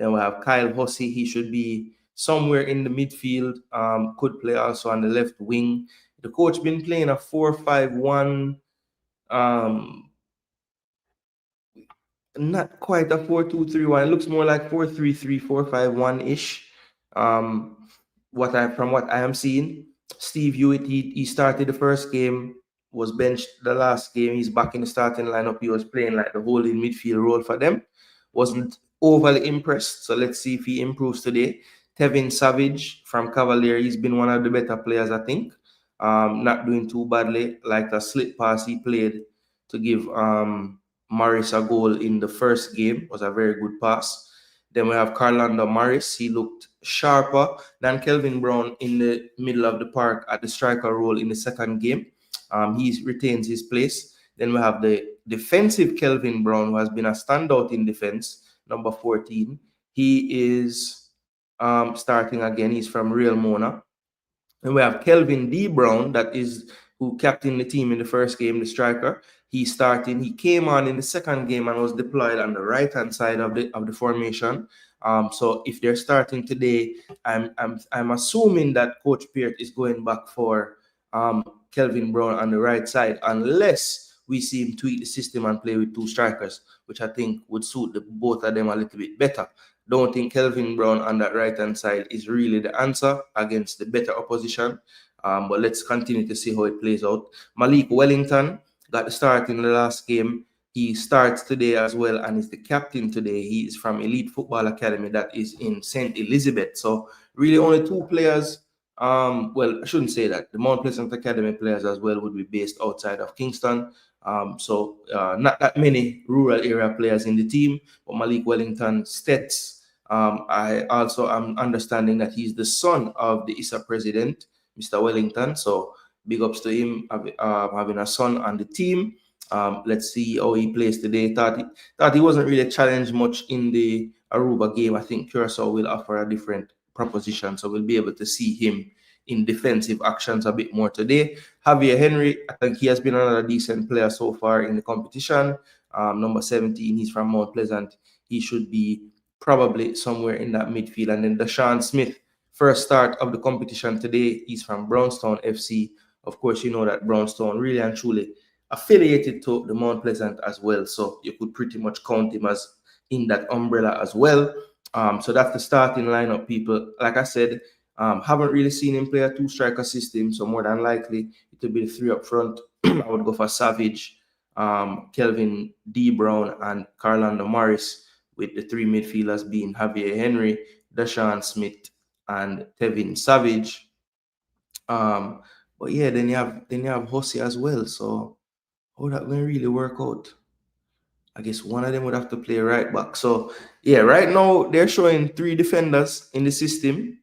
Then we have Kyle Hussey. He should be somewhere in the midfield. Could play also on the left wing. The coach been playing a 4-5-1. Not quite a 4-2-3-1. It looks more like 4-3-3, 4-5-1 ish. From what I am seeing, Steve Hewitt, he started the first game, was benched the last game. He's back in the starting lineup. He was playing like the holding midfield role for them. Wasn't overly impressed. So let's see if he improves today. Tevin Savage from Cavalier, he's been one of the better players, I think. Not doing too badly. Like the slip pass he played to give Morris a goal in the first game was a very good pass. Then we have Carlando Morris. He looked sharper than Kelvin Brown in the middle of the park at the striker role in the second game. He retains his place. Then we have the defensive Kelvin Brown, who has been a standout in defense, number 14. He is starting again. He's from Real Mona. And we have Kelvin D. Brown, who captained the team in the first game, the striker. He's starting. He came on in the second game and was deployed on the right-hand side of the formation. So if they're starting today, I'm assuming that Coach Peart is going back for Kelvin Brown on the right side, unless we see him tweak the system and play with two strikers, which I think would suit both of them a little bit better. Don't think Kelvin Brown on that right-hand side is really the answer against the better opposition. But let's continue to see how it plays out. Malik Wellington got the start in the last game. He starts today as well and is the captain today. He is from Elite Football Academy that is in St. Elizabeth. So really only two players. Well, I shouldn't say that. The Mount Pleasant Academy players as well would be based outside of Kingston. So not that many rural area players in the team, but Malik Wellington Stets. I also am understanding that he's the son of the ISA president, Mr. Wellington. So big ups to him having a son on the team. Let's see how he plays today. Thought he wasn't really challenged much in the Aruba game. I think Curaçao will offer a different proposition, so we'll be able to see him in defensive actions a bit more today. Javier Henry, I think he has been another decent player so far in the competition. Number 17, he's from Mount Pleasant. He should be probably somewhere in that midfield. And then Deshaun Smith, first start of the competition today. He's from Brownstown FC. Of course, you know that Brownstown really and truly affiliated to the Mount Pleasant as well. So you could pretty much count him as in that umbrella as well. So that's the starting lineup, people. Like I said, haven't really seen him play a two-striker system. So more than likely, it will be the three up front. I would go for Savage, Kelvin D. Brown, and Carlando Morris, with the three midfielders being Javier Henry, Deshaun Smith, and Tevin Savage. But yeah, then you have Hussey as well. So how that going to really work out? I guess one of them would have to play right back. So yeah, right now they're showing three defenders in the system.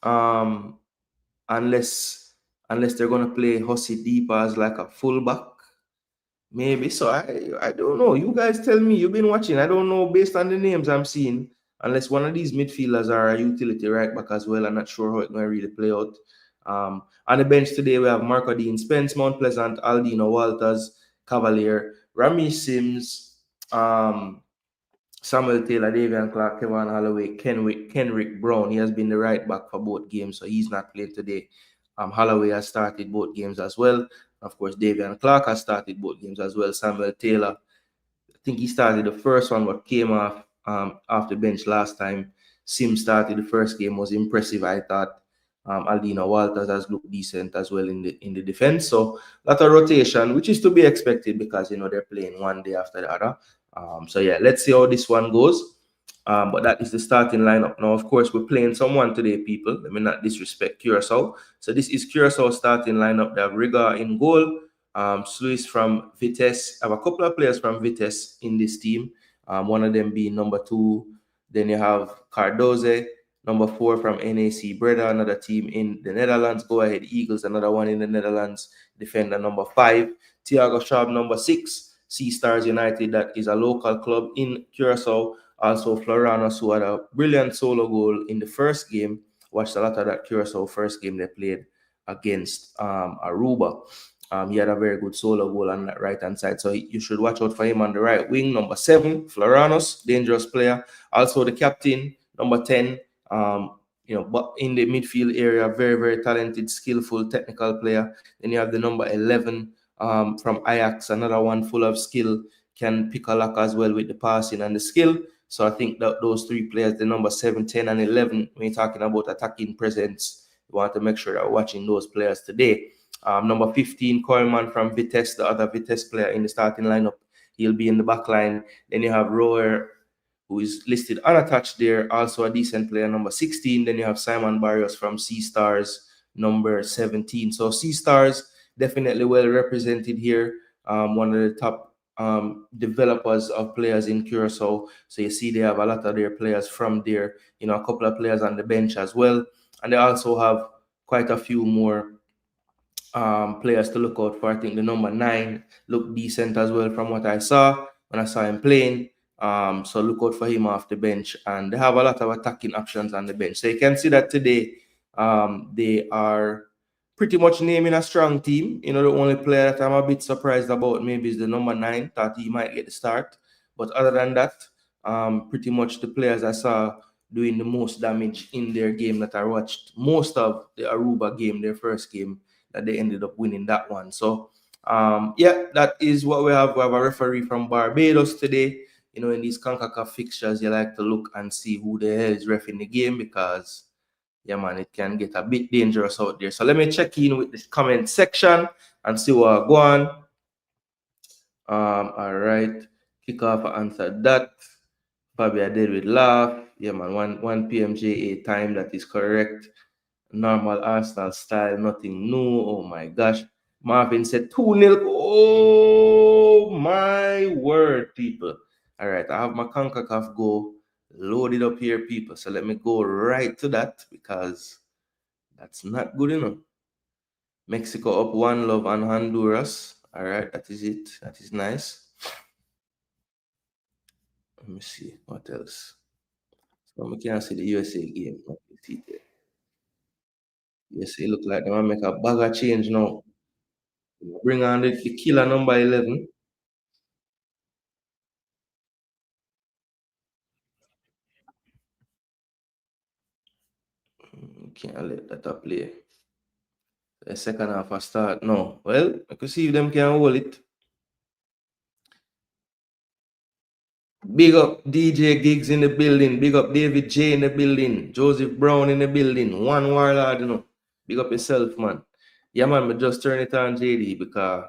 Unless they're gonna play Hussey deep as like a fullback. Maybe. So I don't know. You guys tell me. You've been watching. I don't know based on the names I'm seeing. Unless one of these midfielders are a utility right back as well. I'm not sure how it's going to really play out. On the bench today, we have Marco Dean Spence, Mount Pleasant, Aldino Walters, Cavalier, Rami Sims, Samuel Taylor, Davian Clark, Kevin Holloway, Kenrick Brown. He has been the right back for both games, so he's not playing today. Holloway has started both games as well. Of course, Davian Clark has started both games as well. Samuel Taylor, I think he started the first one, but came off the bench last time. Sim started the first game, was impressive, I thought. Aldino Walters has looked decent as well in the defense. So a lot of rotation, which is to be expected because they're playing one day after the other. So yeah, let's see how this one goes. But that is the starting lineup. Now, of course, we're playing someone today, people. Let me not disrespect Curaçao. So this is Curaçao starting lineup. They have Riga in goal. Sluis from Vitesse. I have a couple of players from Vitesse in this team. One of them being number 2. Then you have Cardoze, number 4 from NAC Breda, another team in the Netherlands. Go Ahead Eagles, another one in the Netherlands. Defender number 5. Thiago Schaub, number 6. Sea Stars United, that is a local club in Curaçao. Also, Floranos, who had a brilliant solo goal in the first game. Watched a lot of that Curaçao first game they played against Aruba. He had a very good solo goal on that right-hand side. So you should watch out for him on the right wing. Number 7, Floranos, dangerous player. Also the captain, Number 10, but in the midfield area, very, very talented, skillful, technical player. Then you have the number 11 from Ajax, another one full of skill, can pick a lock as well with the passing and the skill. So I think that those three players, the number 7, 10, and 11, when you're talking about attacking presence, you want to make sure that we're watching those players today. Number 15, Koeman from Vitesse, the other Vitesse player in the starting lineup. He'll be in the back line. Then you have Rower, who is listed unattached there, also a decent player, number 16. Then you have Simon Barrios from Sea Stars, number 17. So Sea Stars, definitely well represented here. One of the top developers of players in Curaçao. So you see they have a lot of their players from there, a couple of players on the bench as well. And they also have quite a few more players to look out for. I think the number 9 looked decent as well from what I saw when I saw him playing. So look out for him off the bench. And they have a lot of attacking options on the bench. So you can see that today they are pretty much naming a strong team. The only player that I'm a bit surprised about maybe is the number 9. Thought he might get the start. But other than that, pretty much the players I saw doing the most damage in their game that I watched most of the Aruba game, their first game, that they ended up winning that one. So, that is what we have. We have a referee from Barbados today. In these Concacaf fixtures, you like to look and see who the hell is ref in the game because, yeah, man, it can get a bit dangerous out there. So let me check in with the comment section and see what go on. All right. Kickoff, I answered that. Probably I did with laugh. Yeah, man, 1 p.m. JA time, that is correct. Normal Arsenal style, nothing new. Oh my gosh. Marvin said 2-0. Oh my word, people. All right, I have my Concacaf go loaded up here, people. So let me go right to that because that's not good enough. Mexico up 1-0 on Honduras. All right, that is it. That is nice. Let me see what else. So we can see the USA game. USA look like they want to make a bag of change now. Bring on the killer number 11. Can't let that up play. The second half I start. No. Well, I could see if them can hold it. Big up DJ Gigs in the building. Big up David J in the building. Joseph Brown in the building. One warlord, Big up yourself, man. Yeah, man, but just turn it on, JD, because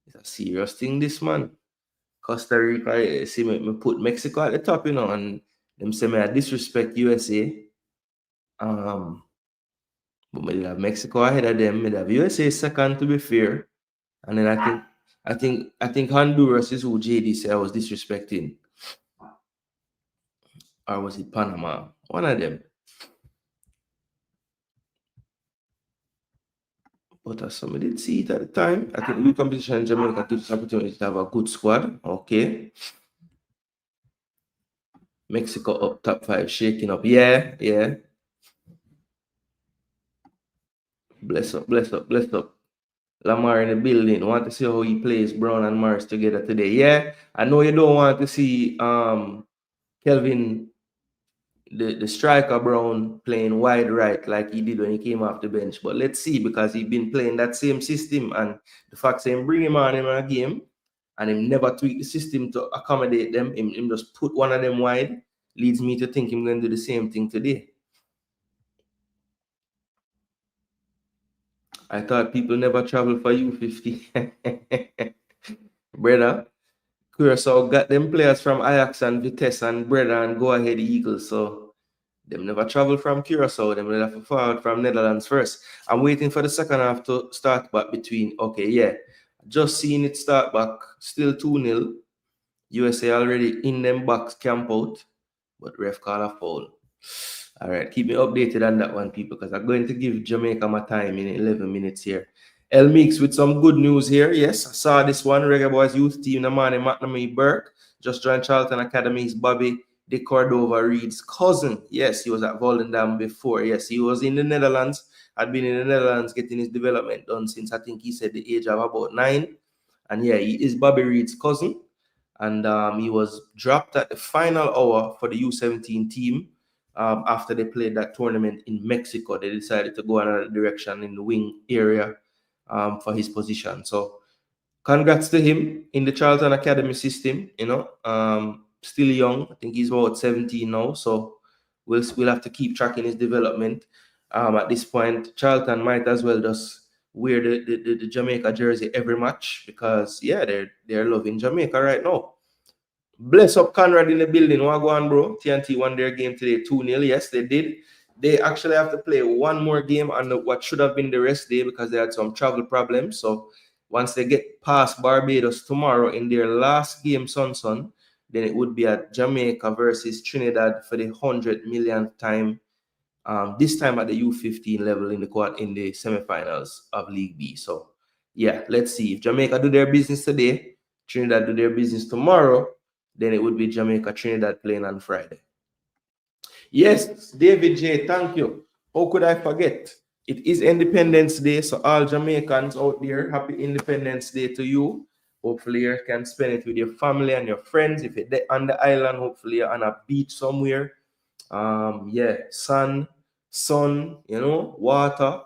it's a serious thing, this, man. Costa Rica, see me put Mexico at the top, and them say me I disrespect USA. But we have Mexico ahead of them. We have USA second, to be fair. And then I think Honduras is who JD said I was disrespecting. Or was it Panama? One of them. But as somebody did see it at the time, I think new competition in Jamaica gives us opportunity to have a good squad. Okay. Mexico up top 5, shaking up. Yeah. Bless up. Lamar in the building. Want to see how he plays Brown and Mars together today. Yeah. I know you don't want to see Kelvin, the striker Brown, playing wide right like he did when he came off the bench. But let's see, because he's been playing that same system, and the fact that him bring him on in a game and him never tweak the system to accommodate them, him just put one of them wide, leads me to think him going to do the same thing today. I thought people never travel for U50. Brother, Curaçao got them players from Ajax and Vitesse and brother and Go Ahead Eagles, so them never travel from Curaçao. Them will have to forward from Netherlands first. I'm waiting for the second half to start back between. Okay, yeah. Just seeing it start back. Still 2-0. USA already in them box camp out. But ref call a foul. All right, keep me updated on that one, people, because I'm going to give Jamaica my time in 11 minutes here. El Mix with some good news here. Yes, I saw this one. Reggae Boyz youth team, the man in McNamee Burke, just joined Charlton Academy's Bobby De Cordova Reed's cousin. Yes, he was at Volendam before. Yes, he was in the Netherlands. Had been in the Netherlands getting his development done since I think he said the age of about 9. And yeah, he is Bobby Reed's cousin. And he was dropped at the final hour for the U17 team after they played that tournament in Mexico. They decided to go another direction in the wing area for his position. So congrats to him in the Charlton Academy system. Still young. I think he's about 17 now. So we'll have to keep tracking his development. At this point, Charlton might as well just wear the Jamaica jersey every match because they're loving Jamaica right now. Bless up Conrad in the building. What go on, bro? TNT won their game today 2-0. Yes, they did. They actually have to play one more game on what should have been the rest day because they had some travel problems. So once they get past Barbados tomorrow in their last game, son, then it would be at Jamaica versus Trinidad for the 100 millionth time. This time at the U15 level in the semifinals of League B. So yeah, let's see if Jamaica do their business today, Trinidad do their business tomorrow. Then it would be Jamaica Trinidad playing on Friday. Yes, David J, thank you. How could I forget? It is Independence Day, so all Jamaicans out there, happy Independence Day to you. Hopefully you can spend it with your family and your friends. If you're on the island, hopefully you're on a beach somewhere. Sun, water,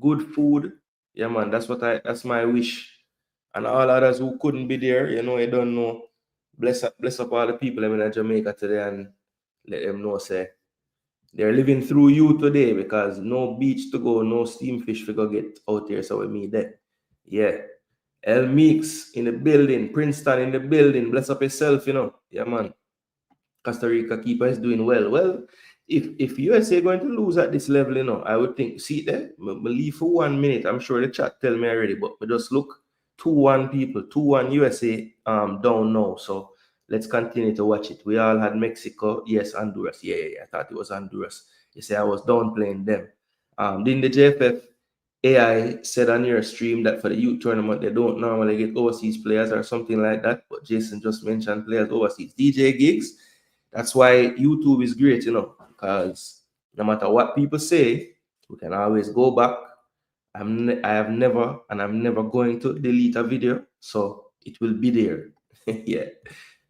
good food. Yeah, man, that's my wish. And all others who couldn't be there, you don't know. Bless up all the people in Jamaica today and let them know, say, they're living through you today because no beach to go, no steam fish to go get out there. So with me there. Yeah. El Meeks in the building, Princeton in the building. Bless up yourself, Yeah, man. Costa Rica keeper is doing well. Well, if USA going to lose at this level, I would think, see there, I leave for 1 minute. I'm sure the chat tell me already, but just look, 2-1 people, 2-1 USA down now. So let's continue to watch it. We all had Mexico, yes, Honduras. Yeah. I thought it was Honduras. You say I was downplaying them. Then the JFF AI said on your stream that for the youth tournament, they don't normally get overseas players or something like that. But Jason just mentioned players overseas. DJ gigs. That's why YouTube is great, because no matter what people say, we can always go back. I have never, and I'm never going to delete a video, so it will be there. Yeah.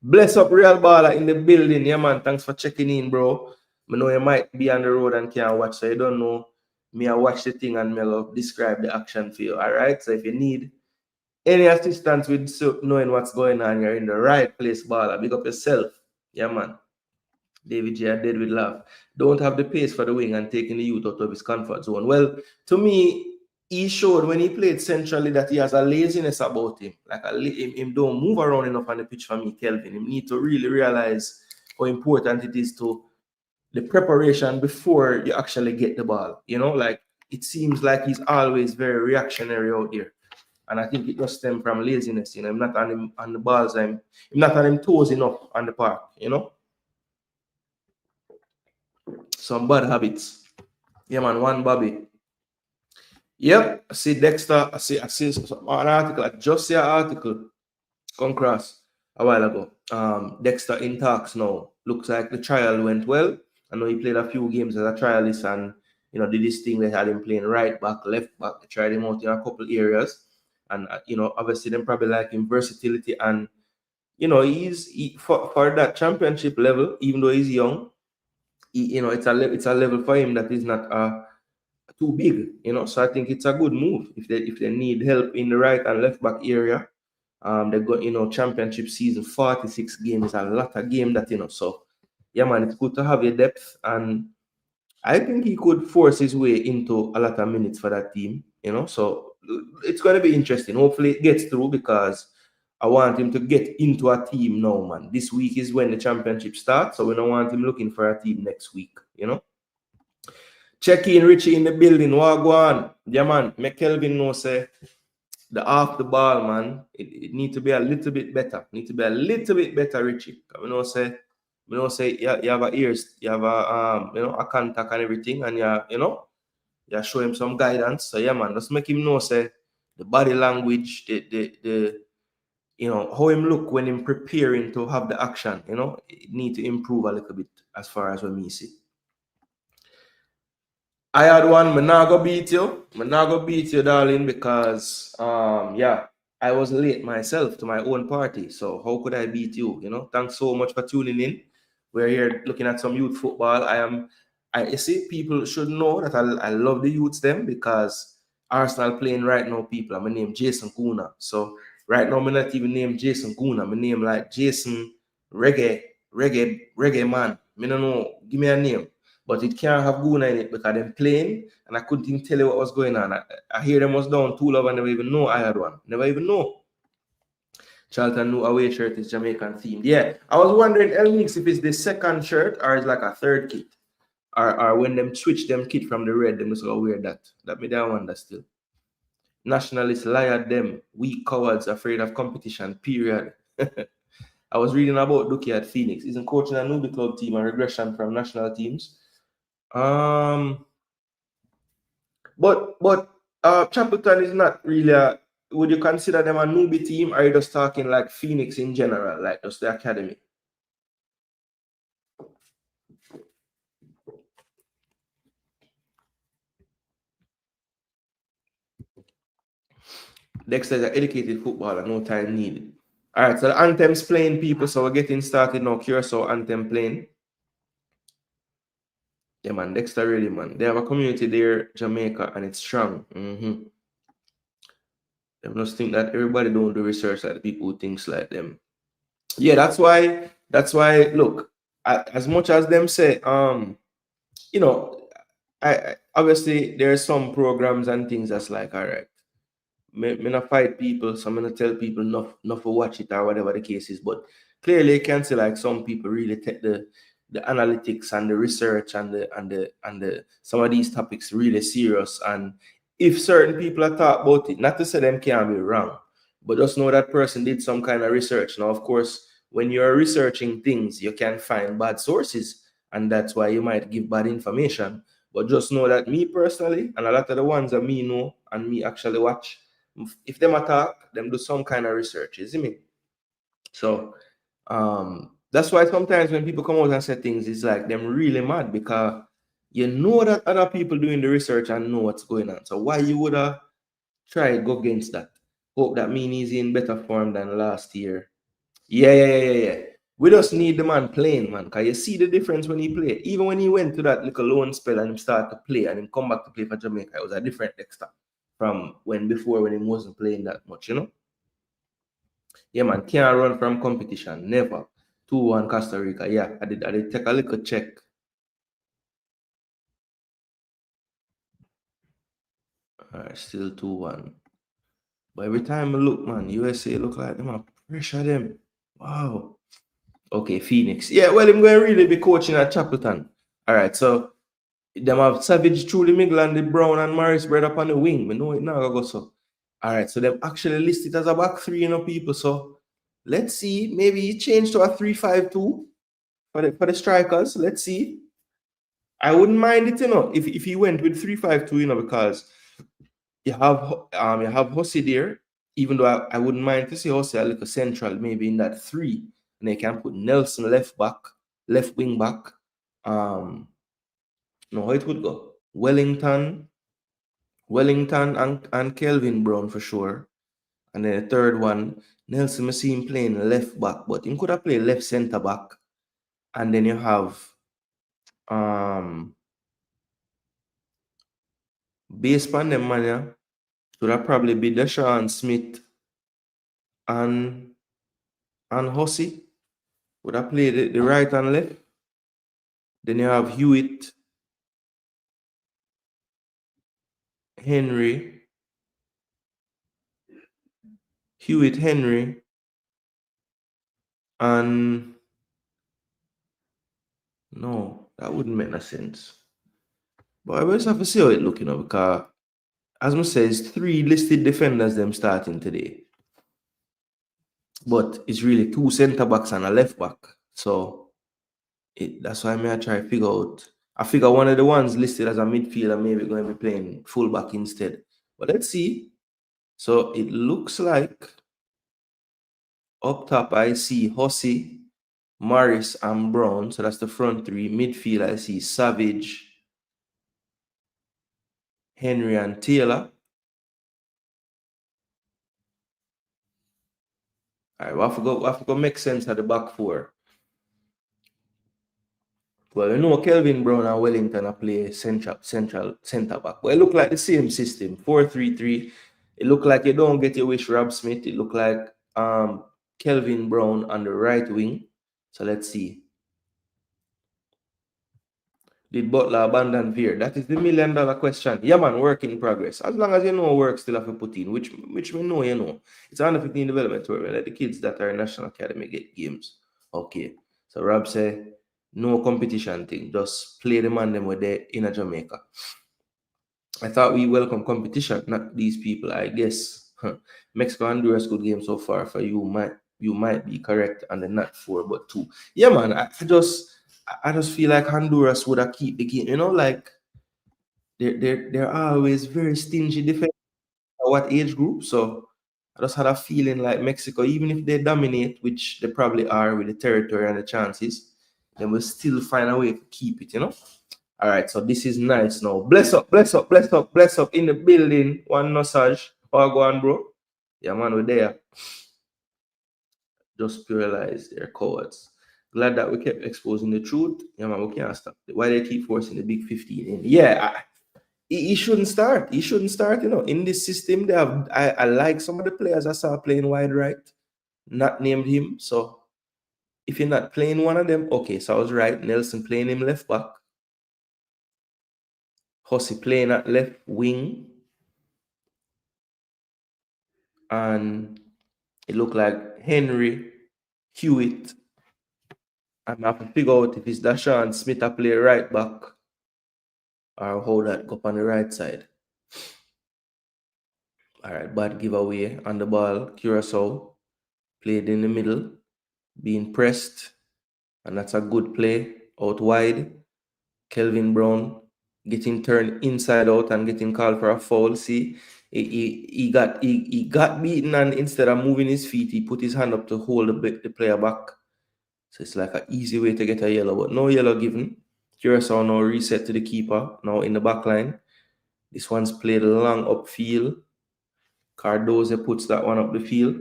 Bless up Real Baller in the building. Yeah, man. Thanks for checking in, bro. I know you might be on the road and can't watch, so you don't know. I watch the thing and I'll describe the action for you. All right. So if you need any assistance with knowing what's going on, you're in the right place, Baller. Big up yourself. Yeah, man. David J. dead with love. Don't have the pace for the wing and taking the youth out of his comfort zone. Well, to me, he showed when he played centrally that he has a laziness about him. Like him don't move around enough on the pitch for me, Kelvin. He need to really realize how important it is to the preparation before you actually get the ball. Like it seems like he's always very reactionary out there. And I think it just stems from laziness. I'm not on him on the balls. I'm not on him toes enough on the park, Some bad habits. Yeah, man, one Bobby. Yep, I see Dexter. I see an article. I just see an article come across a while ago. Dexter in talks now. Looks like the trial went well. I know he played a few games as a trialist and did this thing they had him playing right back, left back. They tried him out in a couple areas. And obviously them probably like him versatility and for that championship level, even though he's young, it's a level for him that is not too big, So I think it's a good move if they need help in the right and left back area. They got championship season, 46 games, a lot of game that So yeah, man, it's good to have your depth, and I think he could force his way into a lot of minutes for that team. So it's going to be interesting. Hopefully it gets through because I want him to get into a team now, man. This week is when the championship starts, so we don't want him looking for a team next week, Check in Richie in the building. Wagwan. Yeah, man. Make Kelvin know, say, the off the ball, man, it need to be a little bit better. Richie. We know say you have a ears, you have a contact and everything, and you show him some guidance. So yeah, man, just make him know, say, the body language, the how him look when him preparing to have the action, it need to improve a little bit as far as what me see. I had one, I'm not gonna beat you, darling, because I was late myself to my own party. So how could I beat you? Thanks so much for tuning in. we're here looking at some youth football. You see, people should know that I love the youths them because Arsenal playing right now. People, I'm name Jason Gooner. So right now, I'm not even name Jason Gooner. I'm name like Jason Reggae Man. I don't know. Give me a name. But it can't have Gooner in it because they're playing and I couldn't even tell you what was going on. I hear them was down 2-love and never even know I had one. Never even know. Charlton new away shirt is Jamaican themed. Yeah. I was wondering, El Mix, if it's the second shirt or it's like a third kit. Or when them switch them kit from the red, them just go wear that. That me that wonder still. Nationalists lie at them. Weak cowards afraid of competition. Period. I was reading about Duki at Phoenix. Isn't coaching a newbie club team a regression from national teams? But Chapelton is not really a. Would you consider them a newbie team, or are you just talking like Phoenix in general, like just the academy? Dexter's an educated footballer, no time needed. All right, so the anthem's playing, people. So we're getting started now. Curaçao anthem playing. Yeah, man, Dexter really, man. They have a community there, Jamaica, and it's strong. They must think that everybody don't do research like the people who thinks like them. Yeah, that's why. Look, as much as them say, you know, I obviously there are some programs and things that's like, all right, me not fight people, so I'm gonna tell people not to watch it or whatever the case is. But clearly, you can see like some people really take the analytics and the research and the some of these topics really serious. And if certain people are talk about it, not to say them can't be wrong, but just know that person did some kind of research. Now, of course, when you're researching things, you can find bad sources, and that's why you might give bad information. But just know that me personally, and a lot of the ones that me know and me actually watch, if them attack, them do some kind of research, you see me? So that's why sometimes when people come out and say things, it's like them really mad because you know that other people doing the research and know what's going on. So why you would have tried go against that? Hope that mean he's in better form than last year. Yeah. We just need the man playing, man. Because you see the difference when he play. Even when he went to that little loan spell and he started to play and then come back to play for Jamaica, it was a different Dexter from when before when he wasn't playing that much, you know? Yeah, man. Can't run from competition. Never. 2-1 Costa Rica. Yeah, I did take a little check. All right, still 2-1. But every time I look, man, USA look like them a pressure them. Wow. Okay, Phoenix. Yeah, well, I'm going to really be coaching at Chapelton. All right, so them have Savage, Truly, Miglan, the Brown, and Morris bread up on the wing. We know it now, go so. All right, so them actually list it as a back three, people. So let's see. Maybe he changed to a 3-5-2 for the strikers. Let's see. I wouldn't mind it, if he went with 3-5-2, because you have Hossi there. Even though I wouldn't mind to see Hossi a little central, maybe in that three, and they can put Nelson left wing back. No, how it would go? Wellington and Kelvin Brown for sure. And then the third one, Nelson, I see him playing left back, but he could have played left center back. And then you have base pan them man, yeah. Should have probably be Deshaun Smith and Hussey. Would have played the right and left. Then you have Hewitt, Henry, and no, that wouldn't make no sense. But I just have to see how it looking, because as I say, it's 3 listed defenders them starting today. But it's really 2 centre backs and a left back. So that's why I try to figure out. I figure one of the ones listed as a midfielder maybe going to be playing fullback instead. But let's see. So it looks like up top I see Hussey, Morris, and Brown. So that's the front 3. Midfield I see Savage, Henry, and Taylor. All right, we have to go make sense of the back 4. Well, you know, Kelvin Brown and Wellington are play central center back. But it look like the same system, 4-3-3. It look like you don't get your wish, Rob Smith. It look like Kelvin Brown on the right wing. So let's see. Did Butler abandon Veer? That is the $1,000,000 question. Yeah, man, work in progress. As long as you know work still have to put in, which we know, you know. It's under 15 development tournament. Let the kids that are in National Academy get games. Okay. So Rob say no competition thing. Just play the man them with they in a Jamaica. I thought we welcome competition, not these people. I guess Mexico and Honduras good game so far for you. Might be correct, and then not 4 but 2. Yeah, man. I just feel like Honduras would have keep the game. You know, like they're always very stingy defense at what age group. So I just had a feeling like Mexico, even if they dominate, which they probably are with the territory and the chances, they will still find a way to keep it, you know. All right, so this is nice now. Bless up, bless up, bless up, bless up in the building. One massage. Oh, go on, bro. Yeah, man, we're there. Just paralyzed their cowards. Glad that we kept exposing the truth. Yeah, man, we can't stop. Why they keep forcing the big 15 in? Yeah, he shouldn't start. He shouldn't start, you know. In this system, they have I like some of the players I saw playing wide right, not named him. So if you're not playing one of them, okay, so I was right. Nelson playing him left back. Hussey playing at left wing. And it looked like Henry, Hewitt. I'm have to figure out if it's Dashawn Smith a play right back or how that go up on the right side. All right, bad giveaway on the ball. Curaçao played in the middle, being pressed, and that's a good play out wide. Kelvin Brown getting turned inside out and getting called for a foul. See, he got beaten, and instead of moving his feet, he put his hand up to hold the player back. So it's like an easy way to get a yellow, but no yellow given. Curaçao now reset to the keeper, now in the back line. This one's played long upfield. Cardozo puts that one up the field.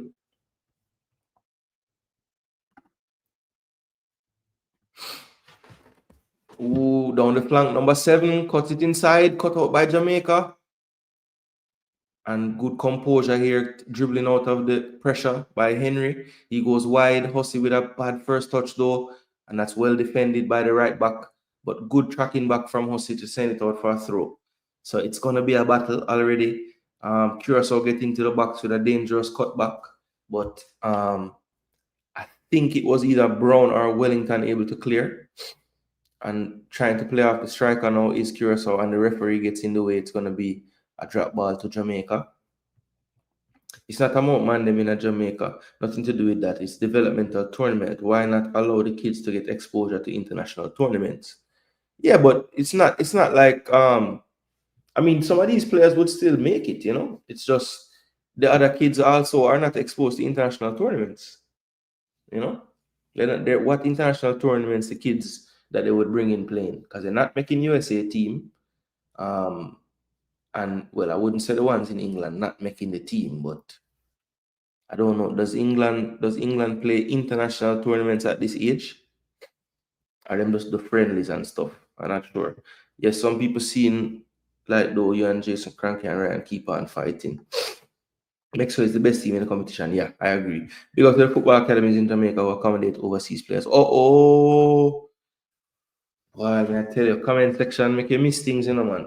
Ooh, down the flank, number 7, cuts it inside, cut out by Jamaica. And good composure here, dribbling out of the pressure by Henry. He goes wide, Hussey with a bad first touch though, and that's well defended by the right back. But good tracking back from Hussey to send it out for a throw. So it's going to be a battle already. Curaçao getting to the box with a dangerous cutback. But I think it was either Brown or Wellington able to clear. And trying to play off the striker now is Curaçao, and the referee gets in the way. It's going to be a drop ball to Jamaica. It's not about man them in Jamaica. Nothing to do with that. It's developmental tournament. Why not allow the kids to get exposure to international tournaments? Yeah, but it's not like I mean, some of these players would still make it, you know. It's just the other kids also are not exposed to international tournaments. You know? They're what international tournaments the kids that they would bring in playing, because they're not making USA team. And well, I wouldn't say the ones in England not making the team, but I don't know. Does England play international tournaments at this age? Are them just the friendlies and stuff? I'm not sure. Yes, some people seeing like though you and Jason Cranky and Ryan keep on fighting. Mexico is the best team in the competition. Yeah, I agree. Because there are football academies in Jamaica who accommodate overseas players. Oh. Well, I tell you, comment section make you miss things, you know, man.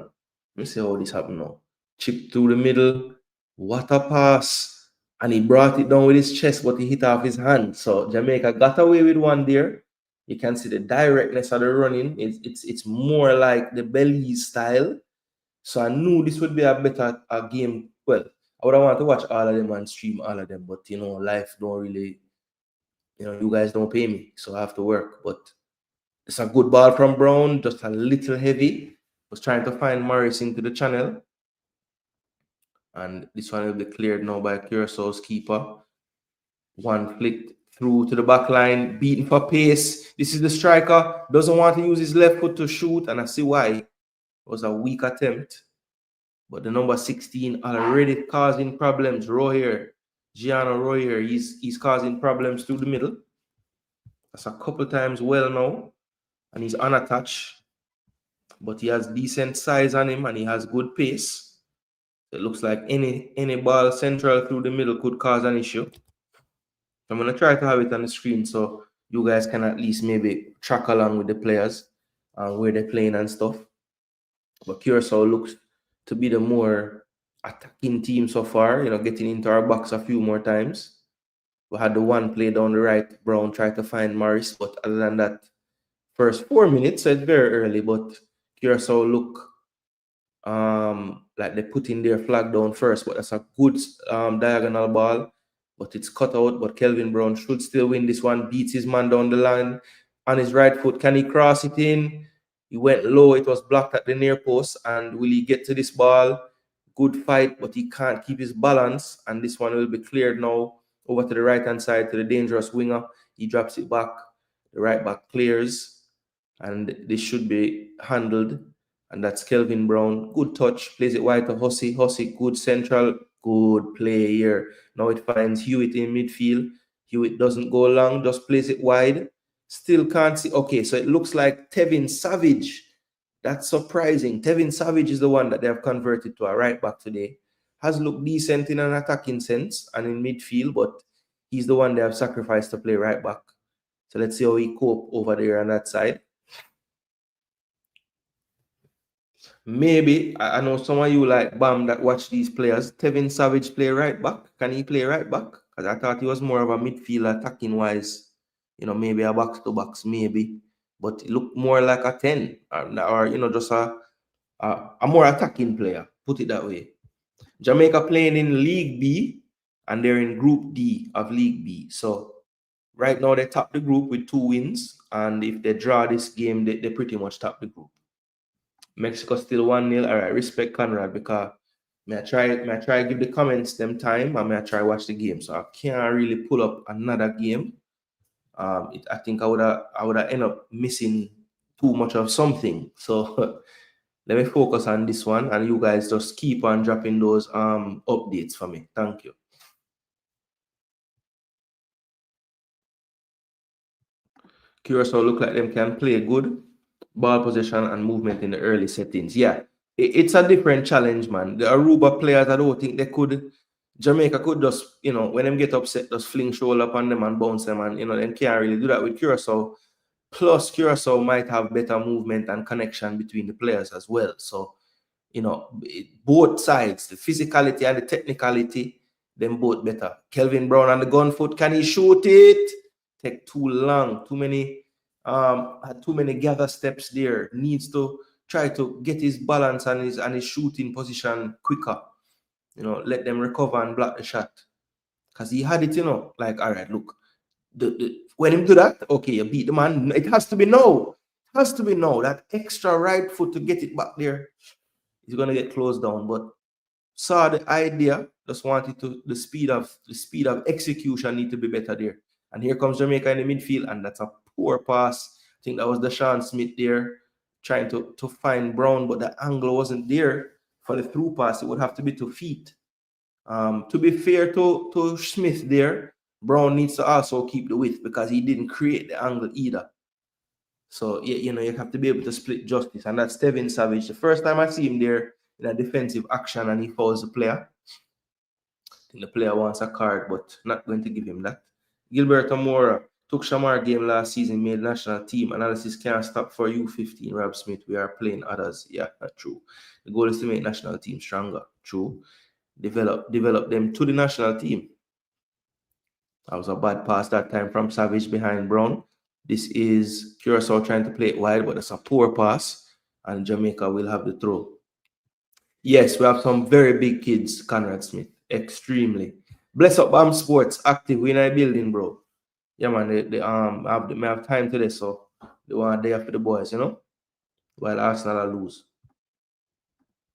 Let me see how this happened now. Chip through the middle. What a pass. And he brought it down with his chest, but he hit off his hand. So Jamaica got away with one there. You can see the directness of the running. It's more like the Belize style. So I knew this would be a better game. Well, I would have wanted to watch all of them and stream all of them, but you know, life don't really, you know, you guys don't pay me, so I have to work. But it's a good ball from Brown, just a little heavy. Was trying to find Morris into the channel. And this one will be cleared now by Curaçao's keeper. One flick through to the back line, beaten for pace. This is the striker, doesn't want to use his left foot to shoot, and I see why. It was a weak attempt. But the number 16 already causing problems. Gianno Royer, he's causing problems through the middle. That's a couple times well now. and he's unattached, but he has decent size on him and he has good pace. It looks like any ball central through the middle could cause an issue. I'm gonna try to have it on the screen so you guys can at least maybe track along with the players and where they're playing and stuff. But Curaçao looks to be the more attacking team so far, getting into our box a few more times. We had the one play down the right, Brown tried to find Morris, but other than that, first 4 minutes, so it's very early, but Curaçao look like they put in their flag down first, but that's a good diagonal ball, but it's cut out. But Kelvin Brown should still win this one, beats his man down the line on his right foot. Can he cross it in? He went low, it was blocked at the near post, and will he get to this ball? Good fight, but he can't keep his balance, and this one will be cleared now over to the right-hand side to the dangerous winger. He drops it back, the right back clears, and this should be handled. And that's Kelvin Brown. Good touch. Plays it wide to Hussey. Hussey, good central. Good play here. Now it finds Hewitt in midfield. Hewitt doesn't go long, just plays it wide. Still can't see. Okay, so it looks like Tevin Savage. That's surprising. Tevin Savage is the one that they have converted to a right back today. Has looked decent in an attacking sense and in midfield, but he's the one they have sacrificed to play right back. So let's see how he cope over there on that side. Maybe, I know some of you like Bam that watch these players. Tevin Savage play right back. Can he play right back? Because I thought he was more of a midfield attacking wise. Maybe a box to box, maybe. But it looked more like a 10 or just a more attacking player. Put it that way. Jamaica playing in League B and they're in Group D of League B. So right now they top the group with 2 wins. And if they draw this game, they pretty much top the group. Mexico still 1-0. All right, respect Conrad because may I try give the comments them time and may I try watch the game. So I can't really pull up another game. I think I would have end up missing too much of something. So let me focus on this one and you guys just keep on dropping those updates for me. Thank you. Curaçao look like them can play good ball possession and movement in the early settings. Yeah, it's a different challenge, man. The Aruba players, I don't think they could. Jamaica could just, when them get upset, just fling shoulder upon them and bounce them, and them can't really do that with Curaçao. Plus, Curaçao might have better movement and connection between the players as well. So, both sides, the physicality and the technicality, them both better. Kelvin Brown on the gun foot, can he shoot it? Take too long, too many gather steps there. Needs to try to get his balance and his shooting position quicker. Let them recover and block the shot. Because he had it, like, all right, look, when him do that, okay, you beat the man. It has to be now. It has to be now. That extra right foot to get it back there. He's gonna get closed down, but saw the idea, just wanted to the speed of execution need to be better there. And here comes Jamaica in the midfield, and that's a poor pass. I think that was Deshaun Smith there trying to find Brown, but the angle wasn't there for the through pass. It would have to be to feet. To be fair to Smith there, Brown needs to also keep the width because he didn't create the angle either. So, you have to be able to split justice. And that's Tevin Savage. The first time I see him there in a defensive action and he fouls the player, I think the player wants a card, but not going to give him that. Gilberto Mora took Shamar game last season, made national team. Analysis can't stop for U15. Rob Smith, we are playing others. Yeah, not true. The goal is to make national team stronger. True. Develop them to the national team. That was a bad pass that time from Savage behind Brown. This is Curaçao trying to play it wide, but it's a poor pass, and Jamaica will have the throw. Yes, we have some very big kids, Conrad Smith. Extremely. Bless up BAM Sports, active. We're in a building, bro. Yeah, man, they have time today, so they want a day for the boys, while Arsenal lose.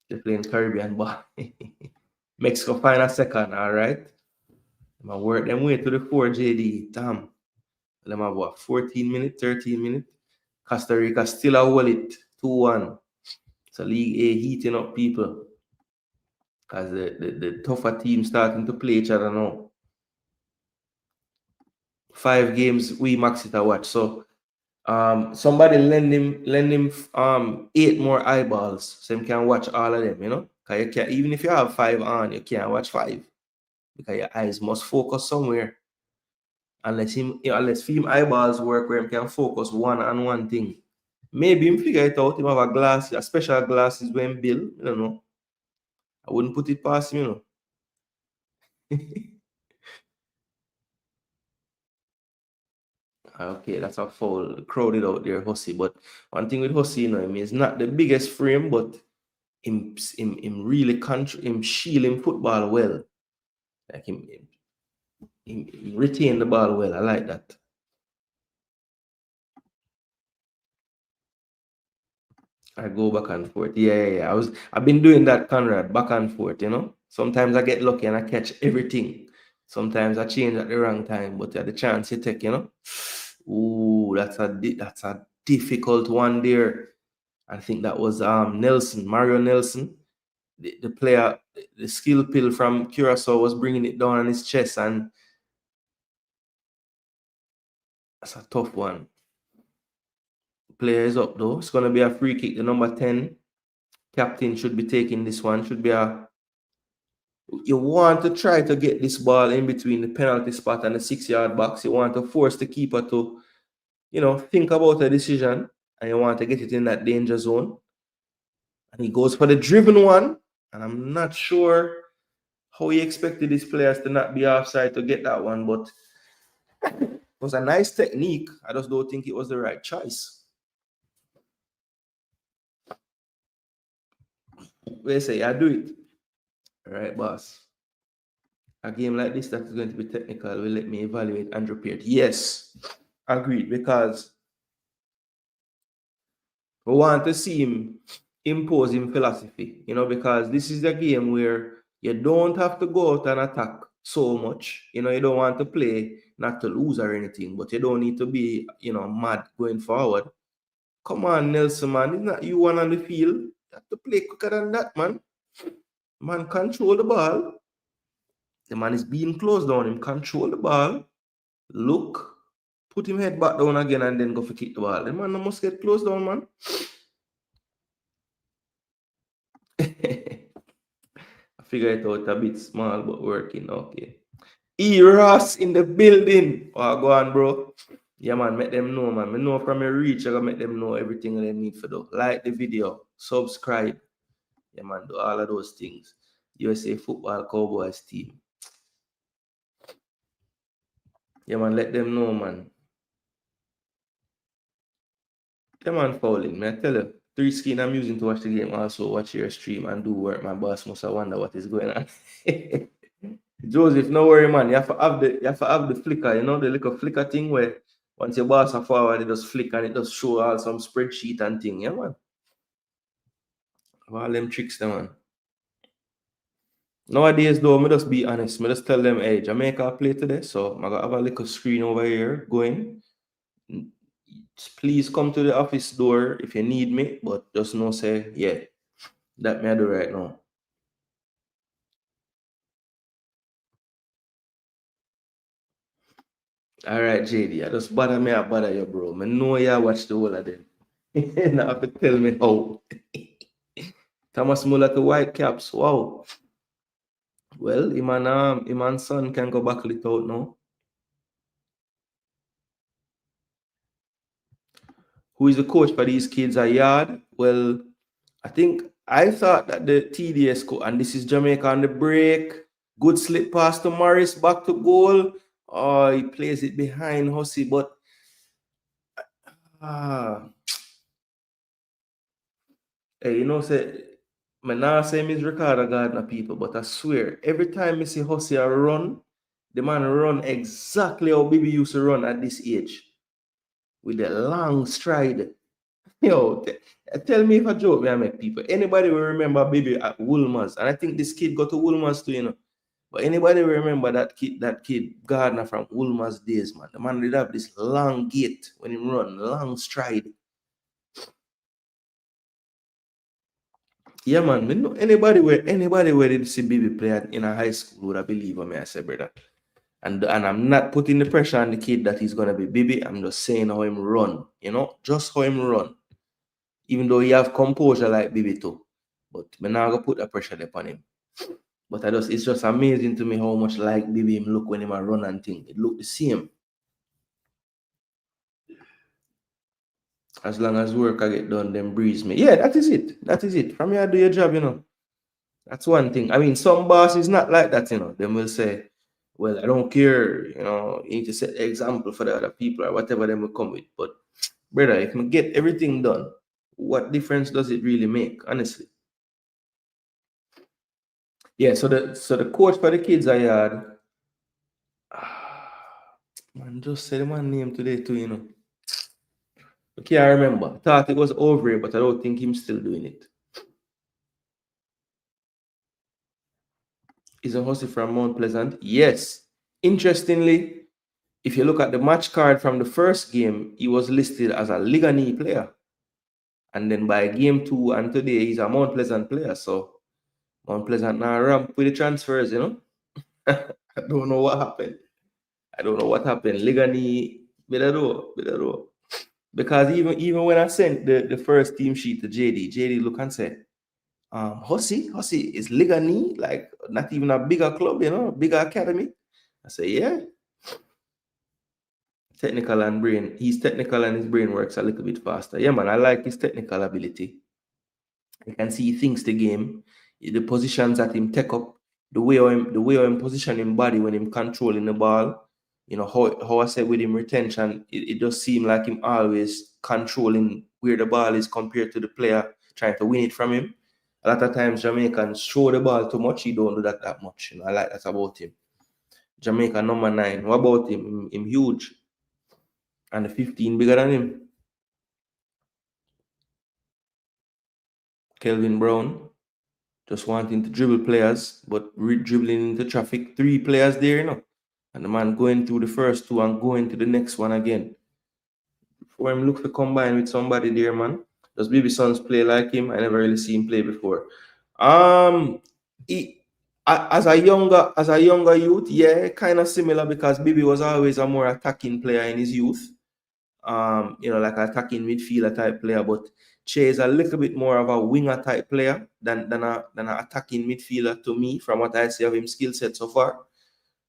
They're playing Caribbean ball. Mexico find a second, all right? I work them way to the 4 JD. Damn. Them have what, 14 minutes, 13 minutes? Costa Rica still a wallet, 2-1. So League A heating up people. Because the tougher teams starting to play each other now. 5 games, we max it a watch. So Somebody lend him 8 more eyeballs so he can watch all of them, you know? Because you can't, even if you have 5 on, you can't watch 5. Because your eyes must focus somewhere. Unless him eyeballs work where he can focus on one thing. Maybe him figure it out, him have a special glasses when Bill, I don't know. I wouldn't put it past him, you know. Okay, that's a foul. Crowded out there, Hussey. But one thing with Hussey, you know, I mean, he's not the biggest frame, but him really him shield him football well. Like him retain the ball well. I like that. I go back and forth. Yeah. I've been doing that, Conrad, back and forth, you know. Sometimes I get lucky and I catch everything. Sometimes I change at the wrong time, but the chance you take, you know. Ooh, that's a difficult one there. I think that was Mario Nelson, the player, the skill pill from Curaçao was bringing it down on his chest, and that's a tough one. Player is up though. It's gonna be a free kick. The number 10 captain should be taking this one. Should be you want to try to get this ball in between the penalty spot and the 6-yard box. You want to force the keeper to, you know, think about a decision, and you want to get it in that danger zone. And he goes for the driven one, and I'm not sure how he expected his players to not be offside to get that one, but it was a nice technique. I just don't think it was the right choice. We say, I do it. All right, boss. A game like this that is going to be technical will let me evaluate Andrew Peart. Yes, agreed, because we want to see him impose his philosophy, you know, because this is a game where you don't have to go out and attack so much. You know, you don't want to play not to lose or anything, but you don't need to be, you know, mad going forward. Come on, Nelson, man. It's not you one on the field. You have to play quicker than that, man. Man, control the ball. The man is being closed down. Him control the ball. Look. Put him head back down again and then go for kick the ball. The man must get closed down, man. I figure it out a bit small, but working. Okay. Ross in the building. Oh, go on, bro. Yeah, man, make them know, man. I know from your reach, I gotta make them know everything they need for do. Like the video, subscribe. Yeah, man, do all of those things. USA Football Cowboys team. Yeah, man, let them know, man. Yeah, man, fouling. Man, I tell you, 3 screen I'm using to watch the game, also watch your stream and do work. My boss must have wonder what is going on. Joseph, no worry, man. You have to have the flicker, you know, the little flicker thing where once your boss are forward, it does flick and it does show all some spreadsheet and thing. Yeah, man. All them tricks, them, man. Nowadays, though, me just be honest. Me just tell them, hey, Jamaica play today, so I'm gonna have a little screen over here going. Please come to the office door if you need me, but just know say, yeah, that me I do right now. All right, JD, I just bother me, I bother you, bro. I know you watch the whole of them. Now have to tell me how. Thomas Muller to Whitecaps, wow. Well, Iman son can go back it out now. Who is the coach for these kids at Yard? Well, I thought that the TDS coach, and this is Jamaica on the break. Good slip pass to Morris, back to goal. Oh, he plays it behind Hussey, but hey, you know, say, I now say Miss Ricardo Gardner people, but I swear, every time I see Hussey run, the man run exactly how Bibi used to run at this age. With a long stride. Yo, tell me if I joke, me I make people. Anybody will remember Bibi at Woolmers, and I think this kid got to Woolmers too, you know. But anybody will remember that kid Gardner from Woolmers days, man. The man did have this long gait when he run, long stride. Yeah, man. Anybody where did see Bibi play in a high school would I believe me, I say, brother. And I'm not putting the pressure on the kid that he's gonna be Bibi. I'm just saying how him run, just how him run. Even though he have composure like Bibi too. But I'm not gonna put the pressure upon him. But it's just amazing to me how much like Bibi him look when him a run and thing. It look the same. As long as work I get done, then breeze me. Yeah, that is it. That is it. From here, do your job, That's one thing. I mean, some bosses not like that, They will say, well, I don't care, you need to set the example for the other people or whatever they will come with. But, brother, if we get everything done, what difference does it really make, honestly? Yeah, so the coach for the kids I had, man, just say the man name today too. I can't remember. Thought it was over here, but I don't think him still doing it. Is a Hussey from Mount Pleasant? Yes. Interestingly, if you look at the match card from the first game, he was listed as a Ligani player. And then by game 2 and today, he's a Mount Pleasant player. So Mount Pleasant now ramp with the transfers. I don't know what happened. Ligani, Bidaro. Because even when I sent the first team sheet to JD look and say, Hussey is Ligani, like not even a bigger club, bigger academy. I say, yeah. Technical and brain. He's technical and his brain works a little bit faster. Yeah, man, I like his technical ability. I can see he thinks the game, the positions that him take up, the way I'm position him body when him controlling the ball. How I said with him retention, it does seem like him always controlling where the ball is compared to the player trying to win it from him. A lot of times Jamaicans throw the ball too much. He don't do that much. I like that about him. Jamaica number 9. What about him? Him huge. And the 15 bigger than him. Kelvin Brown. Just wanting to dribble players, but dribbling into traffic. 3 players there, And the man going through the first 2 and going to the next one again. For him look to combine with somebody there, man. Does Baby Sons play like him? I never really seen him play before. As a younger youth, yeah, kind of similar because Baby was always a more attacking player in his youth. Like an attacking midfielder type player, but Che is a little bit more of a winger type player than an attacking midfielder to me, from what I see of him skill set so far.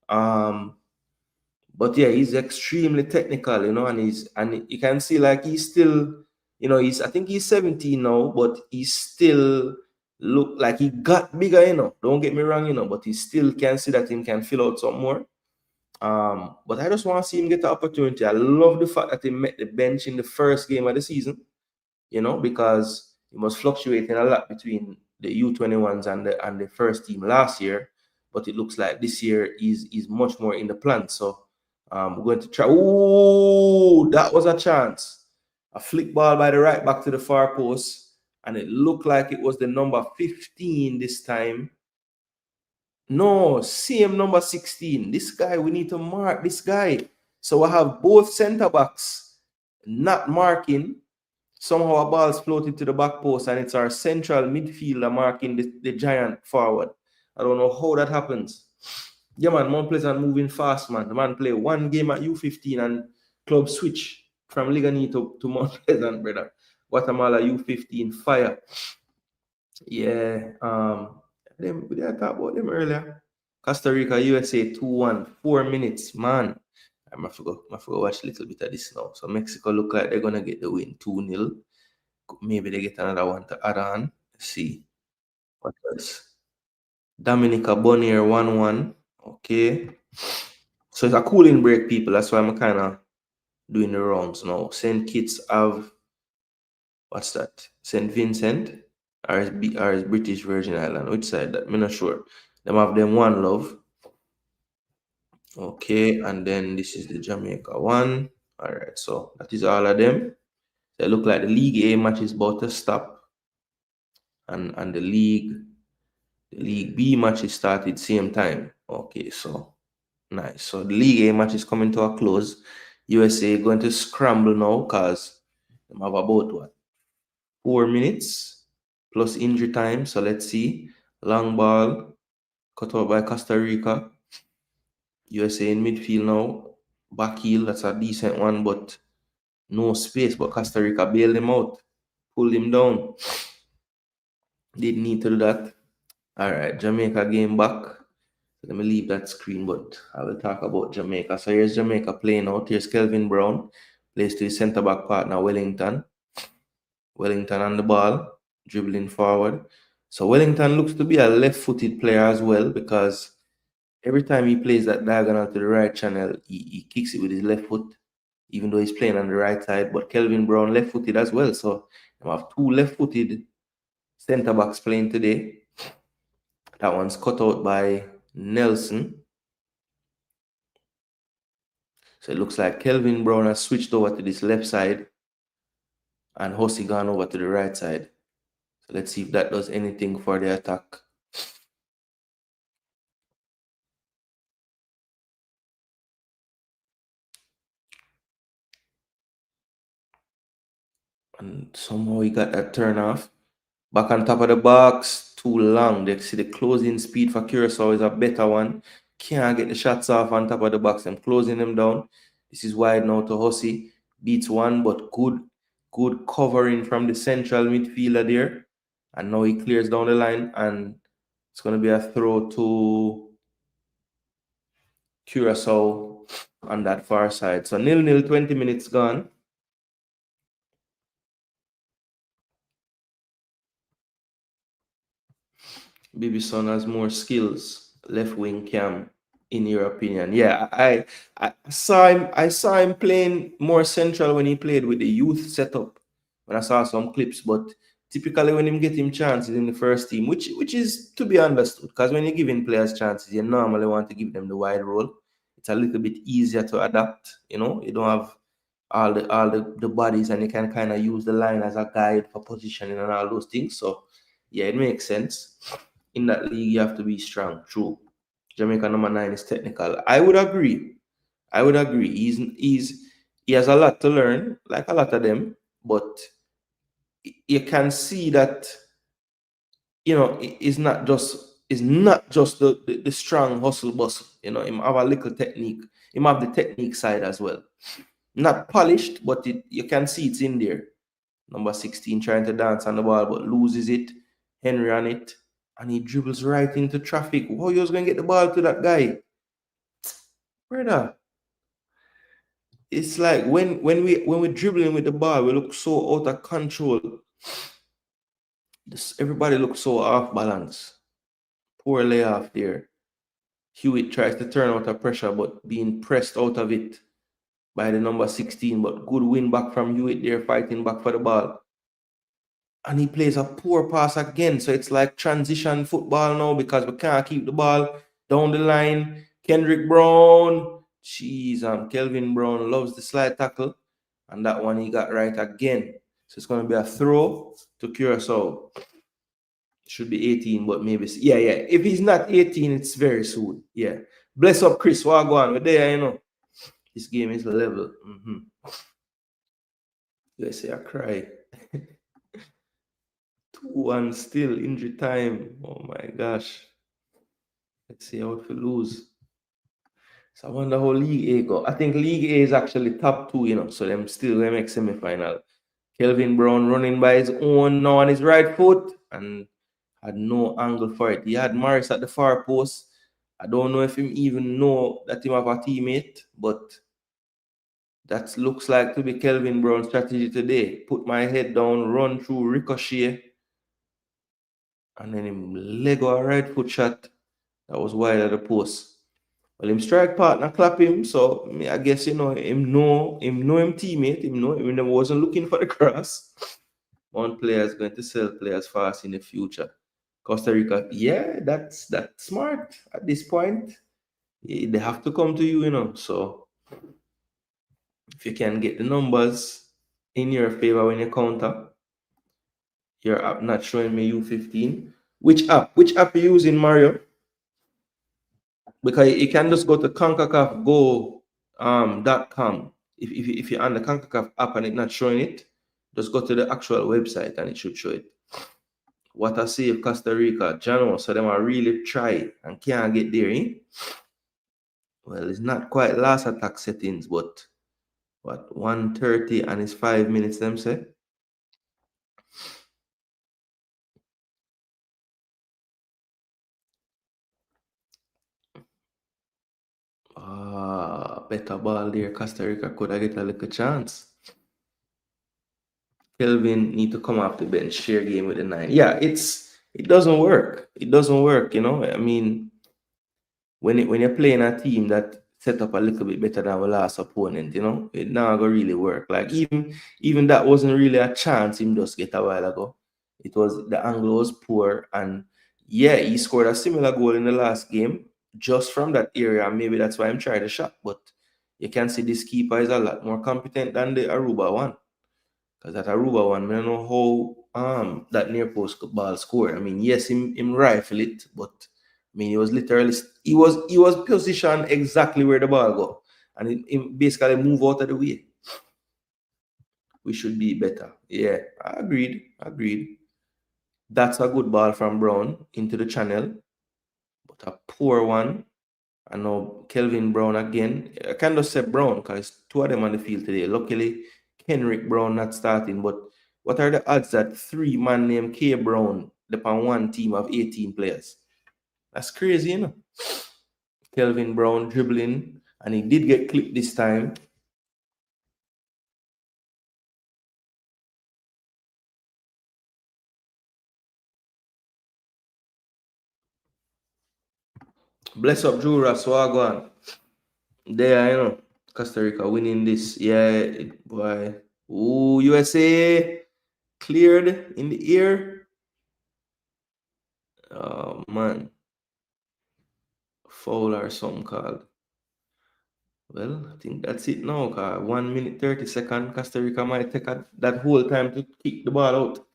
But yeah, he's extremely technical, and you can see like he's still, I think he's 17 now, but he still look like he got bigger, Don't get me wrong, but he still can see that him can fill out some more. But I just want to see him get the opportunity. I love the fact that he met the bench in the first game of the season, because he was fluctuating a lot between the U21s and the first team last year. But it looks like this year is much more in the plan. So we're going to try. Oh, that was a chance. A flick ball by the right back to the far post. And it looked like it was the number 15 this time. No, same number 16. This guy, we need to mark this guy. So I have both center backs not marking. Somehow a ball's floated to the back post and it's our central midfielder marking the giant forward. I don't know how that happens. Yeah, man, Mount Pleasant moving fast, man. The man play 1 game at U15 and club switch from Ligani to Mount Pleasant, brother. Guatemala U15 fire. Yeah, we did talk about them earlier. Costa Rica, USA 2-1, 4 minutes, man. I forgot watch a little bit of this now. So Mexico look like they're gonna get the win 2-0. Maybe they get another one to add on. Let's see. What else? Dominica Bonnier 1-1. Okay. So it's a cooling break, people. That's why I'm kind of doing the rounds now. St. Kitts have, what's that? St. Vincent or is British Virgin Island? Which side that? I'm not sure. Them have them One Love. Okay, and then this is the Jamaica one. All right, so that is all of them. They look like the League A match is about to stop, and the League B match is started same time. Okay, so nice. So the League A match is coming to a close. USA going to scramble now because they have about what 4 minutes plus injury time. So let's see. Long ball cut out by Costa Rica. USA in midfield now. Back heel, that's a decent one, but no space. But Costa Rica bailed him out, pulled him down. Didn't need to do that. All right, Jamaica game back. Let me leave that screen, but I will talk about Jamaica. So here's Jamaica playing out. Here's Kelvin Brown, plays to his centre back partner Wellington. Wellington on the ball, dribbling forward. So Wellington looks to be a left-footed player as well, because every time he plays that diagonal to the right channel, he kicks it with his left foot, even though he's playing on the right side. But Kelvin Brown left-footed as well. So you have two left-footed centre backs playing today. That one's cut out by Nelson. So it looks like Kelvin Brown has switched over to this left side and Hussey gone over to the right side. So let's see if that does anything for the attack. And somehow he got that turn off. Back on top of the box, too long. They see the closing speed for Curaçao is a better one. Can't get the shots off on top of the box. I'm closing them down. This is wide now to Hussey. Beats one, but good covering from the central midfielder there. And now he clears down the line, and it's going to be a throw to Curaçao on that far side. So 0-0, 20 minutes gone. Baby Son has more skills, left wing cam, in your opinion. Yeah, I saw him playing more central when he played with the youth setup. When I saw some clips, but typically when him get him chances in the first team, which is to be understood, because when you're giving players chances, you normally want to give them the wide role. It's a little bit easier to adapt. You don't have all the bodies, and you can kind of use the line as a guide for positioning and all those things. So yeah, it makes sense. In that league, you have to be strong. True. Jamaica number 9 is technical. I would agree. He has a lot to learn, like a lot of them, but you can see that it's not just the strong hustle bustle. Him have a little technique. Him have the technique side as well. Not polished, but you can see it's in there. Number 16 trying to dance on the ball, but loses it. Henry on it, and he dribbles right into traffic. How you was going to get the ball to that guy? Brother, it's like when we're dribbling with the ball, we look so out of control. Everybody looks so off balance. Poor layoff there. Hewitt tries to turn out of pressure, but being pressed out of it by the number 16. But good win back from Hewitt there, fighting back for the ball. And he plays a poor pass again. So it's like transition football now, because we can't keep the ball down the line. Kendrick Brown. Jeez, Kelvin Brown loves the slide tackle. And that one he got right again. So it's going to be a throw to Curaçao. Should be 18, but maybe. Yeah. If he's not 18, it's very soon. Yeah. Bless up, Chris. What go on? We're there, This game is level. Let's say I cry. 2-1 still, injury time. Oh my gosh. Let's see how if we lose. So I wonder how League A go. I think League A is actually top 2, so them still they make semi-final. Kelvin Brown running by his own now on his right foot and had no angle for it. He had Morris at the far post. I don't know if him even know that he have a teammate, but that looks like to be Kelvin Brown's strategy today. Put my head down, run through, ricochet, and then him Lego a right foot shot. That was wide at the post. Well, him strike partner clap him, so I guess him know him teammate, him never wasn't looking for the cross. One player is going to sell players fast in the future. Costa Rica, yeah, that's smart at this point. They have to come to you, so if you can get the numbers in your favor when you counter, your app not showing me U15. Which app are you using, Mario? Because you can just go to Concacaf go.com. If you're on the Concacaf app and it's not showing it, just go to the actual website and it should show it. What I see of Costa Rica, Jano, so them are really try and can't get there, Well, it's not quite last attack settings, but what 1:30 and it's 5 minutes, them say. Better ball there. Costa Rica could have get a little chance. Kelvin need to come off the bench, share game with the 9. Yeah, it doesn't work. It doesn't work, you know. I mean, when you're playing a team that set up a little bit better than the last opponent, you know, it not gonna really work. Like even that wasn't really a chance him just get a while ago. It was the angle was poor, and yeah, he scored a similar goal in the last game just from that area. Maybe that's why I'm trying to shot, but you can see this keeper is a lot more competent than the Aruba one. Because that Aruba one, I don't know how that near post ball scored. I mean, yes, him rifle it, but I mean he was literally he was positioned exactly where the ball go, and it basically move out of the way. We should be better. Yeah, I agreed. Agreed. That's a good ball from Brown into the channel, but a poor one. I know Kelvin Brown again. I can just say Brown because two of them on the field today. Luckily, Kenrick Brown not starting, but what are the odds that 3 man named K Brown upon one team of 18 players? That's crazy, you know. Kelvin Brown dribbling, and he did get clipped this time. Bless up Curaçao, Wagwan. There, you know, Costa Rica winning this. Yeah, boy. Ooh, USA cleared in the air. Oh, man. Foul or something called. Well, I think that's it now. 1 minute 30 seconds. Costa Rica might take that whole time to kick the ball out.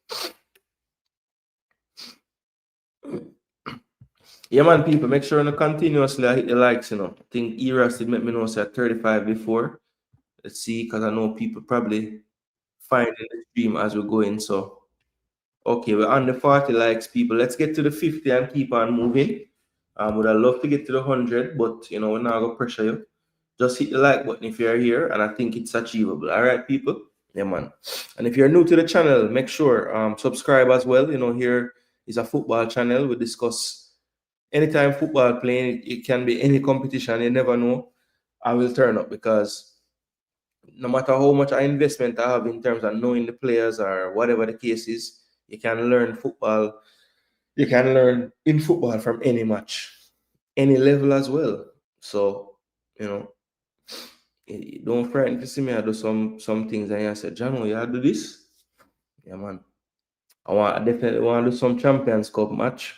Yeah, man, people, make sure to continuously hit the likes, you know. I think Eras did make me know say 35 before. Let's see, because I know people probably finding the stream as we're going. So, okay, we're on the 40 likes, people. Let's get to the 50 and keep on moving. Would I love to get to the 100, but, you know, we're not going to pressure you. Just hit the like button if you're here, and I think it's achievable. All right, people? Yeah, man. And if you're new to the channel, make sure subscribe as well. You know, here is a football channel. We discuss anytime football playing. It can be any competition. You never know. I will turn up because no matter how much investment I have in terms of knowing the players or whatever the case is, you can learn football. You can learn in football from any match, any level as well. So, you know, don't frighten to see me. I do some things and you say, John, you do this? Yeah, man. I definitely want to do some Champions Cup match.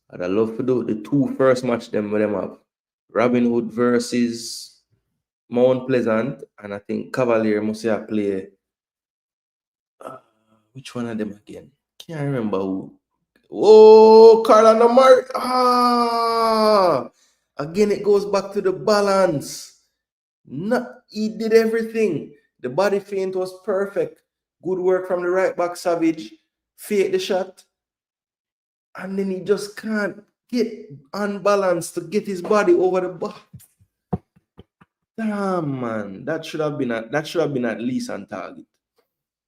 I'd love to do the two first match them with them have. Robin Hood versus Mount Pleasant, and I think Cavalier must have play. Which one of them again? Can't remember who. Oh, Carla Namar. Again, it goes back to the balance. He did everything. The body feint was perfect. Good work from the right back, Savage. Fake the shot. And then he just can't get unbalanced to get his body over the bar. Damn, man. That should have been at least on target.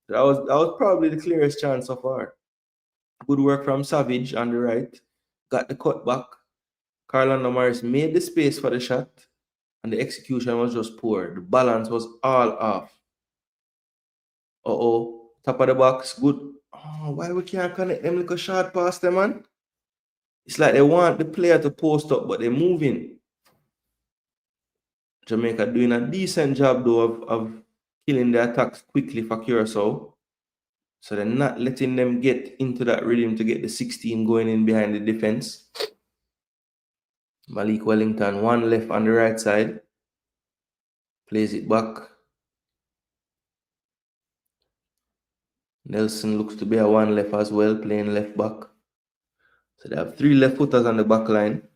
That was probably the clearest chance so far. Good work from Savage on the right. Got the cut back. Carlando Morris made the space for the shot, and the execution was just poor. The balance was all off. Top of the box, good. Oh, why we can't connect them little short past them, man? It's like they want the player to post up, but they're moving. Jamaica doing a decent job though of killing the attacks quickly for Curaçao. So they're not letting them get into that rhythm to get the 16 going in behind the defense. Malik Wellington, one left on the right side. Plays it back. Nelson looks to be a one left as well, playing left back. So they have 3 left footers on the back line.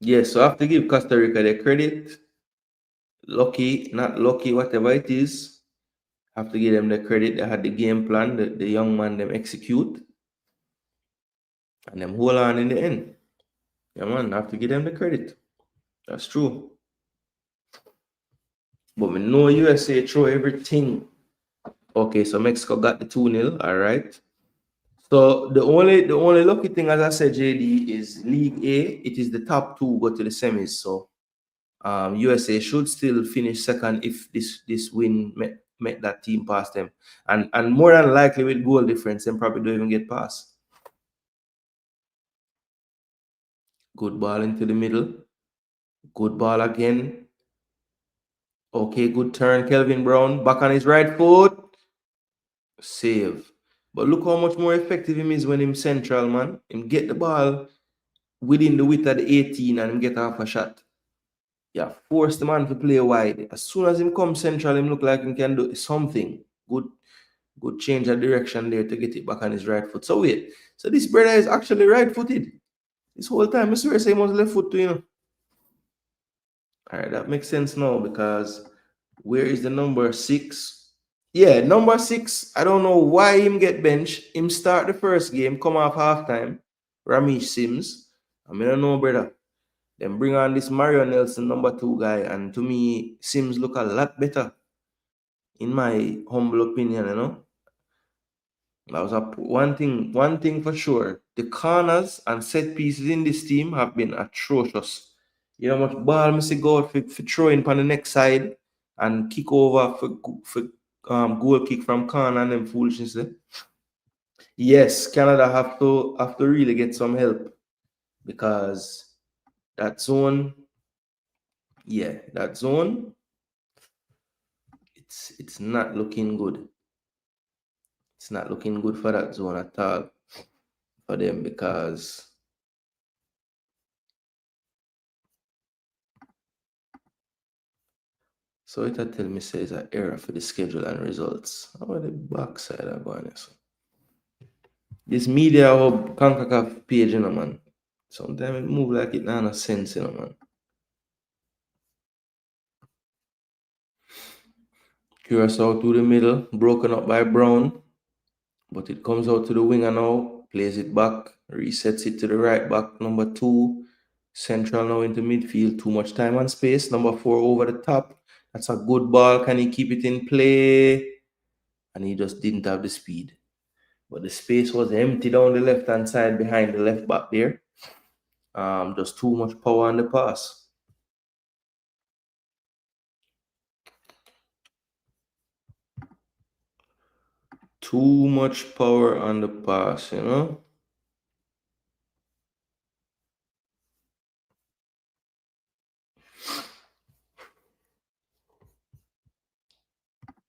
Yes, so I have to give Costa Rica their credit. Lucky, not lucky, whatever it is. Have to give them the credit. They had the game plan, the young man them execute. And them hold on in the end. Yeah, man, I have to give them the credit. That's true. But we know USA throw everything. Okay, so Mexico got the 2-0, all right. So the only lucky thing, as I said, JD, is League A. It is the top two go to the semis. So USA should still finish second if this win met that team past them. And more than likely with goal difference, them probably don't even get past. Good ball into the middle. Good ball again. Okay, good turn. Kelvin Brown back on his right foot. Save. But look how much more effective him is when him central, man. Him get the ball within the width of the 18 and him get off a shot. Yeah, force the man to play wide. As soon as him come central, him look like he can do something. Good change of direction there to get it back on his right foot. So wait, so this brother is actually right-footed. This whole time, I swear I say he was left foot too, you know. All right, that makes sense now because where is the number 6? Yeah, number 6. I don't know why him get benched. Him start the first game, come off halftime. Ramesh Sims. I mean, I don't know, brother. Then bring on this Mario Nelson, number 2 guy, and to me, Sims look a lot better, in my humble opinion, you know. That was one thing for sure. The corners and set pieces in this team have been atrocious. You know how much ball must go out for throwing on the next side and kick over for goal kick from corner and them foolishness there. Yes, Canada have to really get some help because that zone, it's not looking good. It's not looking good for that zone at all for them because so it tell me says an error for the schedule and results. How are the backside are going? So this media hub Concacaf page, you know, man. Sometimes it move like it not no sense, you know, man. Curaçao to the middle, broken up by Brown, but it comes out to the winger now, plays it back, resets it to the right back, number 2. Central now into midfield, too much time and space. Number 4 over the top. That's a good ball. Can he keep it in play? And he just didn't have the speed. But the space was empty down the left-hand side behind the left back there. Just too much power on the pass. Too much power on the pass, you know?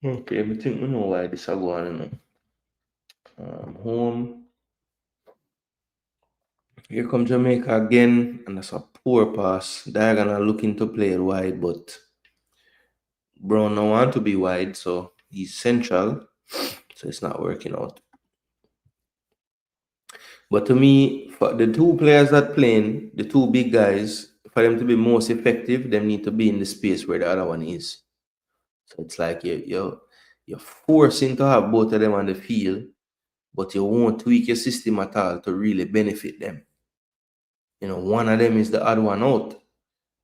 Okay, I think we know why this is going on. Home. Here comes Jamaica again, and that's a poor pass. Diagonal looking to play it wide, but Brown don't want to be wide, so he's central, so it's not working out. But to me, for the 2 players that playing, the 2 big guys, for them to be most effective, they need to be in the space where the other one is. So it's like you're forcing to have both of them on the field, but you won't tweak your system at all to really benefit them. You know, one of them is the odd one out.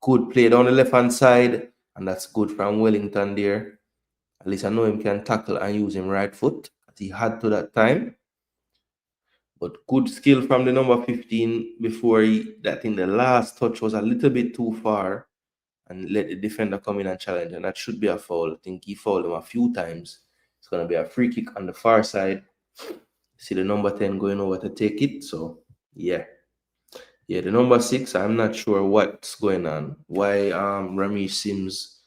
Could play down the left-hand side, and that's good from Wellington there. At least I know him can tackle and use him right foot, as he had to that time. But good skill from the number 15 before that in the last touch was a little bit too far and let the defender come in and challenge. And that should be a foul. I think he fouled him a few times. It's going to be a free kick on the far side. See the number 10 going over to take it. So, yeah. Yeah, the number 6, I'm not sure what's going on. Why Ramesh Sims'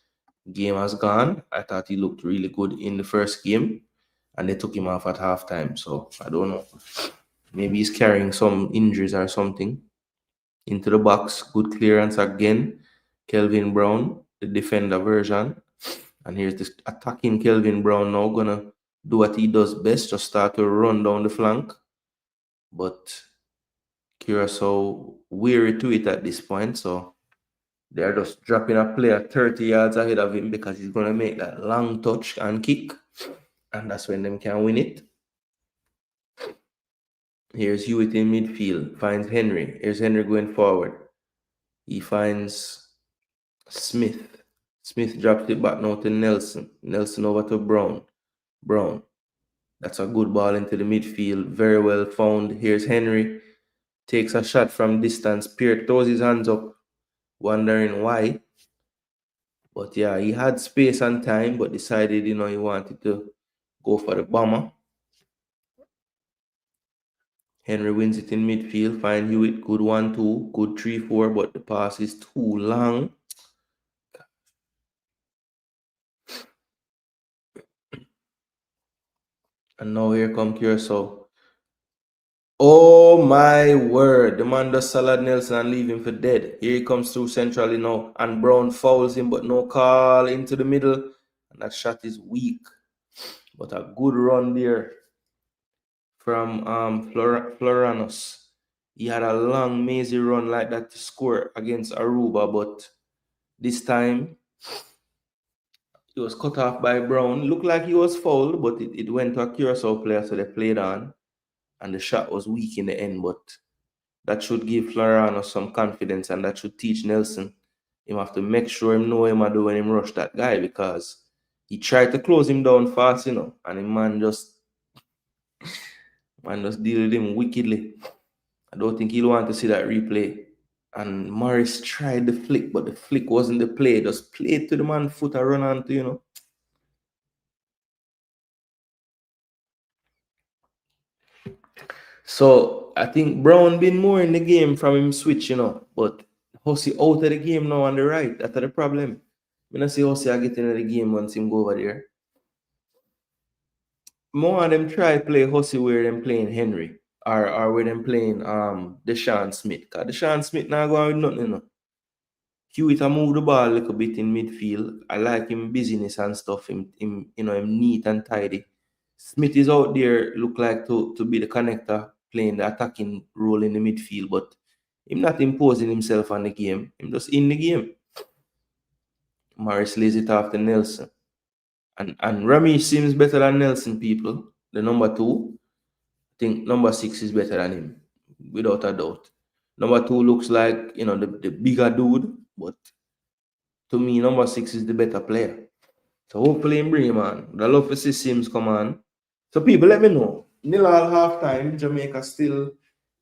game has gone. I thought he looked really good in the first game. And they took him off at halftime. So, I don't know. Maybe he's carrying some injuries or something. Into the box. Good clearance again. Kelvin Brown, the defender version. And here's this attacking Kelvin Brown now. Gonna do what he does best. Just start to run down the flank. But Curaçao weary to it at this point. So they're just dropping a player 30 yards ahead of him because he's going to make that long touch and kick. And that's when them can win it. Here's Hewitt in midfield, finds Henry. Here's Henry going forward. He finds Smith. Smith drops it back now to Nelson. Nelson over to Brown. Brown. That's a good ball into the midfield. Very well found. Here's Henry. Takes a shot from distance. Pierre throws his hands up, wondering why. But yeah, he had space and time, but decided, he wanted to go for the bomber. Henry wins it in midfield. Find Hewitt. Good 1-2. Good 3-4, but the pass is too long. And now here come Curaçao. Oh my word. The man does Salad Nelson and leave him for dead. Here he comes through centrally now. And Brown fouls him, but no call into the middle. And that shot is weak. But a good run there from Floranus. He had a long, mazy run like that to score against Aruba, but this time he was cut off by Brown. Looked like he was fouled, but it went to a Curaçao player, so they played on. And the shot was weak in the end, but that should give Floranus some confidence, and that should teach Nelson. Him have to make sure him know him do when him rush that guy, because he tried to close him down fast, and the man just deal with him wickedly. I don't think he'll want to see that replay. And Morris tried the flick, but the flick wasn't the play. Just play to the man's foot and run onto, So I think Brown been more in the game from him switch, but Hussey out of the game now on the right. That's the problem. I don't see Hussey getting in the game once him go over there. More of them try play Hussey where them playing Henry or where them playing Deshaun Smith. Because Deshaun Smith now going with nothing, Hewitt move the ball a little bit in midfield. I like him busyness and stuff. Him neat and tidy. Smith is out there, look like to be the connector, playing the attacking role in the midfield, but him not imposing himself on the game. Him just in the game. Morris lays it off to Nelson. And Rami seems better than Nelson, people. The number 2. I think number 6 is better than him, without a doubt. Number 2 looks like, the bigger dude, but to me, number 6 is the better player. So hopefully him bring him on. I love to see Sims come on. So people, let me know. 0 all halftime. Jamaica still,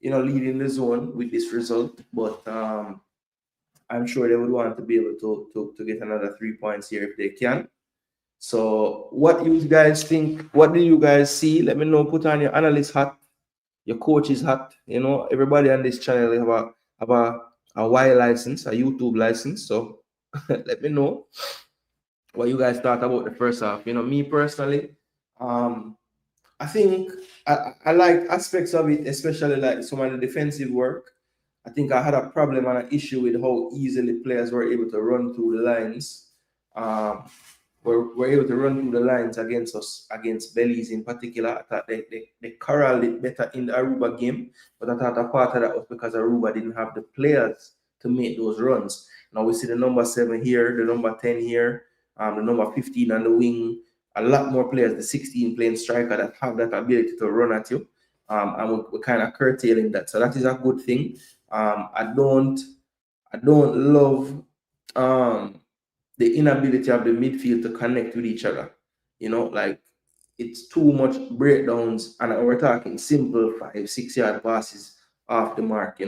leading the zone with this result. But I'm sure they would want to be able to get another 3 points here if they can. So what you guys think? What do you guys see? Let me know. Put on your analyst hat, your coach's hat. Everybody on this channel have a Y license, a YouTube license. So let me know what you guys thought about the first half. Me personally, I think I like aspects of it, especially like some of the defensive work. I think I had a problem and an issue with how easily players were able to run through the lines. Were able to run through the lines against us, against Belize in particular. I thought they corralled it better in the Aruba game, but I thought a part of that was because Aruba didn't have the players to make those runs. Now we see the number 7 here, the number 10 here, the number 15 on the wing. A lot more players, the 16 playing striker, that have that ability to run at you. And we're kind of curtailing that. So that is a good thing. I don't love the inability of the midfield to connect with each other. Like it's too much breakdowns, and we're talking simple 5-6 yard passes off the mark.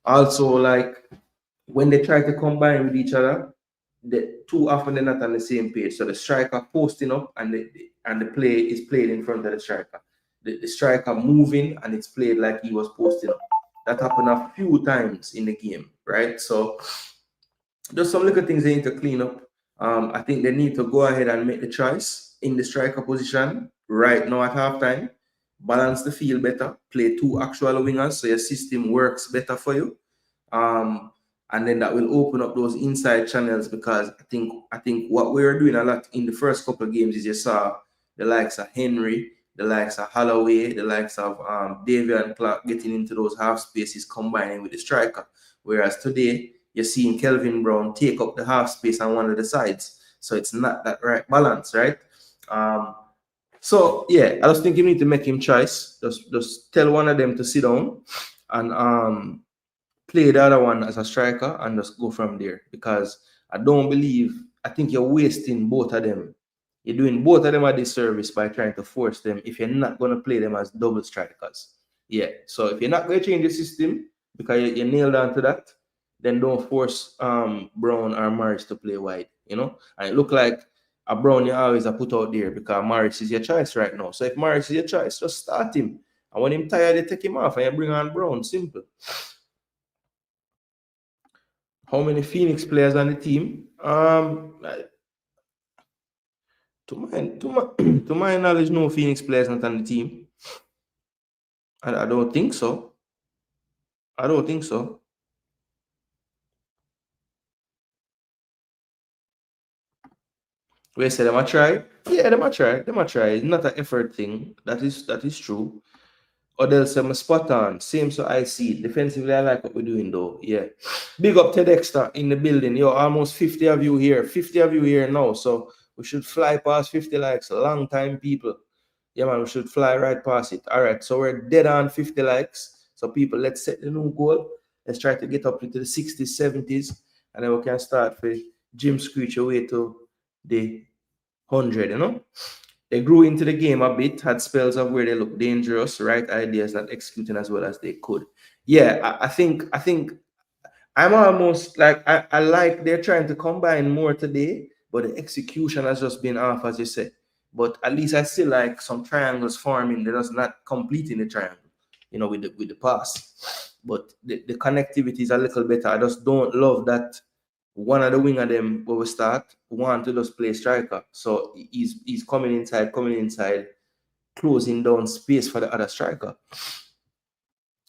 Also, like when they try to combine with each other, too often they're not on the same page. So the striker posting up, and the play is played in front of the striker. The striker moving, and it's played like he was posting up. That happened a few times in the game, right? So there's some little things they need to clean up. I think they need to go ahead and make the choice in the striker position right now at halftime. Balance the field better. Play 2 actual wingers so your system works better for you. And then that will open up those inside channels, because I think what we were doing a lot in the first couple of games is you saw the likes of Henry, the likes of Holloway, the likes of Davian Clark getting into those half spaces combining with the striker. Whereas today, you're seeing Kelvin Brown take up the half space on one of the sides. So it's not that right balance, right? So yeah, I just think you need to make him choice. Just tell one of them to sit down and play the other one as a striker and just go from there. Because I think you're wasting both of them. You're doing both of them a disservice by trying to force them if you're not going to play them as double strikers. Yeah. So if you're not going to change the system because you nailed on to that, then don't force Brown or Morris to play wide, you know? And it look like a Brown you always are put out there because Morris is your choice right now. So if Morris is your choice, just start him. And when him tired, you take him off and you bring on Brown. Simple. How many Phoenix players on the team? To my knowledge, no Phoenix players not on the team. I don't think so. I don't think so. We say them a try. Yeah, them a try. Them a try. It's not an effort thing. That is true. Or they'll say I'm spot on. Same so I see it. Defensively, I like what we're doing though. Yeah. Big up Ted Dexter in the building. Yo, almost 50 of you here. 50 of you here now. So we should fly past 50 likes. A long time, people. Yeah, man, we should fly right past it. All right. So we're dead on 50 likes. So people, let's set the new goal. Let's try to get up into the 60s, 70s. And then we can start for Jim Screech away to the 100, you know? They grew into the game a bit, had spells of where they looked dangerous, right ideas, not executing as well as they could. Yeah, I think I'm almost like I like they're trying to combine more today, but the execution has just been off, as you said. But at least I still like some triangles forming. They're just not completing the triangle, you know, with the pass. But the connectivity is a little better. I just don't love that one of the wing of them where we start want to just play striker. So he's coming inside, closing down space for the other striker.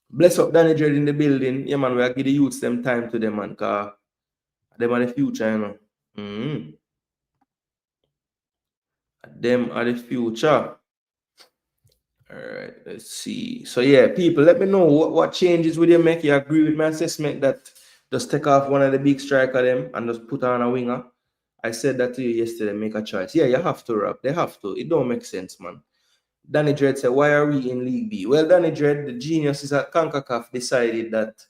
Bless up Danny Dread in the building. Yeah, man, we are give the youths them time to them, man, because them are the future, you know. Them are the future. All right, let's see. So yeah, people, let me know what changes would you make. You agree with my assessment that just take off one of the big striker them and just put on a winger? I said that to you yesterday. Make a choice. Yeah, you have to, Rob. They have to. It don't make sense, man. Danny Dread said, why are we in League B? Well, Danny Dread, the geniuses at Concacaf decided that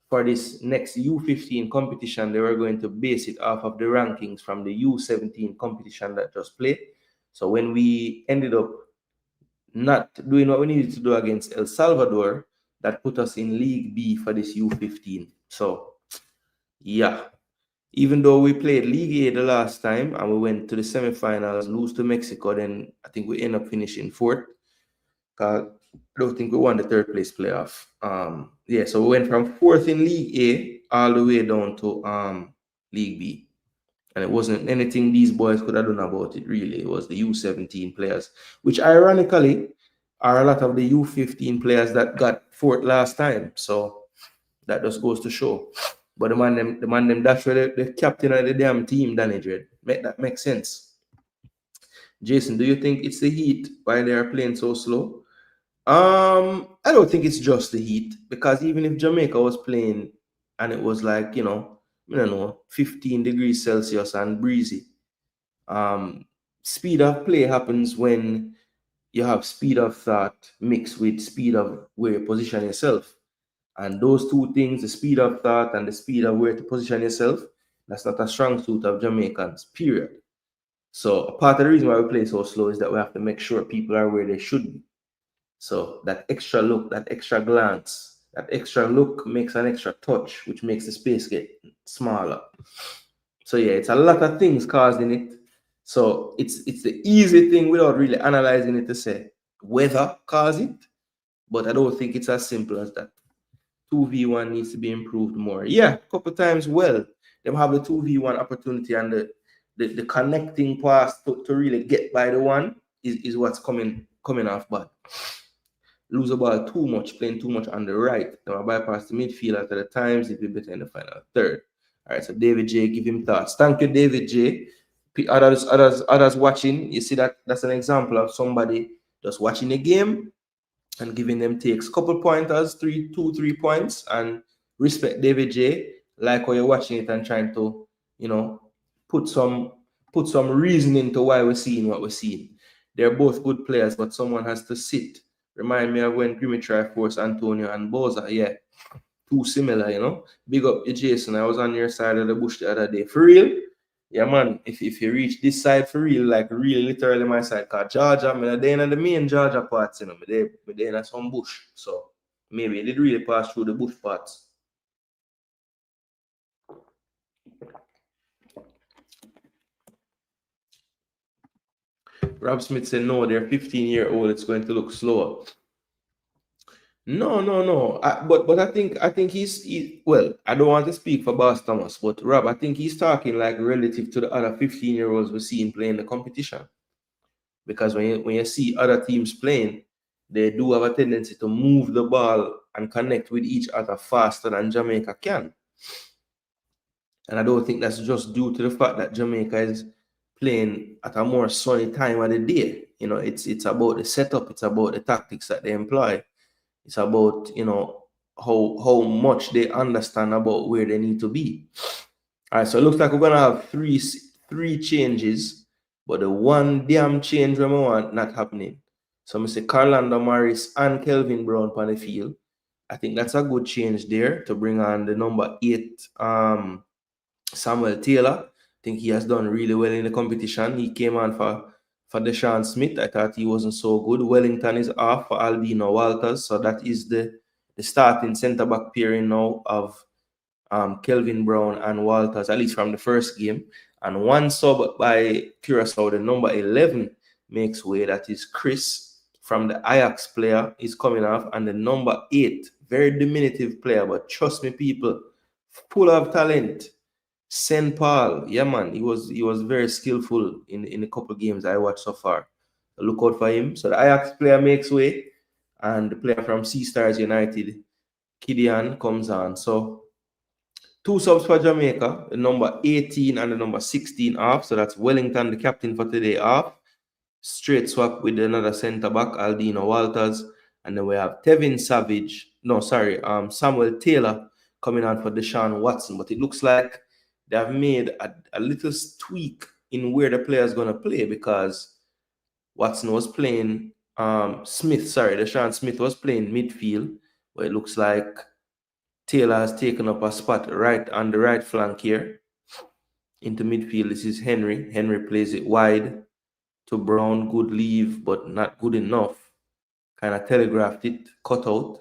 for this next U15 competition, they were going to base it off of the rankings from the U17 competition that just played. So when we ended up not doing what we needed to do against El Salvador, that put us in League B for this U15. So, yeah. Even though we played League A the last time and we went to the semifinals, lose to Mexico, then I think we end up finishing fourth. I don't think we won the third place playoff. Yeah, so we went from fourth in League A all the way down to League B. And it wasn't anything these boys could have done about it, really. It was the U17 players, which ironically are a lot of the U15 players that got fourth last time. So that just goes to show. But the man them that's where the captain of the damn team, Danny Dread. That makes sense. Jason, do you think it's the Heat why they are playing so slow? I don't think it's just the heat because even if Jamaica was playing and it was like, you know, I don't know, 15 degrees Celsius and breezy, speed of play happens when you have speed of thought mixed with speed of where you position yourself. And those two things, the speed of thought and the speed of where to position yourself, that's not a strong suit of Jamaicans, period. So part of the reason why we play so slow is that we have to make sure people are where they should be. So that extra look, that extra glance, that extra look makes an extra touch, which makes the space get smaller. So yeah, it's a lot of things causing it. So it's the easy thing without really analyzing it to say weather caused it, but I don't think it's as simple as that. 2v1 needs to be improved more. Yeah, a couple times well. Them have the 2v1 opportunity and the connecting pass to really get by the one is what's coming off bad. Lose the ball too much, playing too much on the right. Now bypass the midfield at the times, it'd be better in the final third. All right, so David J, give him thoughts. Thank you, David J. Others watching, you see that's an example of somebody just watching the game and giving them takes. Couple pointers, 3 points, and respect David J. Like how you're watching it and trying to, you know, put some reasoning to why we're seeing what we're seeing. They're both good players, but someone has to sit. Remind me of when Grimmy forced Antonio and Boza. Yeah, too similar, you know. Big up to Jason. I was on your side of the bush the other day. For real? Yeah, man. If you reach this side for real, like really literally my side, cause Georgia, I'm not in the main Georgia parts, you know. I'm in some bush. So maybe it did really pass through the bush parts. Rob Smith said, no, they're 15-year-old. It's going to look slower. No. But I think well, I don't want to speak for Boss Thomas, but Rob, I think he's talking like relative to the other 15-year-olds we're seeing playing the competition. Because when you see other teams playing, they do have a tendency to move the ball and connect with each other faster than Jamaica can. And I don't think that's just due to the fact that Jamaica is playing at a more sunny time of the day. You know, it's about the setup, it's about the tactics that they employ. It's about, you know, how much they understand about where they need to be. All right, so it looks like we're gonna have three changes, but the one damn change we want not happening. So I'm say Carlando Morris and Kelvin Brown on the field. I think that's a good change there to bring on the number 8, Samuel Taylor. I think he has done really well in the competition. He came on for Deshaun Smith. I thought he wasn't so good. Wellington is off for Albino Walters. So that is the starting centre-back pairing now of Kelvin Brown and Walters, at least from the first game. And one sub by Curaçao, the number 11, makes way. That is Chris from the Ajax player is coming off. And the number 8, very diminutive player, but trust me, people, full of talent. St. Paul, yeah, man, he was very skillful in a couple games I watched so far. So look out for him. So the Ajax player makes way, and the player from Sea Stars United, Kidian, comes on. So 2 subs for Jamaica, the number 18 and the number 16 off. So that's Wellington, the captain for today, off. Straight swap with another centre back, Aldino Walters, and then we have Samuel Taylor coming on for Deshaun Watson. But it looks like they have made a little tweak in where the player is going to play, because Watson was playing Deshaun Smith was playing midfield, but it looks like Taylor has taken up a spot right on the right flank here into midfield. This is Henry. Henry plays it wide to Brown. Good leave, but not good enough. Kind of telegraphed it, cut out.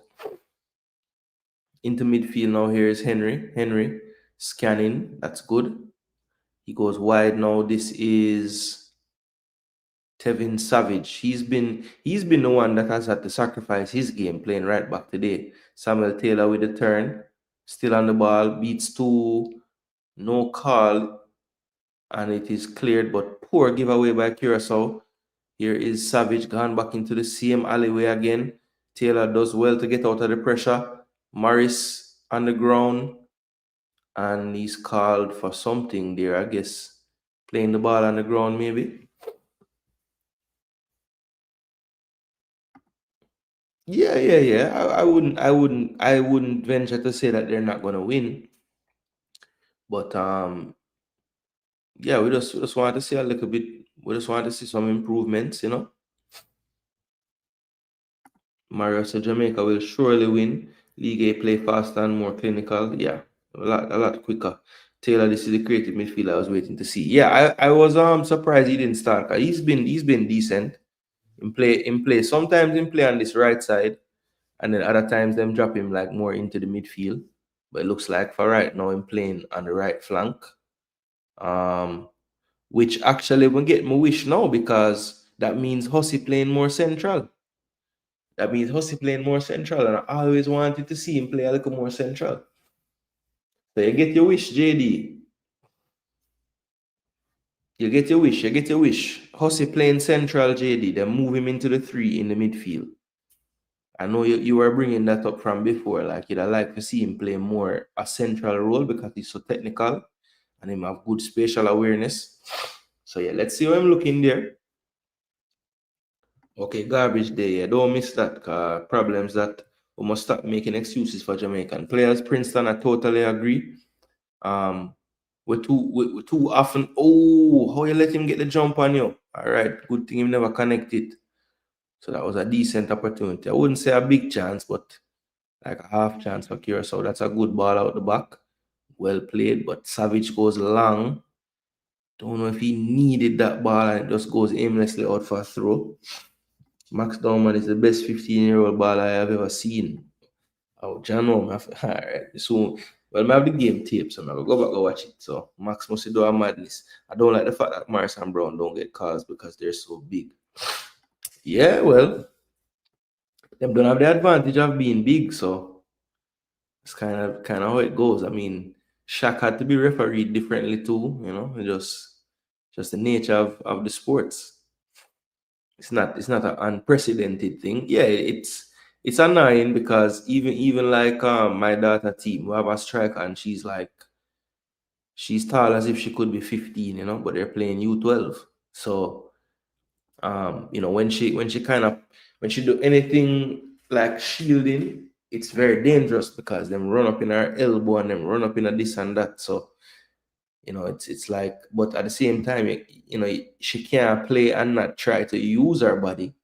Into midfield now. Here is Henry. Henry scanning. That's good. He goes wide now. This is Tevin Savage. He's been the one that has had to sacrifice his game playing right back today. Samuel Taylor with the turn. Still on the ball. Beats 2. No call. And it is cleared, but poor giveaway by Curaçao. Here is Savage gone back into the same alleyway again. Taylor does well to get out of the pressure. Morris on the ground. And he's called for something there, I guess. Playing the ball on the ground, maybe. Yeah. I wouldn't venture to say that they're not gonna win. But yeah, we just want to see a little bit. We just want to see some improvements, you know. Mario said Jamaica will surely win. League A play faster and more clinical. Yeah, a lot quicker. Taylor, this is the creative midfielder I was waiting to see. Yeah, I was surprised he didn't start. He's been decent in play. Sometimes in play on this right side, and then other times them drop him like more into the midfield. But it looks like for right now him playing on the right flank. Which actually will get my wish now, because that means Hussey playing more central. And I always wanted to see him play a little more central. So you get your wish, JD. You get your wish. Hussey playing central, JD. Then move him into the 3 in the midfield. I know you were bringing that up from before. Like, you'd like to see him play more a central role because he's so technical and him have good spatial awareness. So yeah, let's see how I'm looking there. Okay, garbage day. Yeah, don't miss that. Problems that we must stop making excuses for Jamaican players. Princeton, I totally agree. we're too often. Oh, how you let him get the jump on you? All right, good thing he never connected. So that was a decent opportunity. I wouldn't say a big chance, but like a half chance for Curaçao. That's a good ball out the back. Well played, but Savage goes long. Don't know if he needed that ball and it just goes aimlessly out for a throw. Max Dorman is the best 15-year-old baller I have ever seen. Oh, John, all right. So, well, I have the game tape, so I'm going to go back and watch it. So, Max must do a madness. I don't like the fact that Morris and Brown don't get calls because they're so big. Yeah, well, them don't have the advantage of being big, so it's kind of how it goes. I mean, Shaq had to be refereed differently too, you know, just the nature of the sports. It's not an unprecedented thing. Yeah, it's annoying because even like my daughter team, we have a striker and she's tall as if she could be 15, you know, but they're playing U12. So you know, when she do anything like shielding, it's very dangerous because them run up in her elbow and them run up in a this and that. So you know, it's like, but at the same time, you know, she can't play and not try to use her body.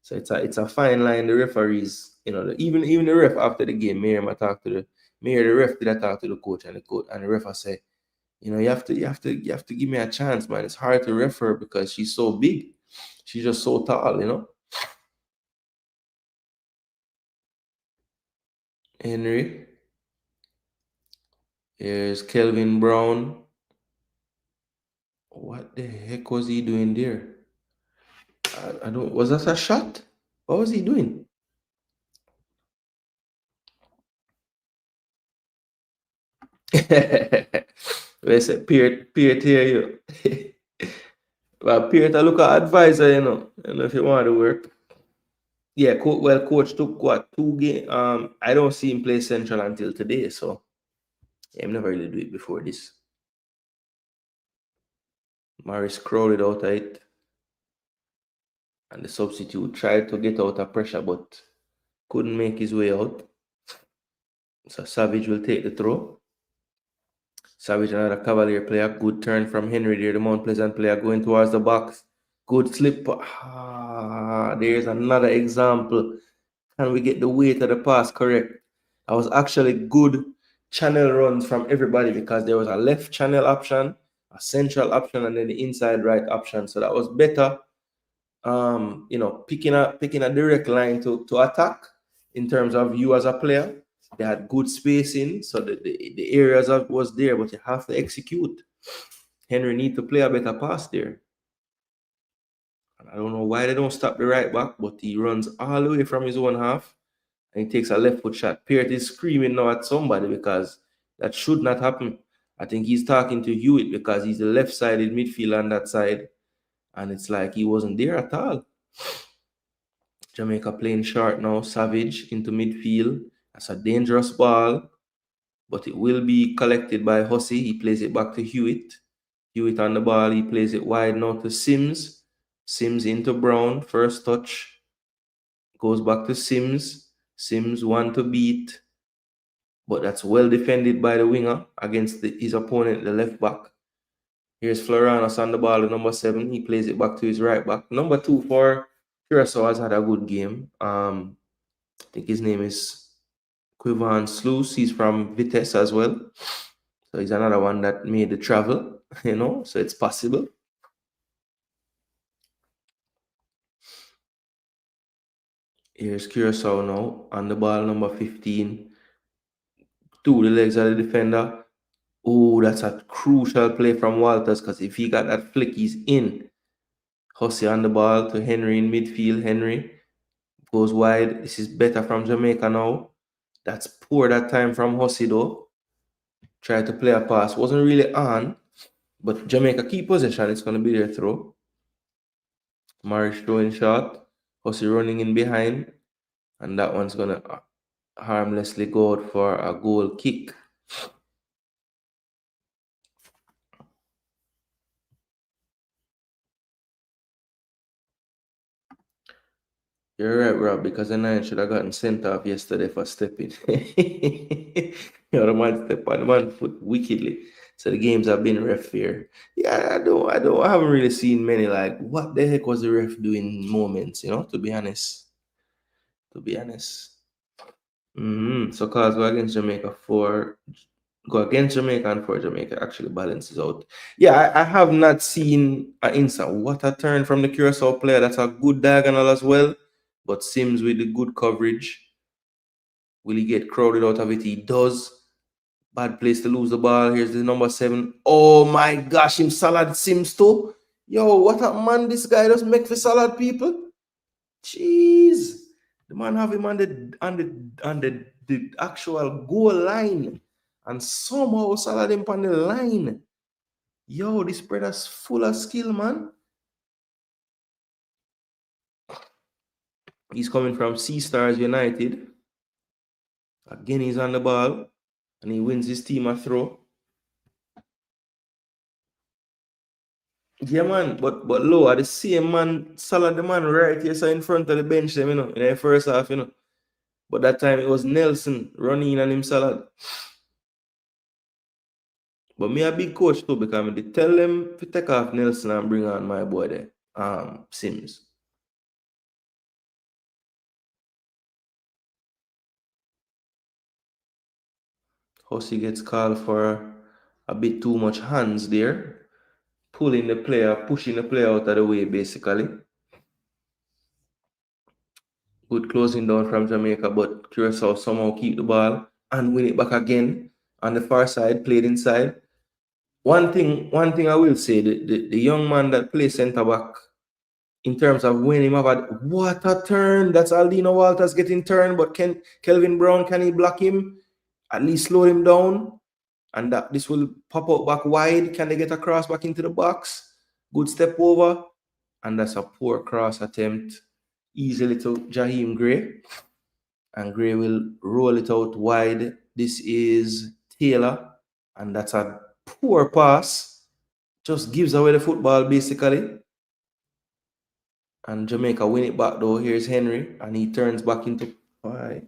So it's a fine line. The referees, you know, even the ref after the game, Miriam, the ref did I talk to the coach and the ref I say, you know, you have to give me a chance, man. It's hard to refer because she's so big. She's just so tall, you know. Henry, here's Kelvin Brown. What the heck was he doing there? I don't. Was that a shot? What was he doing? Listen, Peer hear you. Well, Peer to look at advisor, you know. I don't know if you want to work. Yeah, coach took what 2 game. I don't see him play central until today, so yeah, I've never really do it before this. Morris crowded out of it, and the substitute tried to get out of pressure, but couldn't make his way out. So Savage will take the throw. Savage, another Cavalier player. Good turn from Henry there, the Mount Pleasant player going towards the box. Good slip. There's another example. Can we get the weight of the pass correct? That was actually good channel runs from everybody because there was a left channel option, a central option, and then the inside right option. So that was better. You know, picking a direct line to attack in terms of you as a player. They had good spacing, so the areas was there, but you have to execute. Henry need to play a better pass there. And I don't know why they don't stop the right back, but he runs all the way from his own half and he takes a left foot shot. Peart is screaming now at somebody because that should not happen. I think he's talking to Hewitt because he's the left-sided midfielder on that side. And it's like he wasn't there at all. Jamaica playing short now. Savage into midfield. That's a dangerous ball, but it will be collected by Hussey. He plays it back to Hewitt. Hewitt on the ball. He plays it wide now to Sims. Sims into Brown. First touch. Goes back to Sims. Sims one to beat. But that's well defended by the winger against his opponent, the left back. Here's Floranos on the ball, the number 7. He plays it back to his right back. Number 2 for Curaçao has had a good game. I think his name is Quivan Sluice. He's from Vitesse as well. So he's another one that made the travel, you know, so it's possible. Here's Curaçao now on the ball, number 15. To the legs of the defender. Oh, that's a crucial play from Walters because if he got that flick, he's in. Hussey on the ball to Henry in midfield. Henry goes wide. This is better from Jamaica now. That's poor that time from Hussey though. Tried to play a pass. Wasn't really on. But Jamaica keep possession. It's going to be their throw. Marish throwing shot. Hussey running in behind. And that one's going to harmlessly go out for a goal kick. You're right, Rob, because the 9 should have gotten sent off yesterday for stepping. You know, the man stepped on the man foot wickedly. So the games have been ref fair. Yeah, I haven't really seen many like what the heck was the ref doing moments, to be honest. To be honest. So cause go against Jamaica and for Jamaica actually balances out. Yeah, I have not seen an instant. What a turn from the Curaçao player. That's a good diagonal as well. But Sims with the good coverage. Will he get crowded out of it? He does. Bad place to lose the ball. Here's the number 7. Oh my gosh, him salad Sims too. Yo, what a man this guy does make for salad people. Jeez. The man have him on the actual goal line. And somehow salad him on the line. Yo, this brother's full of skill, man. He's coming from Sea Stars United. Again, he's on the ball. And he wins his team a throw. Yeah, man, but low at the same man, Salah the man right here, so in front of the bench, them, in the first half, But that time it was Nelson running on him Salah. But me a big coach too, because they tell them to take off Nelson and bring on my boy there, Sims. Hussey gets called for a bit too much hands there, pushing the player out of the way, basically. Good closing down from Jamaica, but Curaçao somehow keep the ball and win it back again on the far side, played inside. One thing I will say, the young man that plays centre back, in terms of winning him have what a turn. That's Aldino Walters getting turned, but Kelvin Brown, can he block him? At least slow him down. And that this will pop out back wide. Can they get a cross back into the box? Good step over. And that's a poor cross attempt. Easily to Jaheim Gray. And Gray will roll it out wide. This is Taylor. And that's a poor pass. Just gives away the football, basically. And Jamaica win it back, though. Here's Henry. And he turns back into... Why?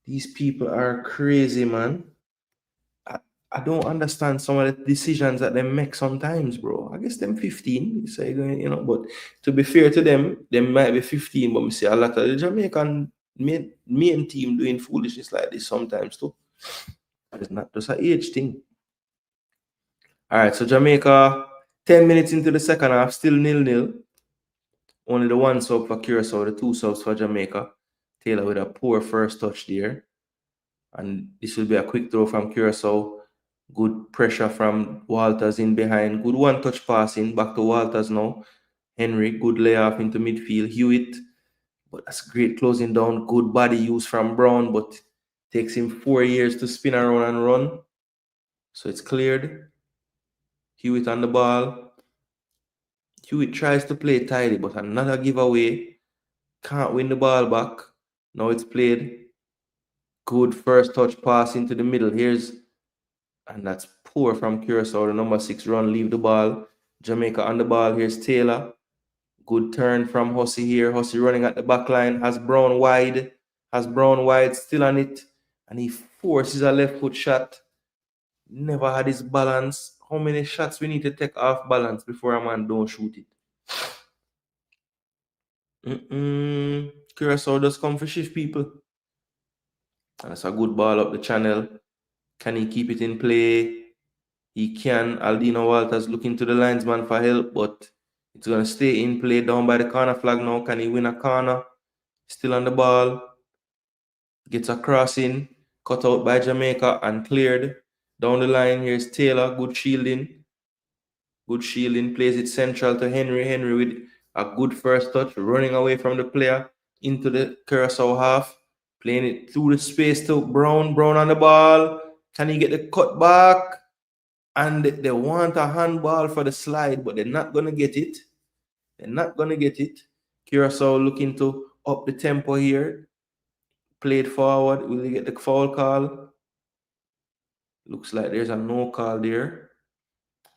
These people are crazy, man. I don't understand some of the decisions that they make sometimes, bro. I guess them 15, you say, but to be fair to them, they might be 15, but we see a lot of the Jamaican main team doing foolishness like this sometimes too. It's not just an age thing. All right, so Jamaica, 10 minutes into the second half, still 0-0. Only the one sub for Curaçao, the 2 subs for Jamaica. Taylor with a poor first touch there. And this will be a quick throw from Curaçao. Good pressure from Walters in behind. Good one-touch passing. Back to Walters now. Henry, good layoff into midfield. Hewitt, but that's great closing down. Good body use from Brown, but takes him 4 years to spin around and run. So it's cleared. Hewitt on the ball. Hewitt tries to play tidy, but another giveaway. Can't win the ball back. Now it's played. Good first touch pass into the middle. And that's poor from Curaçao. The number 6 run, leave the ball. Jamaica on the ball. Here's Taylor. Good turn from Hussey here. Hussey running at the back line. Has Brown wide. Still on it. And he forces a left foot shot. Never had his balance. How many shots we need to take off balance before a man don't shoot it? Curaçao does come for shift, people. And that's a good ball up the channel. Can he keep it in play? He can. Aldino Walters looking to the linesman for help, but it's going to stay in play down by the corner flag now. Can he win a corner? Still on the ball. Gets a crossing. Cut out by Jamaica and cleared. Down the line, here's Taylor. Good shielding. Plays it central to Henry. Henry with a good first touch. Running away from the player into the Curaçao half. Playing it through the space to Brown. Brown on the ball. Can he get the cut back? And they want a handball for the slide, but they're not going to get it. Curaçao looking to up the tempo here. Played forward. Will he get the foul call? Looks like there's a no call there.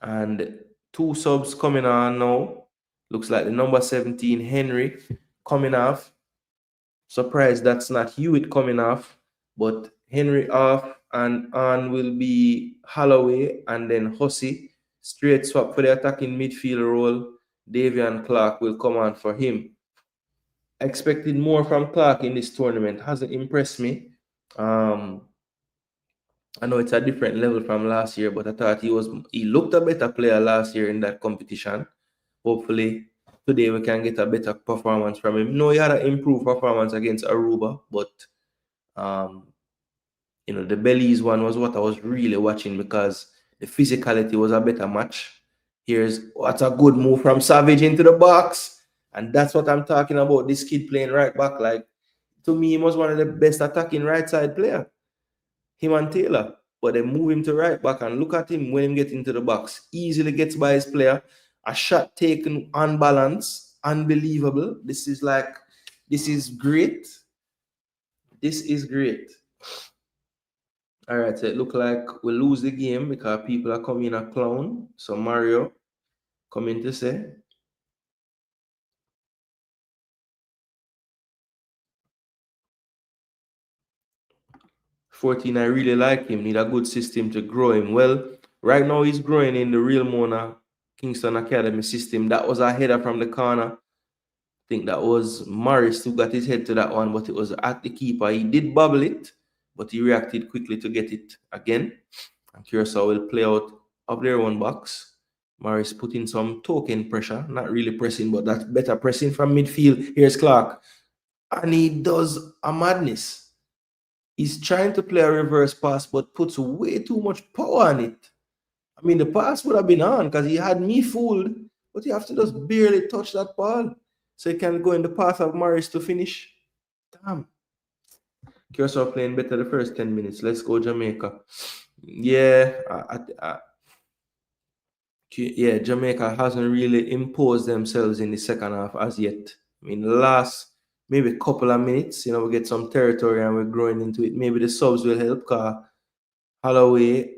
And 2 subs coming on now. Looks like the number 17, Henry, coming off. Surprised that's not Hewitt coming off, but Henry off. and on will be Holloway and then Hussey. Straight swap for the attacking midfield role. Davian Clark will come on for him. Expected more from Clark in this tournament. Hasn't impressed me. I know it's a different level from last year, but I thought he looked a better player last year in that competition. Hopefully today we can get a better performance from him. No, he had an improved performance against Aruba, but the Belize one was what I was really watching because the physicality was a better match. Here's what a good move from Savage into the box. And that's what I'm talking about. This kid playing right back. Like, to me, he was one of the best attacking right side player. Him and Taylor. But they move him to right back and look at him when he gets into the box. Easily gets by his player. A shot taken on balance. Unbelievable. This is great. This is great. All right, so it look like we lose the game because people are coming a clown. So Mario coming to say. "14, I really like him. Need a good system to grow him." Well, right now he's growing in the Real Mona Kingston Academy system. That was a header from the corner. I think that was Morris who got his head to that one, but it was at the keeper. He did bubble it, but he reacted quickly to get it again. And Curaçao will play out of their own box. Morris putting some token pressure, not really pressing, but that's better pressing from midfield. Here's Clark. And he does a madness. He's trying to play a reverse pass, but puts way too much power on it. I mean, the pass would have been on because he had me fooled, but you have to just barely touch that ball so he can go in the path of Morris to finish. Damn. Curaçao playing better the first 10 minutes. Let's go, Jamaica. Yeah, Jamaica hasn't really imposed themselves in the second half as yet. I mean, the last maybe couple of minutes, we get some territory and we're growing into it. Maybe the subs will help because Holloway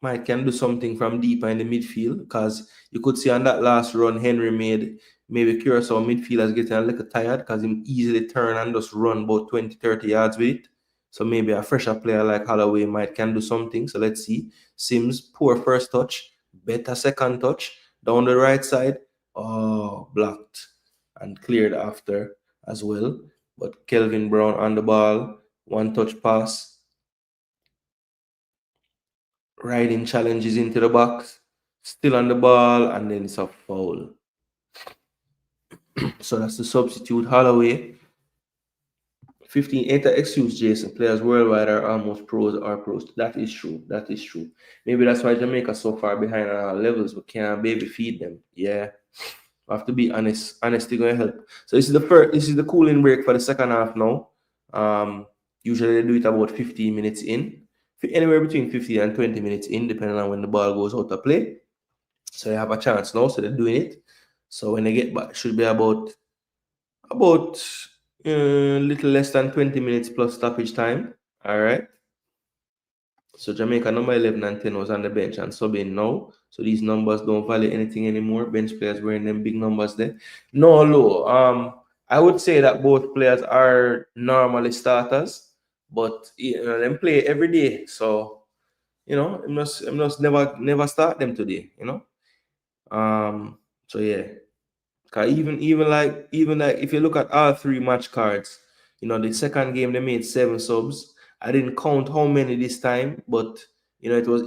might can do something from deeper in the midfield because you could see on that last run Henry made, maybe Curaçao midfielders getting a little tired because he easily turn and just run about 20, 30 yards with it. So maybe a fresher player like Holloway can do something. So let's see. Sims, poor first touch, better second touch, down the right side. Oh, blocked and cleared after as well. But Kelvin Brown on the ball, one touch pass. Riding challenges into the box, still on the ball, and then it's a foul. So that's the substitute, Holloway. 15, ain't an excuse, Jason. Players worldwide are almost pros or pros. That is true. That is true. Maybe that's why Jamaica so far behind on our levels. We can't baby feed them. Yeah. We have to be honest. Honesty gonna help. So this is the cooling break for the second half now. Usually they do it about 15 minutes in. Anywhere between 15 and 20 minutes in, depending on when the ball goes out of play. So they have a chance now, so they're doing it. So when they get back, should be about little less than 20 minutes plus stoppage time. All right. So Jamaica number 11 and 10 was on the bench and subbing now. So these numbers don't value anything anymore. Bench players wearing them big numbers there. No low. I would say that both players are normally starters, but them play every day. So I must never start them today. So yeah. Cause even like if you look at all three match cards, the second game they made 7 subs. I didn't count how many this time, but it was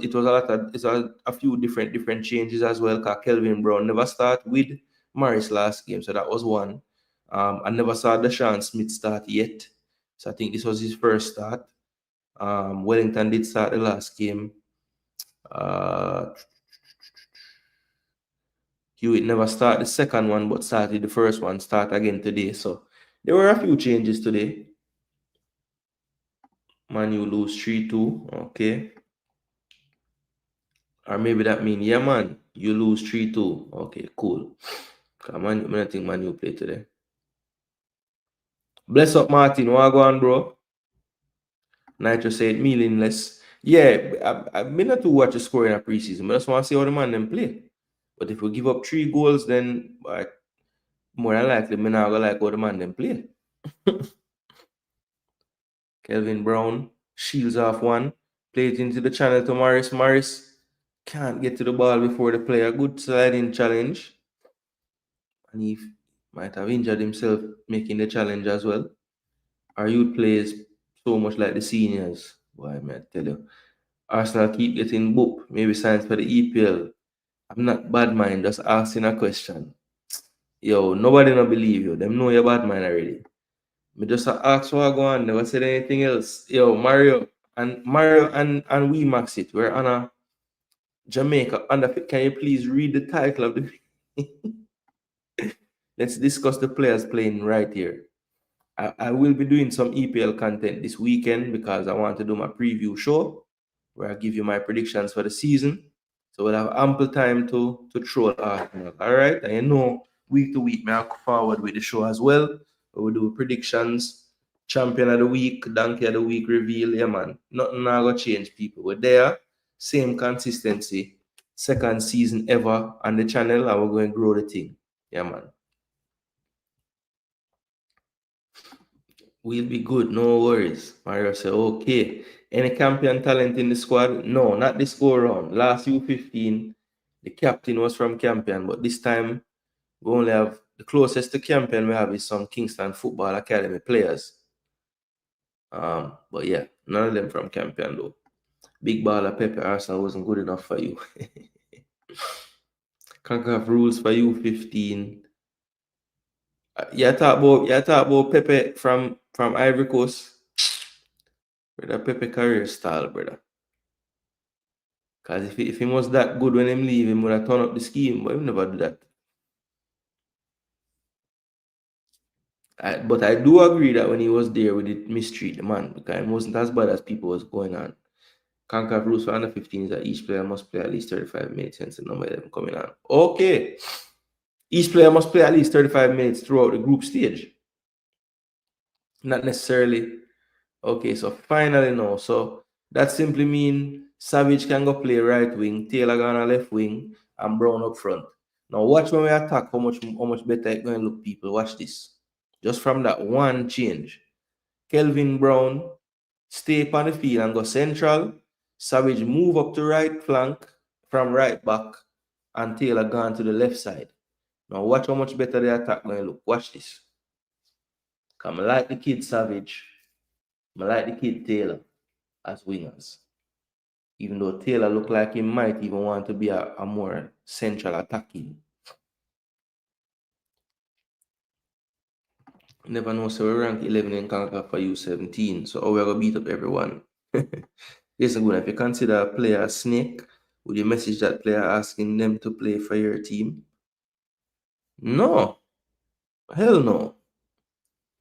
a few different changes as well. Cause Kelvin Brown never start with Morris last game, so that was one. I never saw Deshaun Smith start yet, so I think this was his first start. Wellington did start the last game. Hewitt never start the second one, but started the first one, start again today. So there were a few changes today. Man, you lose 3-2. Okay. Or maybe that means, yeah, man, you lose 3-2. Okay, cool. Come on, I think Man, you play today. Bless up, Martin. What go on, bro? Nitro said meaningless. Yeah, I've been not to watch the score in a preseason, but I just want to see how the man them play. But if we give up 3 goals, then more than likely, I'm not gonna like how the man them play. Kelvin Brown. Shields off one. Play it into the channel to Morris. Morris can't get to the ball before the player. Good sliding challenge. And he might have injured himself making the challenge as well. Our youth plays so much like the seniors. Boy, man, I tell you. Arsenal keep getting booked. Maybe signs for the EPL. I'm not bad mind, just asking a question. Yo, nobody no believe you. Them know you're bad mind already. Me just ask what go on, never said anything else. Yo, Mario and we max it. We're on a Jamaica under. Can you please read the title of the Let's discuss the players playing right here. I will be doing some EPL content this weekend because I want to do my preview show where I give you my predictions for the season. So we'll have ample time to troll Arsenal. All right. And you know, week to week, I look forward with the show as well. We'll do predictions, champion of the week, donkey of the week reveal. Yeah, man. Nothing now gonna change, people. We're there. Same consistency. Second season ever on the channel, and we're going to grow the thing. Yeah, man. We'll be good, no worries. Mario said, okay. Any champion talent in the squad? No, not this go around. Last U15, the captain was from Campion, but this time we only have the closest to Campion we have is some Kingston Football Academy players. But yeah, none of them from Campion though. Big baller Pepe Arsenal wasn't good enough for you. Concacaf rules for U15. You talk about Pepe from Ivory Coast. Brother, Pepe career style, brother. Because if he was that good when him leave, he would have turned up the scheme, but he never do that. But I do agree that when he was there, we did mistreat the man because it wasn't as bad as people was going on. Concacaf rules for under 15 is that each player must play at least 35 minutes, hence the number of them coming on. Okay. Each player must play at least 35 minutes throughout the group stage. Not necessarily. Okay, so finally no. So that simply means Savage can go play right wing, Taylor go on left wing, and Brown up front. Now watch when we attack how much better it's going to look, people. Watch this. Just from that one change. Kelvin Brown stay on the field and go central. Savage move up to right flank from right back, and Taylor gone to the left side. Now watch how much better the attack going to look. Watch this. Come like the kid Savage. I like the kid Taylor as wingers. Even though Taylor looked like he might even want to be a more central attacking. Never know, so we rank 11 in Concacaf for U17, so we're going to beat up everyone. Listen, good. If you consider a player a snake, would you message that player asking them to play for your team? No. Hell no.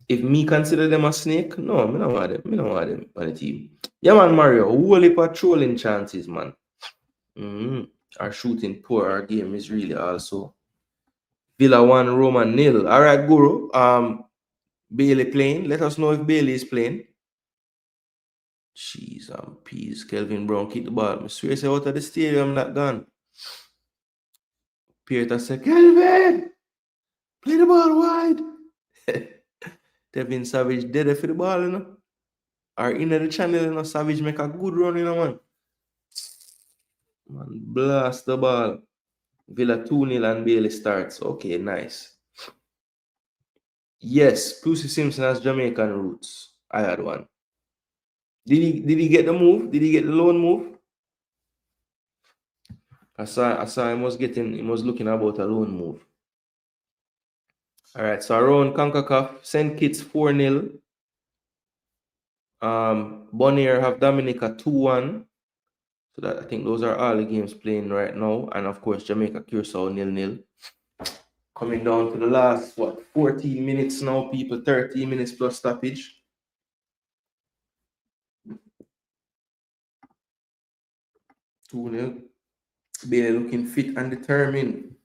If me consider them a snake, no, I don't want them. I don't want them on the team. Yeah, man, Mario, whole heap of trolling chances, man. Our shooting poor, our game is really also Villa 1, Roma 0. All right, Guru. Bailey playing. Let us know if Bailey is playing. Jeez, peas. Kelvin Brown keep the ball. I swear say out of the stadium, not gone. Peter said, Kelvin, play the ball wide. Devin Savage dead for the ball, you know. Or in the channel, you know, Savage make a good run, you know, man. Man, blast the ball. Villa 2-0 and Bailey starts. Okay, nice. Yes, Pussy Simpson has Jamaican roots. I had one. Did he get the move? Did he get the loan move? I saw he was looking about a loan move. All right, so around Concacaf, St. Kitts 4-0. Bonaire have Dominica 2-1. So that I think those are all the games playing right now. And of course, Jamaica Curaçao 0-0. Coming down to the last 14 minutes now, people. 30 minutes plus stoppage. Bailey looking fit and determined.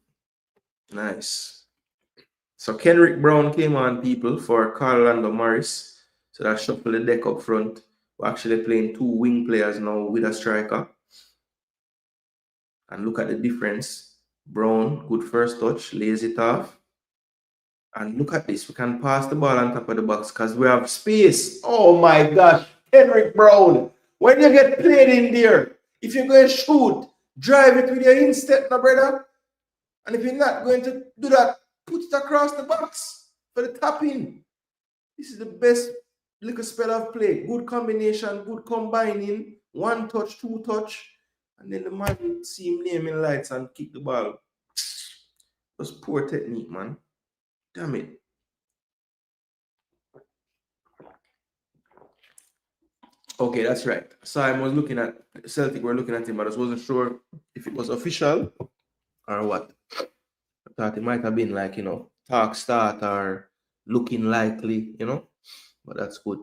Nice. So Kenrick Brown came on, people, for Carl Lando Morris. So that shuffle the deck up front. We're actually playing two wing players now with a striker. And look at the difference. Brown, good first touch, lays it off. And look at this. We can pass the ball on top of the box because we have space. Oh my gosh. Henrik Brown. When you get played in there, if you're going to shoot, drive it with your instep, my brother. And if you're not going to do that, put it across the box for the tap in. This is the best little spell of play. Good combination, good combining, one touch, two touch, and then the man will see him naming lights and kick the ball. That's poor technique, man. Damn it. Okay, that's right. Simon was looking at Celtic, were looking at him, but I wasn't sure if it was official or what. I thought it might have been like, talk start or looking likely, but that's good.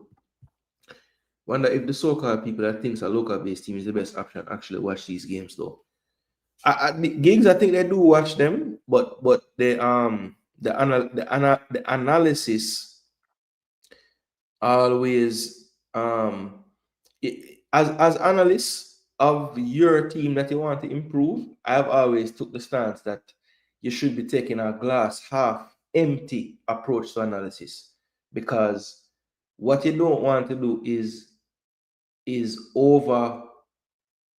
Wonder if the so-called people that thinks a local-based team is the best option actually watch these games though. The games, I think they do watch them, but the analysis always as analysts of your team that you want to improve, I've always took the stance that you should be taking a glass half empty approach to analysis, because what you don't want to do is over,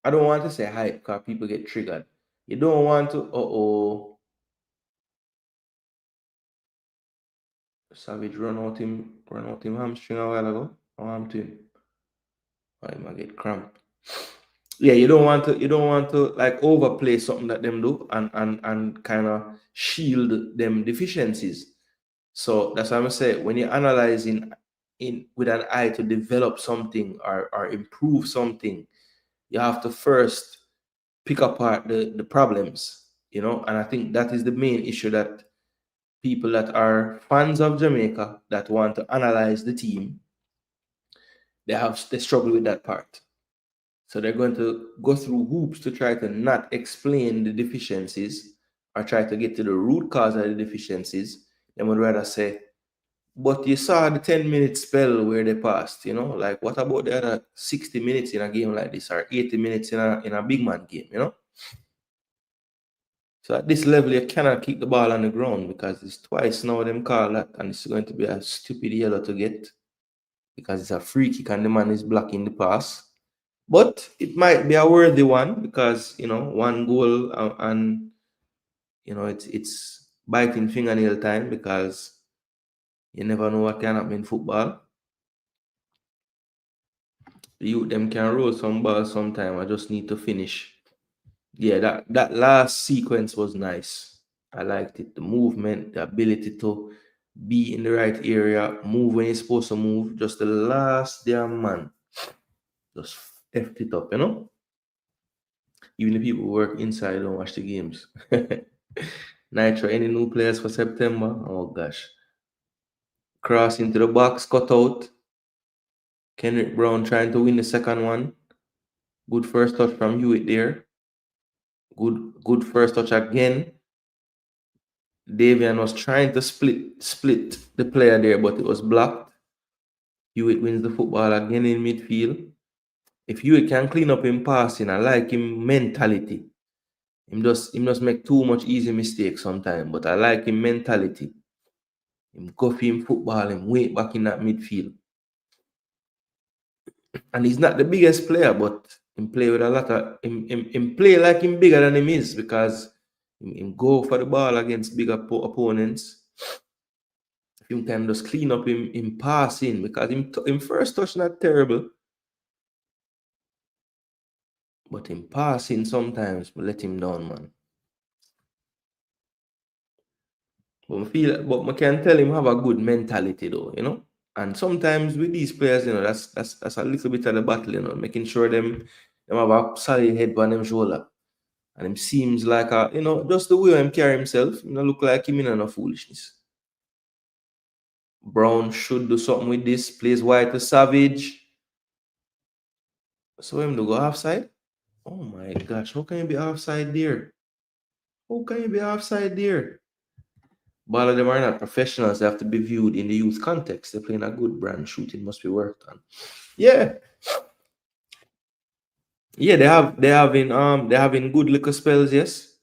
I don't want to say hype because people get triggered. You don't want to Savage run out him hamstring a while ago. Arm to him. I might get cramped. Yeah, you don't want to like overplay something that them do and kind of shield them deficiencies. So that's what I'm saying. When you're analyzing with an eye to develop something or improve something, you have to first pick apart the problems, and I think that is the main issue that people that are fans of Jamaica that want to analyze the team, they struggle with that part. So they're going to go through hoops to try to not explain the deficiencies or try to get to the root cause of the deficiencies. They would rather say, but you saw the 10-minute spell where they passed, like what about the other 60 minutes in a game like this or 80 minutes in a big man game, So at this level, you cannot keep the ball on the ground because it's twice now them call that, and it's going to be a stupid yellow to get because it's a free kick and the man is blocking the pass. But it might be a worthy one because, one goal and it's biting fingernail time because you never know what can happen in football. The youth them can roll some balls sometime. I just need to finish. Yeah, that last sequence was nice. I liked it. The movement, the ability to be in the right area, move when you're supposed to move. Just the last damn man. Just effed it up, Even the people who work inside don't watch the games. Nitro, any new players for September? Oh gosh. Cross into the box, cut out. Kendrick Brown trying to win the second one. Good first touch from Hewitt there. Good first touch again. Davian was trying to split the player there, but it was blocked. Hewitt wins the football again in midfield. If Hewitt can clean up him passing, I like him mentality. Him just make too much easy mistakes sometimes, but I like him mentality. Him go for him football, him way back in that midfield. And he's not the biggest player, but him play with a lot of him play like him bigger than him is because him go for the ball against bigger opponents. If him can just clean up him passing because him first touch not terrible. But him passing sometimes we let him down, man. But I can tell him have a good mentality though, And sometimes with these players, that's a little bit of the battle, making sure them have a solid head on them shoulder. And him seems like just the way him carry himself, look like him in no foolishness. Brown should do something with this, plays wide to Savage. So him to go offside? Oh my gosh, how can you be offside there? How can you be offside there? But them are not professionals. They have to be viewed in the youth context. They're playing a good brand. Shooting must be worked on. Yeah. Yeah, they're having good little spells, yes.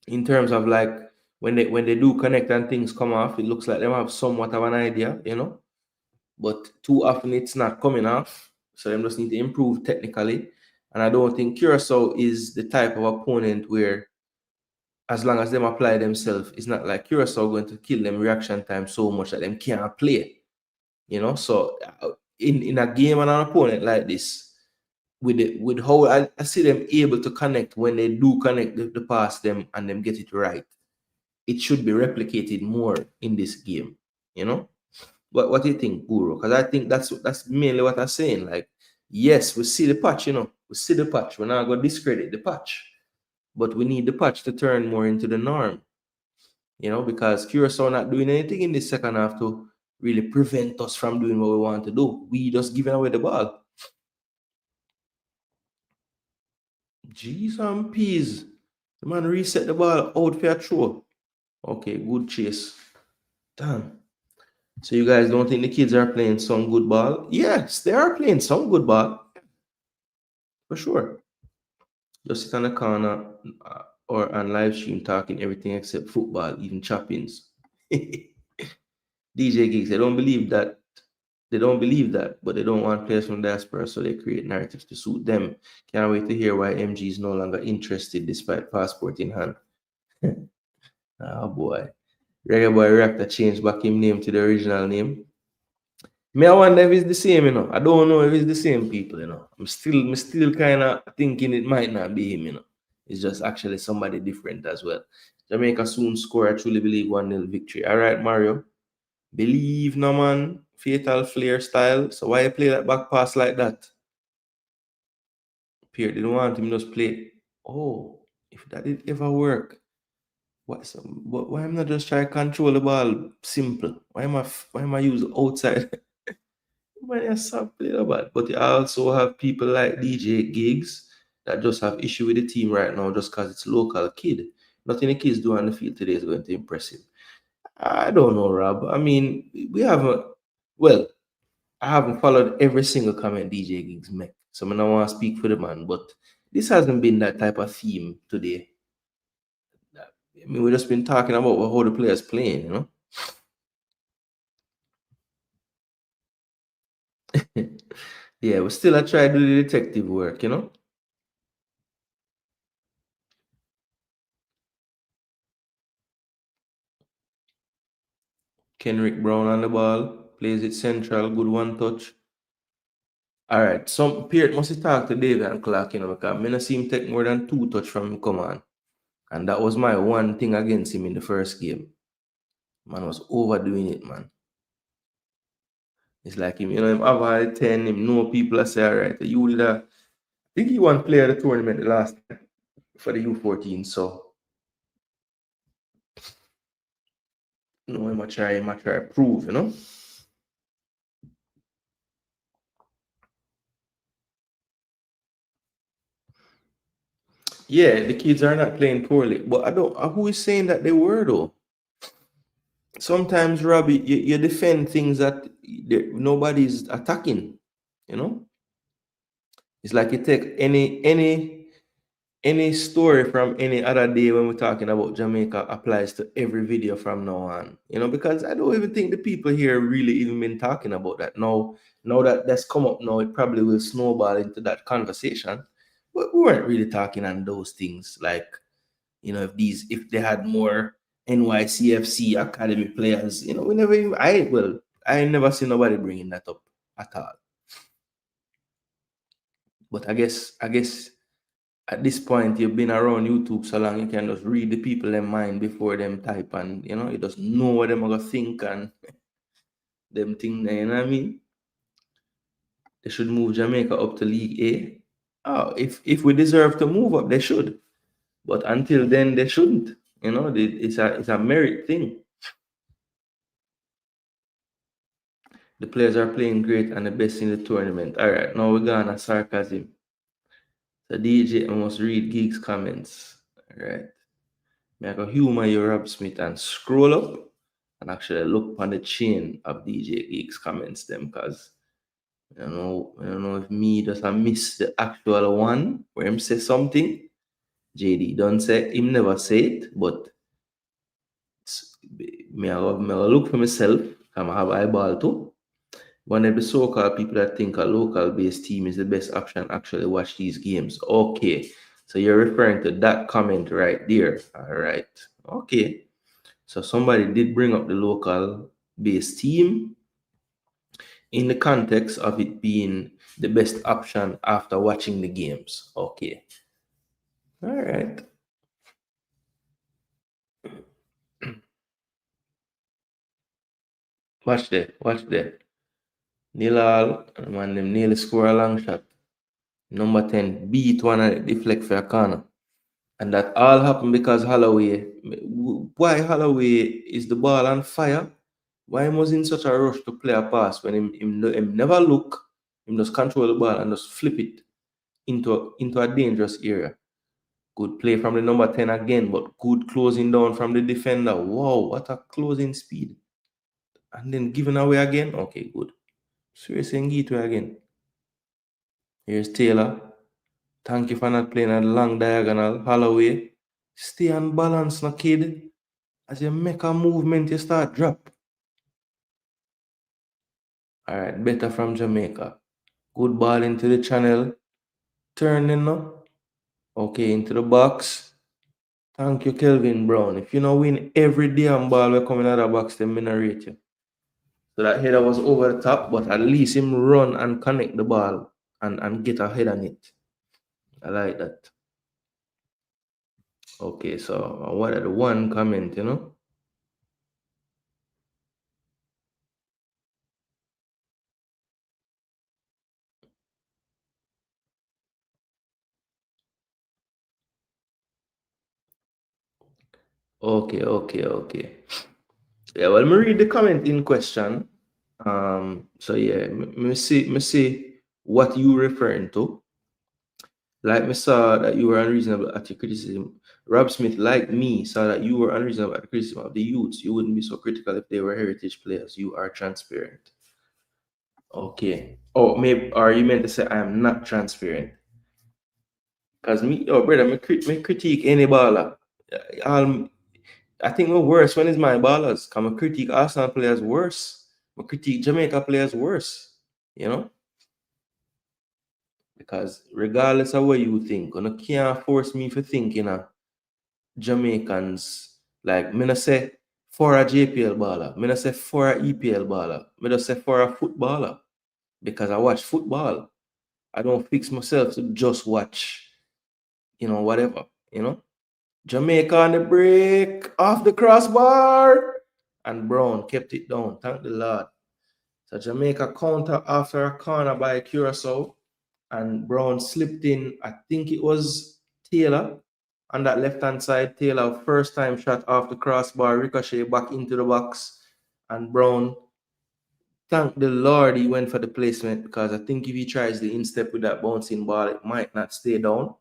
In terms of like when they do connect and things come off, it looks like they have somewhat of an idea, But too often it's not coming off. So they just need to improve technically. And I don't think Curaçao is the type of opponent where, as long as them apply themselves, it's not like Curaçao going to kill them reaction time so much that them can't play. So in a game and an opponent like this, with how I see them able to connect when they do connect the pass them and them get it right, it should be replicated more in this game. What do you think, Guru? Because I think that's mainly what I'm saying. Like, yes, we see the patch, we see the patch. We're not going to discredit the patch, but we need the patch to turn more into the norm. Because Curaçao not doing anything in the second half to really prevent us from doing what we want to do. We just giving away the ball. Jeez and peas. The man reset the ball out for a throw. Okay, good chase. Damn. So you guys don't think the kids are playing some good ball? Yes, they are playing some good ball. For sure. Just sit on the corner or on live stream talking everything except football, even choppings. DJ Gigs, they don't believe that. They don't believe that, but they don't want players from diaspora, so they create narratives to suit them. Can't wait to hear why MG is no longer interested despite passport in hand. Oh boy. Reggae Boy Reactor changed back his name to the original name. Me, I wonder if it's the same, I don't know if it's the same people, I'm still kind of thinking it might not be him, It's just actually somebody different as well. Jamaica soon score, I truly believe 1-0 victory. All right, Mario. Believe, no man. Fatal flare style. So why you play that back pass like that? Pierre didn't want him to just play. Oh, if that did ever work. Why am I not just trying to control the ball simple? Why am I use outside? Why I stop play the ball? But you also have people like DJ Gigs that just have issue with the team right now just because it's local kid. Nothing the kids do on the field today is going to impress him. I don't know, Rob. I mean, I haven't followed every single comment DJ Gigs make. So I don't want to speak for the man, but this hasn't been that type of theme today. I mean, we've just been talking about how the players playing, Yeah, we still I try to do the detective work, Kenrick Brown on the ball, plays it central, good one touch. All right, some period must talk to David and Clark, because I not see him take more than 2 touch from him come on. And that was my one thing against him in the first game. Man was overdoing it, man. It's like him, him have 10, him know people are say, all right, you did I think he won player of the tournament the last time for the U14, so I'm gonna try prove, Yeah, the kids are not playing poorly, but I don't. Who is saying that they were though? Sometimes, Robbie, you defend things that nobody's attacking. It's like you take any story from any other day when we're talking about Jamaica applies to every video from now on. Because I don't even think the people here really even been talking about that. Now that that's come up now, it probably will snowball into that conversation. But we weren't really talking on those things. Like, if they had more NYCFC academy players, we never even I never seen nobody bringing that up at all. But I guess at this point you've been around YouTube so long you can just read the people in mind before them type, and you just know what them are gonna think and them thing there, you know what I mean? They should move Jamaica up to League A. Oh, if we deserve to move up, they should. But until then, they shouldn't. It's a merit thing. The players are playing great and the best in the tournament. All right, now we're going to sarcasm. So DJ, I must read Geek's comments. All right. I go humor your Rob Smith and scroll up and actually look on the chain of DJ Geek's comments them, because I don't know if me just I miss the actual one where him say something. JD don't say him never say it, but me I look for myself. I have eyeball too. One of the so-called people that think a local-based team is the best option actually watch these games. Okay, so you're referring to that comment right there. All right. Okay. So somebody did bring up the local-based team in the context of it being the best option after watching the games. Okay. All right. Watch that. Watch that. Nil all. Man, them nearly score a long shot. Number 10 beat one and deflect for a corner. And that all happened because Holloway. Why Holloway is the ball on fire? Why was in such a rush to play a pass when him never look, him just control the ball and just flip it into a dangerous area. Good play from the number 10 again, but good closing down from the defender. Wow, what a closing speed. And then giving away again. Okay, good. Seriously, Ngitwe again. Here's Taylor. Thank you for not playing a long diagonal. Holloway. Stay on balance, no kid. As you make a movement, you start drop. All right, better from Jamaica. Good ball into the channel. Turning now. Okay, into the box. Thank you, Kelvin Brown. If you don't win every damn ball we coming out of the box, then I rate you. So that header was over the top, but at least him run and connect the ball and get ahead on it. I like that. Okay, so what are the one comment, you know? Okay. Yeah, well, me read the comment in question. So yeah, me see what you referring to. Like me saw that you were unreasonable at your criticism. Rob Smith, like me, saw that you were unreasonable at the criticism of the youths. You wouldn't be so critical if they were heritage players. You are transparent. Okay. Oh, maybe, or you meant to say I am not transparent? Because me, oh brother, me critique any baller. I think the worst one is my ballers. Can I critique Arsenal players worse? I critique Jamaica players worse. You know? Because regardless of what you think, you can't force me for thinking Jamaicans, like me not say for a JPL baller, me not say for a EPL baller, me just say for a footballer. Because I watch football. I don't fix myself to just watch, whatever, Jamaica on the break, off the crossbar, and Brown kept it down. Thank the Lord. So Jamaica counter after a corner by Curaçao, and Brown slipped in. I think it was Taylor on that left-hand side. Taylor, first time shot off the crossbar, ricochet back into the box, and Brown, thank the Lord he went for the placement, because I think if he tries the instep with that bouncing ball, it might not stay down.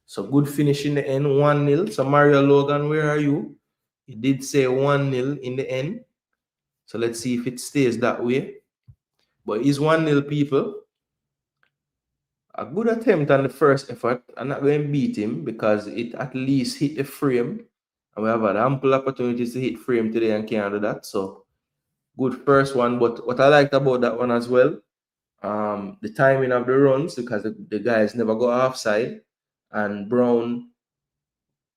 So good finish in the end, 1-0. So Mario Logan, where are you? He did say 1-0 in the end. So let's see if it stays that way. But it's 1-0, people. A good attempt on the first effort. I'm not going to beat him because it at least hit the frame. And we have had ample opportunities to hit frame today and can't do that. So good first one. But what I liked about that one as well, the timing of the runs, because the guys never go offside. And Brown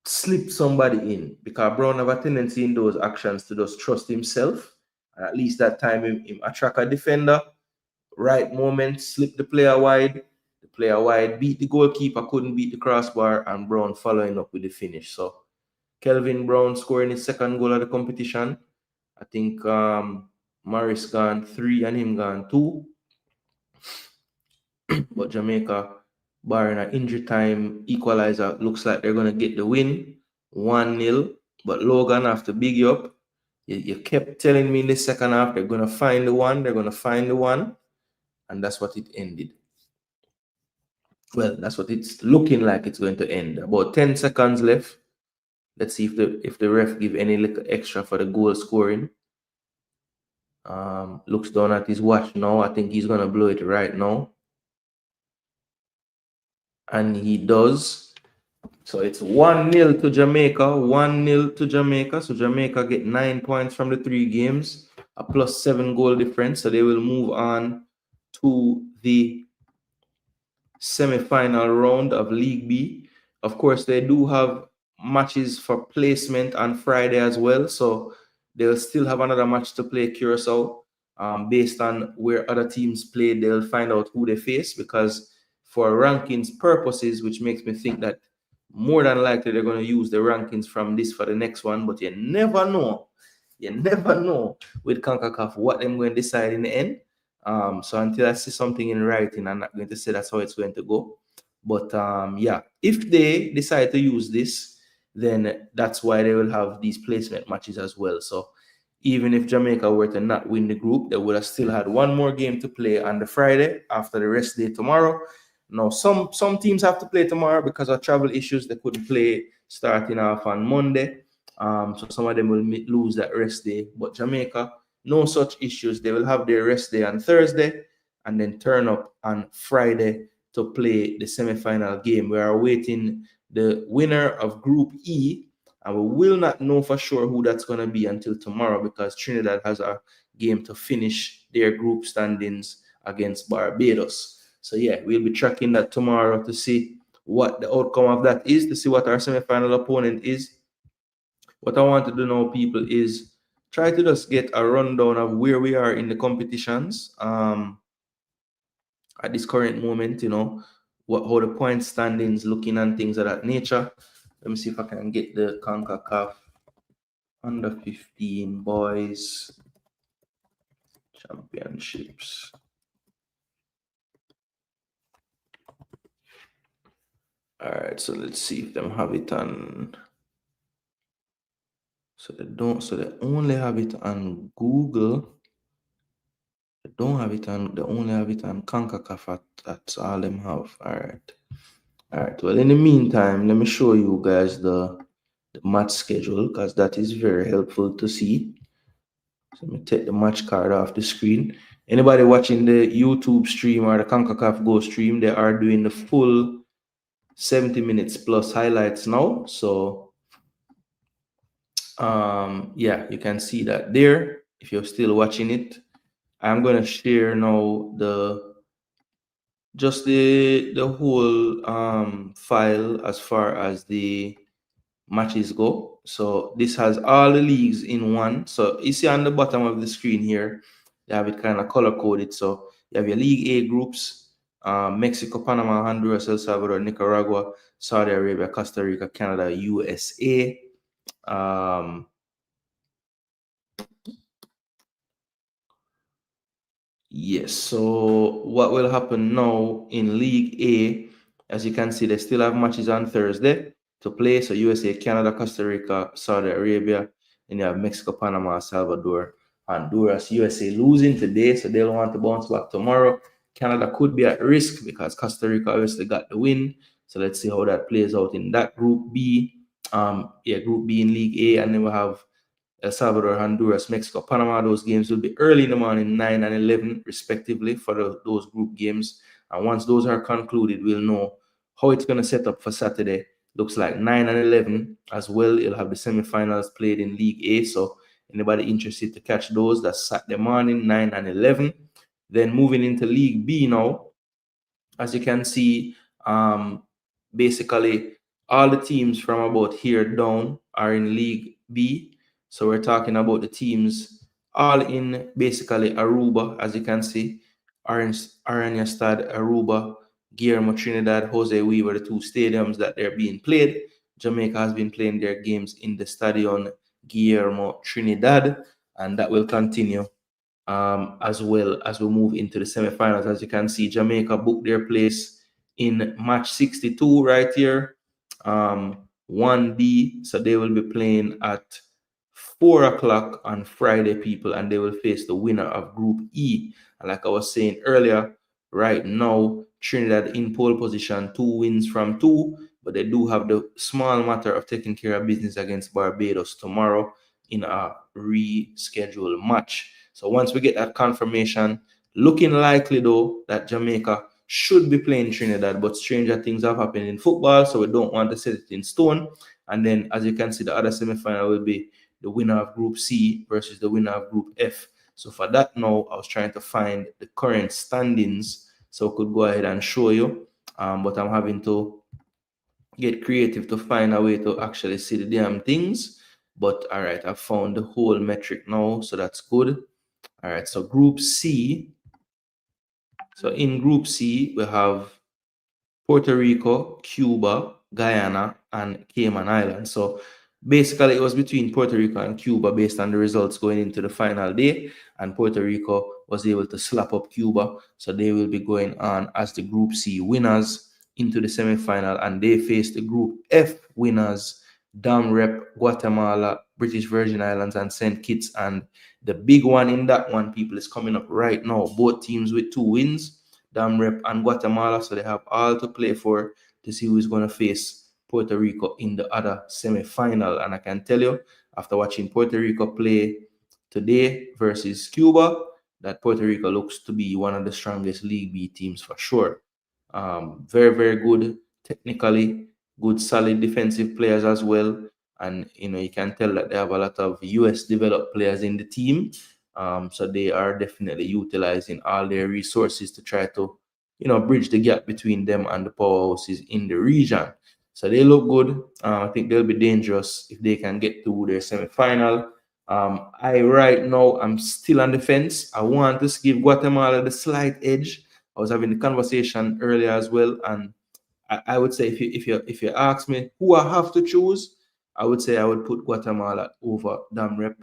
slip somebody in, because Brown have a tendency in those actions to just trust himself. And at least that time him attract a defender, right moment, slip the player wide. The player wide beat the goalkeeper, couldn't beat the crossbar, and Brown following up with the finish. So Kelvin Brown scoring his second goal of the competition. I think Morris gone 3 and him gone 2. But Jamaica, barring an injury time equalizer, looks like they're going to get the win, 1-0. But Logan, have to big you up. You kept telling me in the second half they're going to find the one, and that's what it ended. Well, that's what it's looking like it's going to end. About 10 seconds left. Let's see if the ref give any little extra for the goal scoring. Looks down at his watch now. I think he's going to blow it right now. And he does. So it's 1-0 to Jamaica, 1-0 to Jamaica. So Jamaica get 9 points from the 3 games. a +7 goal difference. So they will move on to the semi-final round of League B. Of course, they do have matches for placement on Friday as well. So they'll still have another match to play Curaçao. Based on where other teams played, they'll find out who they face, because for rankings purposes, which makes me think that more than likely they're going to use the rankings from this for the next one, but you never know. You never know with Concacaf what they're going to decide in the end. So until I see something in writing, I'm not going to say that's how it's going to go. But yeah, if they decide to use this, then that's why they will have these placement matches as well. So even if Jamaica were to not win the group, they would have still had one more game to play on the Friday after the rest day tomorrow. Now, some teams have to play tomorrow because of travel issues. They couldn't play starting off on Monday. So some of them will lose that rest day. But Jamaica, no such issues. They will have their rest day on Thursday and then turn up on Friday to play the semi-final game. We are awaiting the winner of Group E, and we will not know for sure who that's going to be until tomorrow, because Trinidad has a game to finish their group standings against Barbados. So yeah, we'll be tracking that tomorrow to see what the outcome of that is, to see what our semi-final opponent is. What I want to do now, people, is try to just get a rundown of where we are in the competitions at this current moment, how the point standings looking and things of that nature. Let me see if I can get the Concacaf Under-15 Boys Championships. All right, so let's see if them have it on. So they only have it on Google. They don't have it on, they only have it on Concacaf. That's all them have. All right. Well, in the meantime, let me show you guys the match schedule, because that is very helpful to see. So let me take the match card off the screen. Anybody watching the YouTube stream or the Concacaf Go stream, they are doing the full 70 minutes plus highlights now. So yeah, you can see that there if you're still watching it. I'm gonna share now the whole file as far as the matches go. So this has all the leagues in one. So you see on the bottom of the screen here, you have it kind of color coded. So you have your League A groups: Mexico, Panama, Honduras, El Salvador, Nicaragua, Saudi Arabia, Costa Rica, Canada, USA. Yes, so what will happen now in League A, as you can see, they still have matches on Thursday to play. So USA, Canada, Costa Rica, Saudi Arabia, and you have Mexico, Panama, El Salvador, Honduras. USA losing today, so they'll want to bounce back tomorrow. Canada could be at risk because Costa Rica obviously got the win. So let's see how that plays out in that Group B. Group B in League A, and then we'll have El Salvador, Honduras, Mexico, Panama. Those games will be early in the morning, 9 and 11, respectively, for those group games. And once those are concluded, we'll know how it's going to set up for Saturday. Looks like 9 and 11 as well. You'll have the semifinals played in League A. So anybody interested to catch those, that's Saturday morning, 9 and 11. Then moving into League B now, as you can see, basically all the teams from about here down are in League B. So we're talking about the teams all in basically Aruba, as you can see. Aranestad, Aruba, Guillermo, Trinidad, Jose Weaver, the two stadiums that they're being played. Jamaica has been playing their games in the Stadion Guillermo, Trinidad, and that will continue as well as we move into the semifinals. As you can see, Jamaica booked their place in match 62 right here, 1D. So they will be playing at 4 o'clock on Friday, people, and they will face the winner of Group E. And like I was saying earlier, right now, Trinidad in pole position, 2 wins from 2, but they do have the small matter of taking care of business against Barbados tomorrow in a rescheduled match. So once we get that confirmation, looking likely though that Jamaica should be playing Trinidad, but stranger things have happened in football, so we don't want to set it in stone. And then, as you can see, the other semifinal will be the winner of Group C versus the winner of Group F. So for that now, I was trying to find the current standings so I could go ahead and show you. But I'm having to get creative to find a way to actually see the damn things. But all right, I found the whole metric now, so that's good. All right, so Group C. So in Group C, we have Puerto Rico, Cuba, Guyana, and Cayman Islands. So basically, it was between Puerto Rico and Cuba based on the results going into the final day. And Puerto Rico was able to slap up Cuba. So they will be going on as the Group C winners into the semifinal. And they face the Group F winners, Dam Rep, Guatemala, British Virgin Islands, and St. Kitts. And the big one in that one, people, is coming up right now. Both teams with 2 wins. Dam Rep and Guatemala, so they have all to play for to see who is going to face Puerto Rico in the other semi-final. And I can tell you, after watching Puerto Rico play today versus Cuba, that Puerto Rico looks to be one of the strongest League B teams for sure. Very, very good technically, good solid defensive players as well. And you can tell that they have a lot of US developed players in the team. So they are definitely utilizing all their resources to try to, bridge the gap between them and the powerhouses in the region. So they look good. I think they'll be dangerous if they can get to their semi-final. Right now, I'm still on the fence. I want to give Guatemala the slight edge. I was having the conversation earlier as well, and I would say if you ask me who I have to choose, I would say I would put Guatemala over Dam Rep.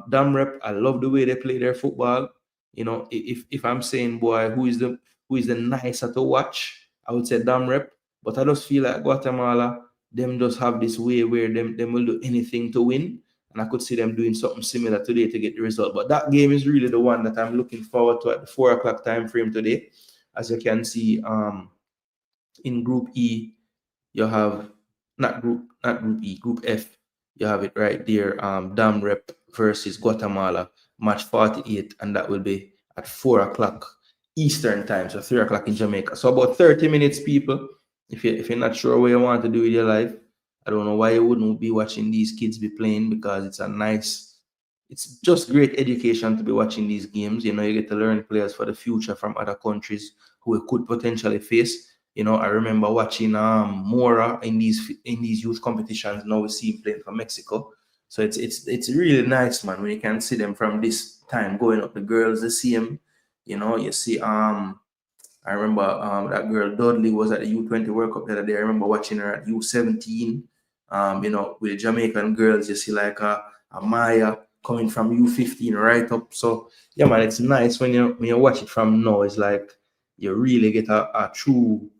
Dam Rep, I love the way they play their football. If I'm saying, boy, who is the nicer to watch, I would say Dam Rep. But I just feel like Guatemala, them just have this way where them will do anything to win. And I could see them doing something similar today to get the result. But that game is really the one that I'm looking forward to at the 4 o'clock time frame today. As you can see, in Group E, you have not Group E, Group F. You have it right there. Dam Rep versus Guatemala, match 48, and that will be at 4 o'clock Eastern time, so 3 o'clock in Jamaica. So about 30 minutes, people. If you're not sure what you want to do with your life, I don't know why you wouldn't be watching these kids be playing, because it's just great education to be watching these games. You get to learn players for the future from other countries who we could potentially face. I remember watching Mora in these youth competitions. Now we see him playing for Mexico. So it's really nice, man, when you can see them from this time going up. The girls, the same. You see I remember that girl Dudley was at the U20 World Cup the other day. I remember watching her at U17. With the Jamaican girls, you see like a Maya coming from U15 right up. So yeah, man, it's nice when you watch it from now. It's like you really get a true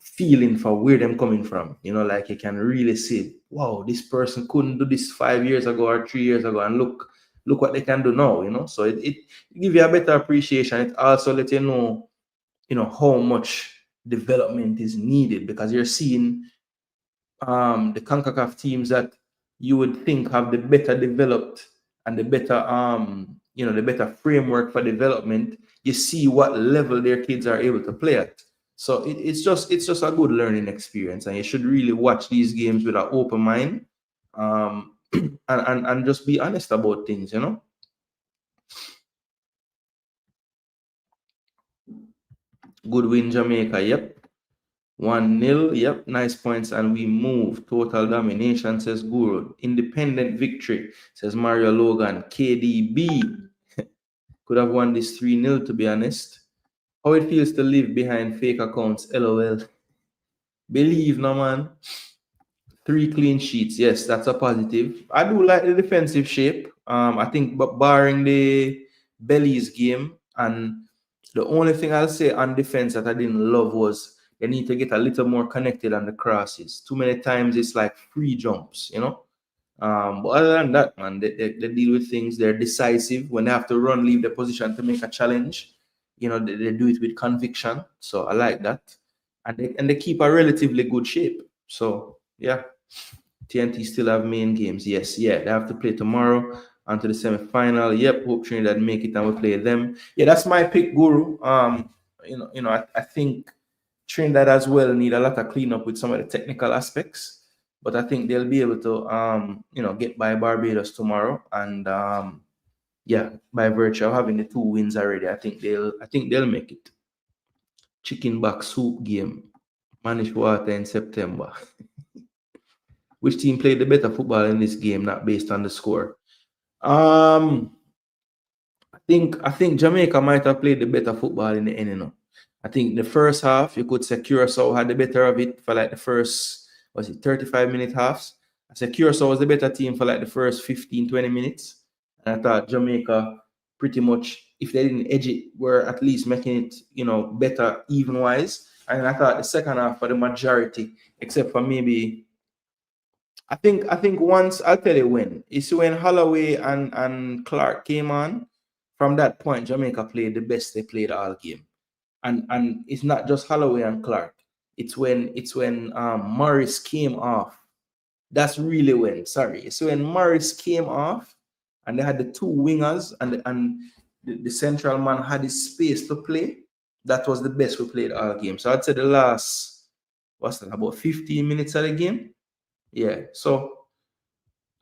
feeling for where them coming from. Like you can really see, wow, this person couldn't do this 5 years ago or 3 years ago, and look what they can do now. So it give you a better appreciation. It also let you know how much development is needed, because you're seeing the Concacaf teams that you would think have the better developed and the better the better framework for development. You see what level their kids are able to play at. So it's just a good learning experience, and you should really watch these games with an open mind, and just be honest about things. Good win, Jamaica. Yep. 1-0. Yep, nice points, and we move. Total domination, says Guru. Independent victory, says Mario Logan. KDB could have won this 3-0, to be honest. How it feels to live behind fake accounts, LOL. Believe, no, man. 3 clean sheets. Yes, that's a positive. I do like the defensive shape. I think, but barring the Belize game, and the only thing I'll say on defense that I didn't love was they need to get a little more connected on the crosses. Too many times it's like free jumps. But other than that, man, they deal with things. They're decisive when they have to run, leave the position to make a challenge. They do it with conviction. So I like that, and they keep a relatively good shape. So yeah. TNT still have main games. Yes, yeah, they have to play tomorrow onto the semi-final. Yep, hope Trinidad make it and we'll play them. Yeah, that's my pick, Guru. I think Trinidad as well need a lot of cleanup with some of the technical aspects, but I think they'll be able to get by Barbados tomorrow, and Yeah, by virtue of having the 2 wins already, I think they'll make it. Chicken back soup game. Manish Water in September. Which team played the better football in this game, not based on the score? Um, I think Jamaica might have played the better football in the end, you know. I think the first half, you could say Curaçao had the better of it for like the first, was it 35-minute halves? I said Curaçao was the better team for like the first 15, 20 minutes. And I thought Jamaica pretty much, if they didn't edge it, were at least making it, better even wise. And I thought the second half for the majority, except for maybe I think once I'll tell you when. It's when Holloway and Clark came on. From that point, Jamaica played the best they played all game. And it's not just Holloway and Clark. It's when Morris came off. That's really when. Sorry, it's when Morris came off, and they had the 2 wingers, and the central man had his space to play. That was the best we played all game. So I'd say the last, what's that, about 15 minutes of the game. Yeah. So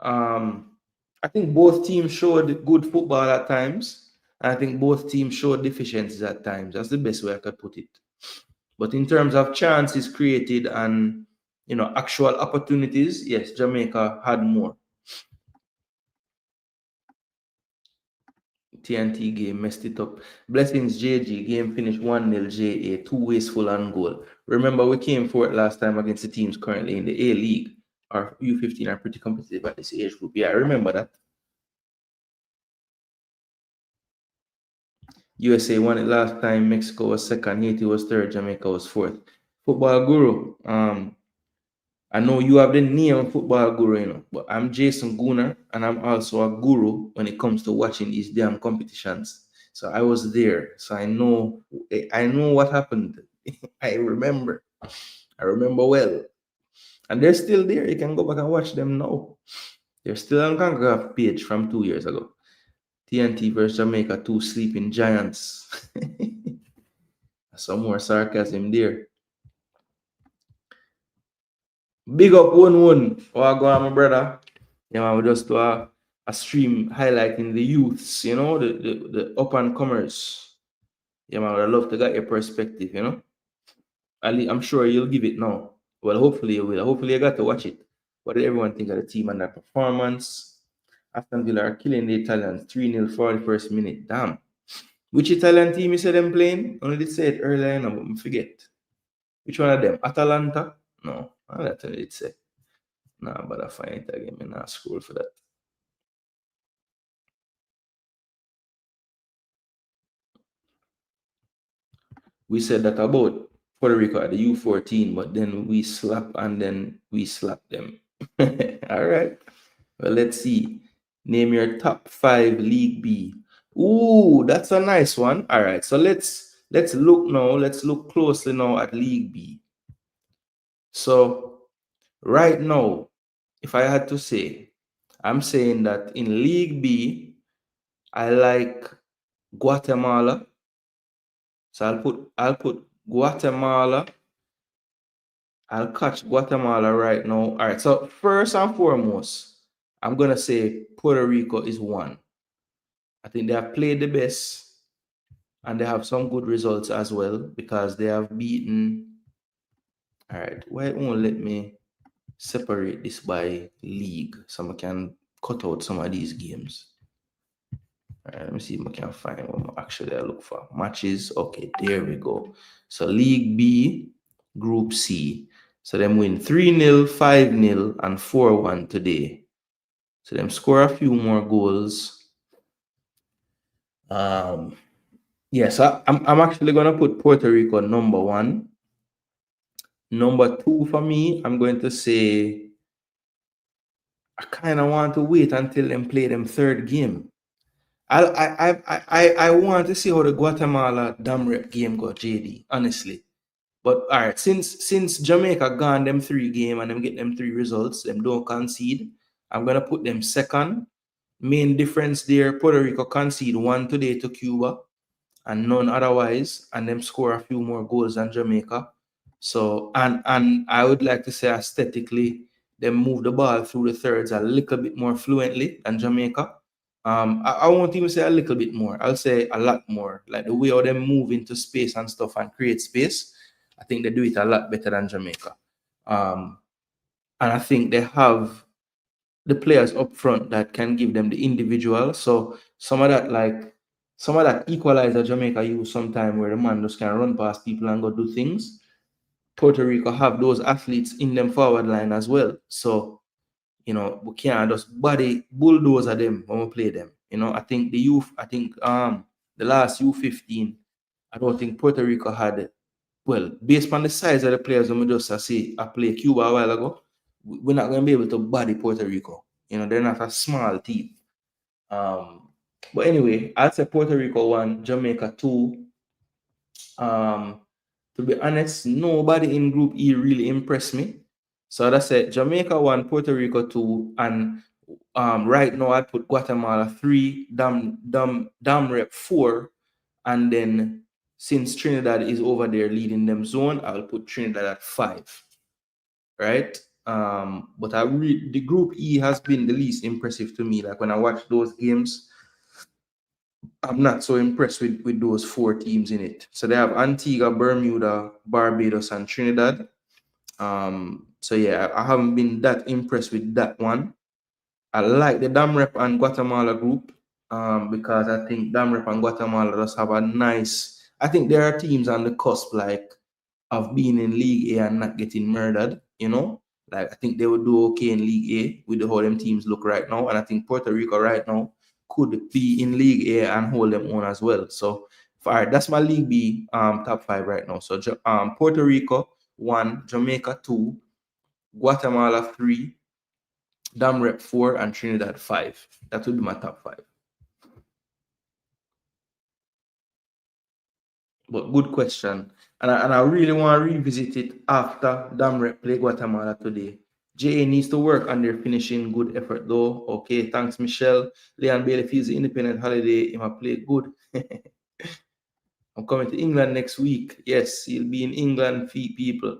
I think both teams showed good football at times. And I think both teams showed deficiencies at times. That's the best way I could put it. But in terms of chances created and actual opportunities, yes, Jamaica had more. TNT game messed it up. Blessings JG game finished 1-0 JA, 2 wasteful on goal. Remember, we came for it last time against the teams currently in the A League. Our U15 are pretty competitive at this age group. Yeah, I remember that. USA won it last time. Mexico was second. Haiti was third. Jamaica was fourth. Football Guru. I know you have the name Football Guru, but I'm Jason Gooner, and I'm also a guru when it comes to watching these damn competitions. So I was there, so I know what happened. I remember well, and they're still there. You can go back and watch them now. They're still on Concacaf page from 2 years ago. TNT versus Jamaica, 2 sleeping giants. Some more sarcasm there. Big up one. Oh, go on, my brother. Yeah, man, we just do a stream highlighting the youths, the up and comers. Yeah, man, I'd love to get your perspective. I'm sure you'll give it now. Well, hopefully you will. Hopefully you got to watch it. What did everyone think of the team and their performance? Aston Villa are killing the Italians 3-0 41st minute. Damn. Which Italian team you said them playing? Only did say it earlier, but I forget. Which one of them? Atalanta? No, that's what it say. Nah, but I find it again. I'm not scroll for that. We said that about Puerto Rico at the U14, but then we slap and then we slap them. All right. Well, let's see. Name your top 5 League B. Ooh, that's a nice one. All right. So let's look now. Let's look closely now at League B. So right now, if I had to say, I'm saying that in League B, I like Guatemala. So I'll put Guatemala. I'll catch Guatemala right now. All right. So first and foremost, I'm gonna say Puerto Rico is 1. I think they have played the best and they have some good results as well because they have beaten. All right. Why won't let me separate this by league so I can cut out some of these games? All right, let me see if I can find what actually I look for. Matches. Okay, there we go. So League B, Group C. So them win 3-0, 5-0, and 4-1 today. So them score a few more goals. Yeah, so I'm actually gonna put Puerto Rico number 1. Number 2 for me, I'm going to say I kind of want to wait until them play them third game. I want to see how the Guatemala dam rep game got, JD, honestly. But all right, since Jamaica gone them 3 game and them get them 3 results, them don't concede. I'm gonna put them second. Main difference there, Puerto Rico concede 1 today to Cuba and none otherwise, and them score a few more goals than Jamaica. So and I would like to say aesthetically, they move the ball through the thirds a little bit more fluently than Jamaica. I won't even say a little bit more. I'll say a lot more. Like the way how they move into space and stuff and create space, I think they do it a lot better than Jamaica. And I think they have the players up front that can give them the individual. So some of that equalizer Jamaica use sometime where the man just can run past people and go do things. Puerto Rico have those athletes in them forward line as well. So, we can't just body bulldozer them when we play them. I think the last U15, I don't think Puerto Rico had, well, based on the size of the players, I'm just say I play Cuba a while ago, we're not going to be able to body Puerto Rico. They're not a small team. But anyway, I'd say Puerto Rico 1, Jamaica 2. To be honest, nobody in Group E really impressed me. So that's it. Jamaica 1, Puerto Rico 2, and right now I put Guatemala 3, Dam Rep 4, and then since Trinidad is over there leading them zone, I'll put Trinidad at 5. Right? But the Group E has been the least impressive to me. Like when I watch those games, I'm not so impressed with those 4 teams in it. So they have Antigua, Bermuda, Barbados, and Trinidad. So yeah, I haven't been that impressed with that one. I like the Damrep and Guatemala group because I think Damrep and Guatemala just have a nice. I think there are teams on the cusp of being in League A and not getting murdered. Like I think they would do okay in League A with how them teams look right now, and I think Puerto Rico right now could be in League A and hold them on as well. So, all right, that's my League B top 5 right now. So, Puerto Rico 1, Jamaica 2, Guatemala 3, Damrep 4, and Trinidad 5. That would be my top 5. But good question. And I really want to revisit it after Damrep play Guatemala today. JA needs to work on their finishing. Good effort though. Okay, thanks, Michelle. Leon Bailey feels the independent holiday. He might play good. I'm coming to England next week. Yes, he'll be in England, feed people.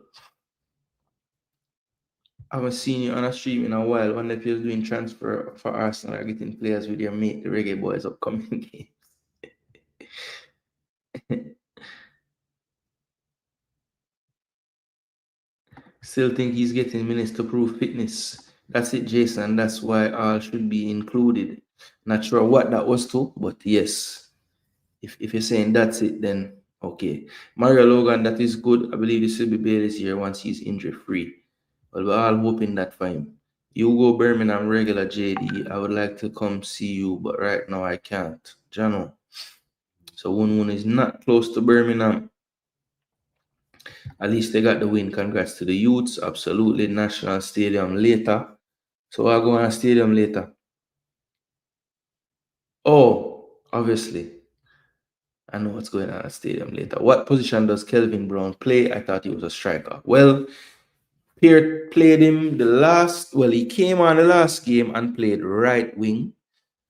I haven't seen you on a stream in a while. Wonder if you're doing transfer for Arsenal or getting players with your mate, the Reggae Boyz upcoming game. Still think he's getting minutes to prove fitness. That's it, Jason. That's why all should be included. Not sure what that was to, but yes. If you're saying that's it, then okay. Mario Logan, that is good. I believe this will be better this year once he's injury free. Well, we're all hoping that for him. You go Birmingham regular JD. I would like to come see you, but right now I can't. Jano. So Woon is not close to Birmingham. At least they got the win. Congrats to the youths. Absolutely. National Stadium later. So I'll go on a stadium later. Oh, obviously. I know what's going on at stadium later. What position does Kelvin Brown play? I thought he was a striker. Well, Pierre played him he came on the last game and played right wing.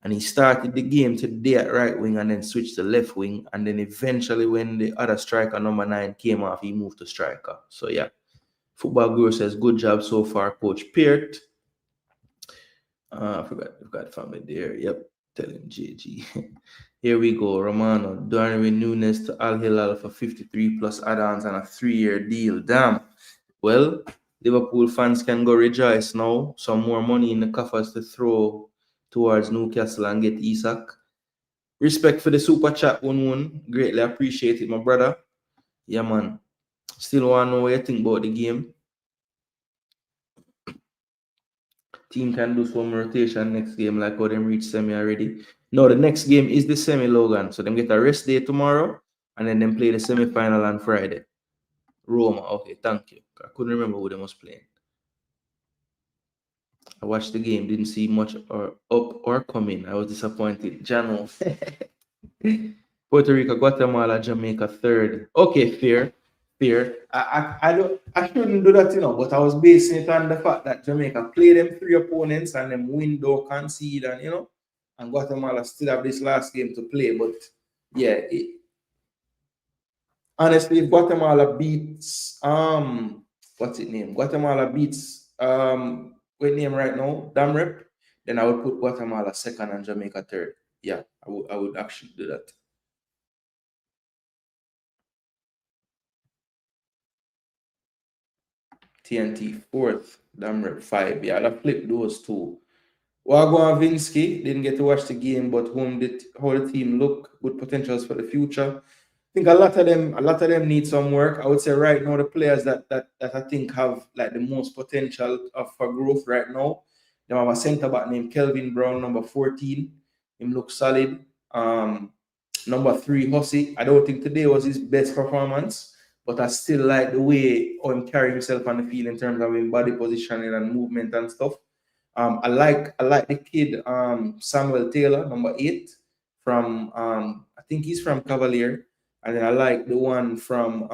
And he started the game today at right wing and then switched to left wing. And then eventually when the other striker, number 9, came off, he moved to striker. So yeah. Football Guru says, good job so far, Coach Peart. I forgot we've got family there. Yep. Tell him JG. Here we go. Romano. Darwin Nunes to Al Hilal for 53 plus add-ons and a 3-year deal. Damn. Well, Liverpool fans can go rejoice now. Some more money in the coffers to throw towards Newcastle and get Isak. Respect for the super chat, Woon. Greatly appreciate it, my brother. Yeah, man. Still want to know what you think about the game. Team can do some rotation next game, like how them reach semi already. No, the next game is the semi, Logan. So them get a rest day tomorrow, and then them play the semi-final on Friday. Roma. Okay, thank you. I couldn't remember who they was playing. I watched the game, didn't see much or up or coming. I was disappointed. Jano. Puerto Rico, Guatemala, Jamaica, 3rd. Okay, fair. I shouldn't do that, but I was basing it on the fact that Jamaica play them 3 opponents and them win, don't concede, and Guatemala still have this last game to play. But yeah, honestly, if Guatemala beats what's it name? Guatemala beats what name right now? Damrep. then I would put Guatemala second and Jamaica third. Yeah, I would actually do that. TNT fourth, Damrep five. Yeah, I'll flip those two. Wagwan Vinsky didn't get to watch the game, but how the team look, good potentials for the future. I think a lot of them need some work. I would say right now the players that I think have like the most potential for growth right now. They have a centre back named Kelvin Brown, number 14. Him looks solid. Number 3, Hussey. I don't think today was his best performance, but I still like the way him carry himself on the field in terms of his body positioning and movement and stuff. I like the kid Samuel Taylor, number 8, from I think he's from Cavalier, and then I like the one from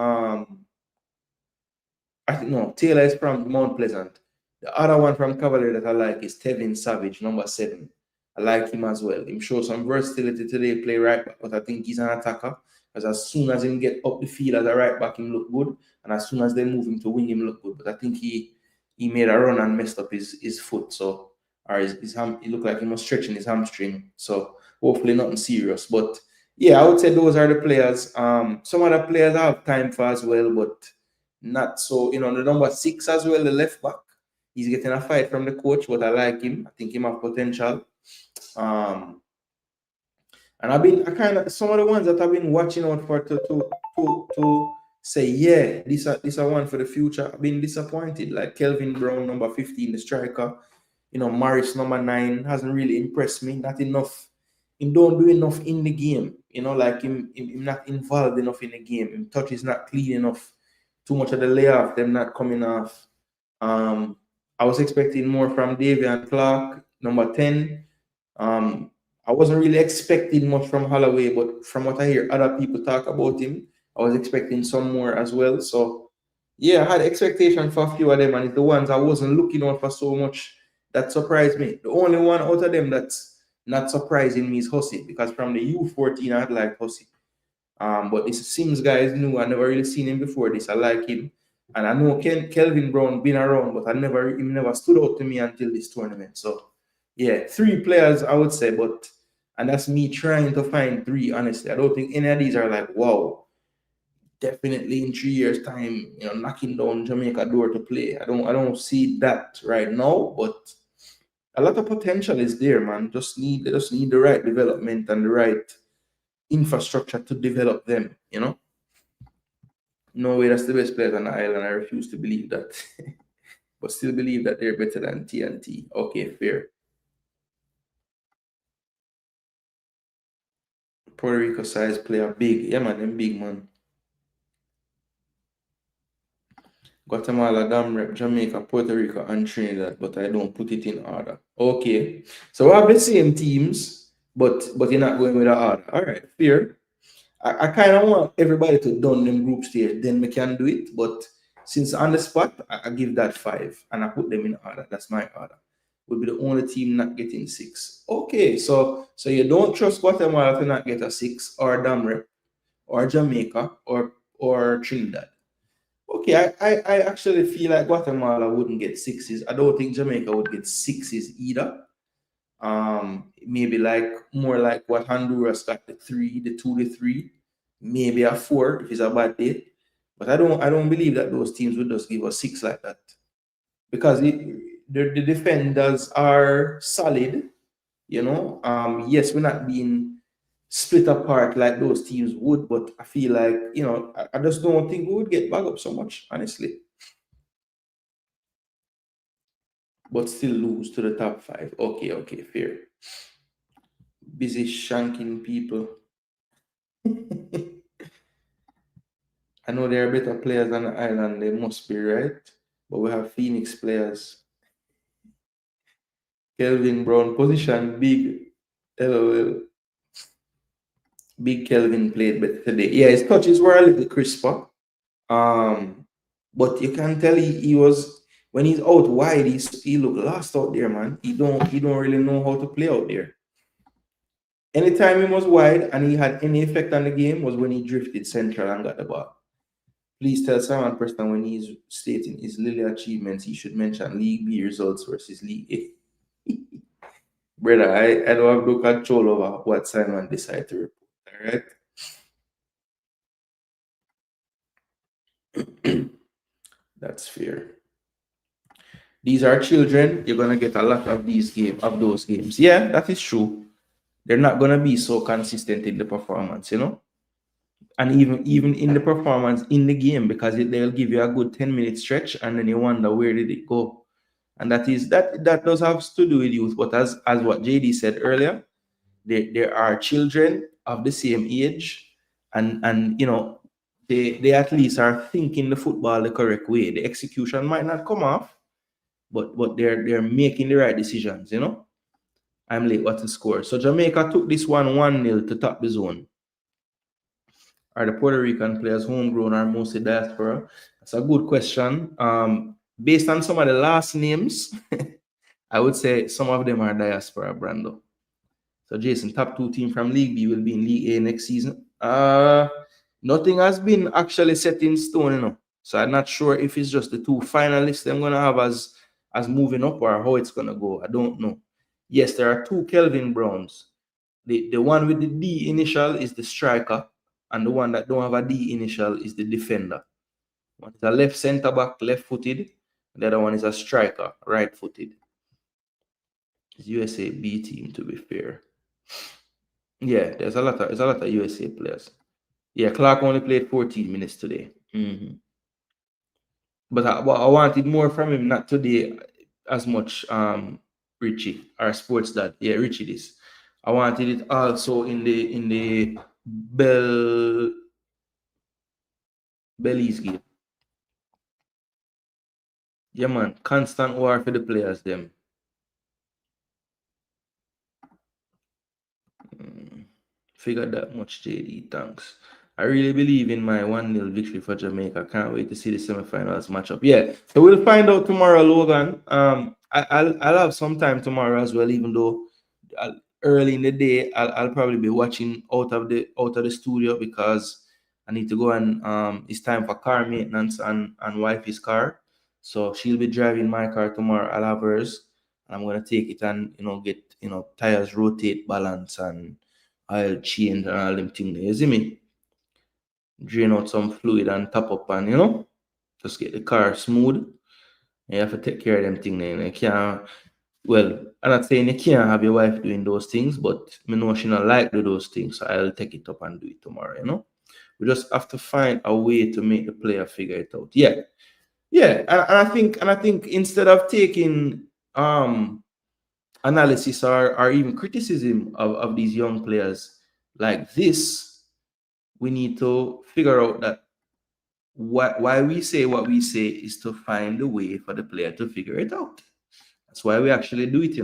I think no, Taylor is from Mount Pleasant. The other one from Cavalier that I like is Tevin Savage, number 7. I like him as well. Him show some versatility today, play right back, but I think he's an attacker. Because as soon as him get up the field as a right back, him look good, and as soon as they move him to wing, him look good. But I think he made a run and messed up his foot, so or his ham. It looked like he was stretching his hamstring. So hopefully nothing serious. But yeah, I would say those are the players. Some other players I have time for as well, but not so. The number 6 as well, the left back. He's getting a fight from the coach, but I like him. I think he have potential. And I kind of some of the ones that I've been watching out for to say, yeah, this are one for the future. I've been disappointed. Like Kelvin Brown, number 15, the striker. Morris, number 9, hasn't really impressed me. Not enough. He don't do enough in the game. Like him not involved enough in the game. His touch is not clean enough. Too much of the layoff, them not coming off. I was expecting more from Davian Clark, number 10. I wasn't really expecting much from Holloway, but from what I hear other people talk about him, I was expecting some more as well. So, yeah, I had expectation for a few of them, and it's the ones I wasn't looking out for so much that surprised me. The only one out of them that's not surprising me is Hussey, because from the U14, I had like Hussey. But this Sims guy is new. I never really seen him before this. I like him. And I know Kelvin Brown been around, but he never stood out to me until this tournament. So, yeah, 3 players, I would say, and that's me trying to find 3, honestly. I don't think any of these are like, wow, definitely in 3 years' time, knocking down Jamaica door to play. I don't see that right now, but a lot of potential is there, man. They just need the right development and the right infrastructure to develop them, No way, that's the best players on the island. I refuse to believe that. But still believe that they're better than TNT. Okay, fair. Puerto Rico size player, big. Yeah, man, them big, man. Guatemala, Damrep, Jamaica, Puerto Rico, and Trinidad, but I don't put it in order. Okay. So we have the same teams, but you're not going with the order. All right, fair. I kind of want everybody to done them group stage, then we can do it. But since on the spot, I give that 5 and I put them in order. That's my order. We'll be the only team not getting 6. Okay, so you don't trust Guatemala to not get a 6, or Damrep, or Jamaica, or Trinidad. Okay, I actually feel like Guatemala wouldn't get 6s. I don't think Jamaica would get 6s either. Maybe like more like what Honduras got, the 3, the 2, the 3, maybe a 4 if it's a bad day. But I don't believe that those teams would just give a 6 like that, because the defenders are solid. Yes, we're not being split apart like those teams would, but I feel like I just don't think we would get back up so much, honestly. But still lose to the top 5. Okay, fair. Busy shanking people. I know there are better players on the island, they must be, right? But we have Phoenix players. Kelvin Brown, position big. LOL. Big Kelvin played better today. Yeah, his touches were a little crisper. But you can tell he was, when he's out wide, he look lost out there, man. He don't really know how to play out there. Anytime he was wide and he had any effect on the game was when he drifted central and got the ball. Please tell Simon Preston when he's stating his Lily achievements, he should mention League B results versus League A. Brother, I don't have no control over what Simon decide to report. All right. That's fair. These are children. You're gonna get a lot of those games. Yeah, that is true. They're not gonna be so consistent in the performance, and even in the performance in the game, because they'll give you a good 10-minute stretch, and then you wonder where did it go. And that does have to do with youth. But as what JD said earlier, there are children of the same age, and they at least are thinking the football the correct way. The execution might not come off, but they're making the right decisions. I'm late. What's the score? So Jamaica took this one 1-0 to top the zone. Are the Puerto Rican players homegrown or mostly diaspora? That's a good question. Based on some of the last names, I would say some of them are diaspora, Brando. So Jason, top 2 team from League B will be in League A next season. Nothing has been actually set in stone, So I'm not sure if it's just the 2 finalists I'm gonna have as moving up or how it's gonna go. I don't know. Yes, there are 2 Kelvin Browns. The one with the D initial is the striker, and the one that don't have a D initial is the defender. One is a left center back, left-footed. The other one is a striker, right-footed. It's USA B team, to be fair. Yeah, there's a lot of USA players. Yeah, Clark only played 14 minutes today. But I wanted more from him, not today as much. Richie, our sports dad. Yeah, Richie this. I wanted it also in the Belize game. Yeah, man. Constant war for the players, them. Figured that much, JD. Thanks. I really believe in my 1-0 victory for Jamaica. Can't wait to see the semifinals matchup. Yeah, so we'll find out tomorrow, Logan. I'll have some time tomorrow as well, even though early in the day I'll probably be watching out of the studio because I need to go and it's time for car maintenance and wifey's car. So she'll be driving my car tomorrow. I'll have hers. And I'm gonna take it and get tires rotate, balance, and oil change and all them things. You see me? Drain out some fluid and top up and just get the car smooth. You have to take care of them things. You can't. Well, I'm not saying you can't have your wife doing those things, but I know she not like do those things, so I'll take it up and do it tomorrow. We just have to find a way to make the player figure it out. Yeah. Yeah. And I think instead of taking analysis or even criticism of these young players like this, we need to figure out that why we say what we say is to find a way for the player to figure it out. That's why we actually do it.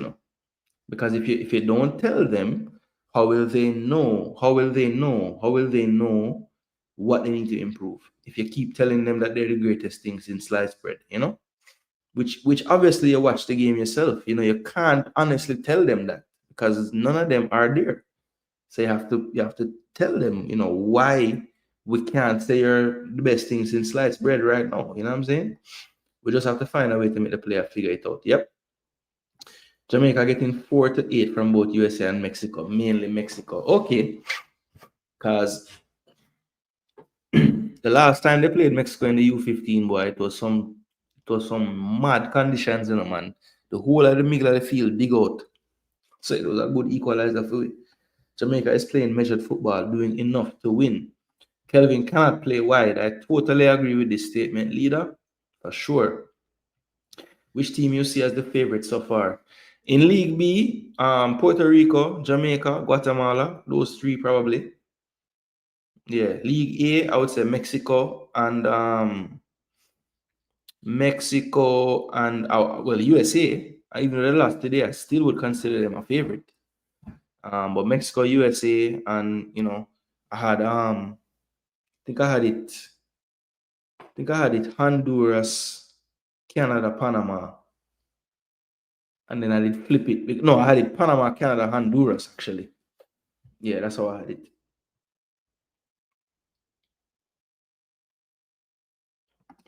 Because if you don't tell them, how will they know? How will they know? How will they know what they need to improve? If you keep telling them that they're the greatest things in sliced bread. Which obviously you watch the game yourself. You can't honestly tell them that because none of them are there. So you have to tell them, why we can't say you're the best things in sliced bread right now. You know what I'm saying? We just have to find a way to make the player figure it out. Yep. Jamaica getting 4 to 8 from both USA and Mexico, mainly Mexico. Okay. Because the last time they played Mexico in the U15, boy, it was some mad conditions, man. The whole of the middle of the field dig out. So it was a good equalizer for it. Jamaica is playing measured football, doing enough to win. Kelvin cannot play wide. I totally agree with this statement, leader, for sure. Which team you see as the favorite so far? In League B, Puerto Rico, Jamaica, Guatemala, those 3 probably. Yeah, League A, I would say Mexico and USA. Even though they lost today, I still would consider them a favorite. But Mexico, USA, and I had think I had it. Honduras, Canada, Panama, and then I did flip it. No, I had it Panama, Canada, Honduras actually. Yeah, that's how I had it.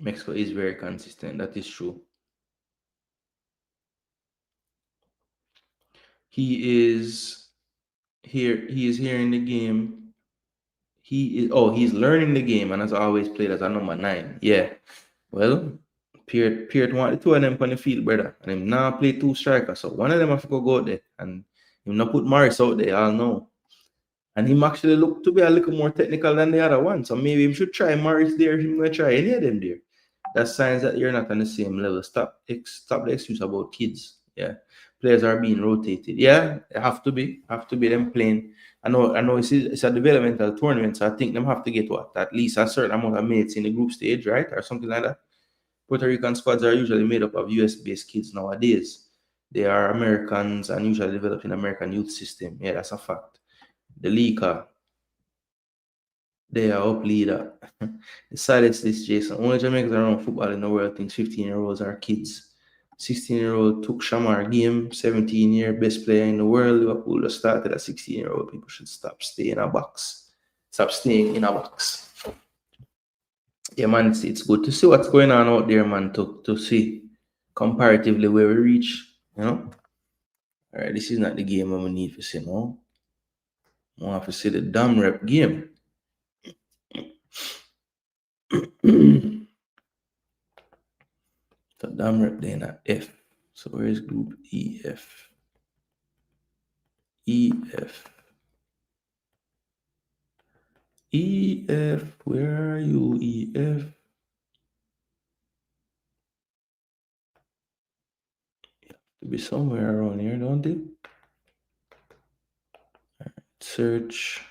Mexico is very consistent. That is true. He is here. He is here in the game. He's learning the game and has always played as a number 9. Yeah. Well, Peart want the two of them on the field, brother. And him now play two strikers. So one of them have to go out there. And him not put Morris out there, I'll know. And him actually look to be a little more technical than the other one. So maybe him should try Morris there. Him gonna try any of them there. That's signs that you're not on the same level. Stop the excuse about kids. Yeah. Players are being rotated. Yeah, they have to be. Have to be them playing. I know it's a developmental tournament, so I think them have to get what? At least a certain amount of minutes in the group stage, right? Or something like that. Puerto Rican squads are usually made up of US-based kids nowadays. They are Americans and usually developed in American youth system. Yeah, that's a fact. The Lika, they are up leader. The saddest is Jason. Only Jamaicans around football in the world thinks 15-year-olds are kids. 16-year-old took Shamar game, 17-year best player in the world. Liverpool just started at 16-year-old. People should stop staying in a box. Stop staying in a box. Yeah, man, it's good to see what's going on out there, man, to see comparatively where we reach, you know. All right, this is not the game we need to see, no. I want to see the damn rep game. The damn rep then at F. So where is group EF? EF. EF, where are you, EF? To be somewhere around here, don't it? Right, search.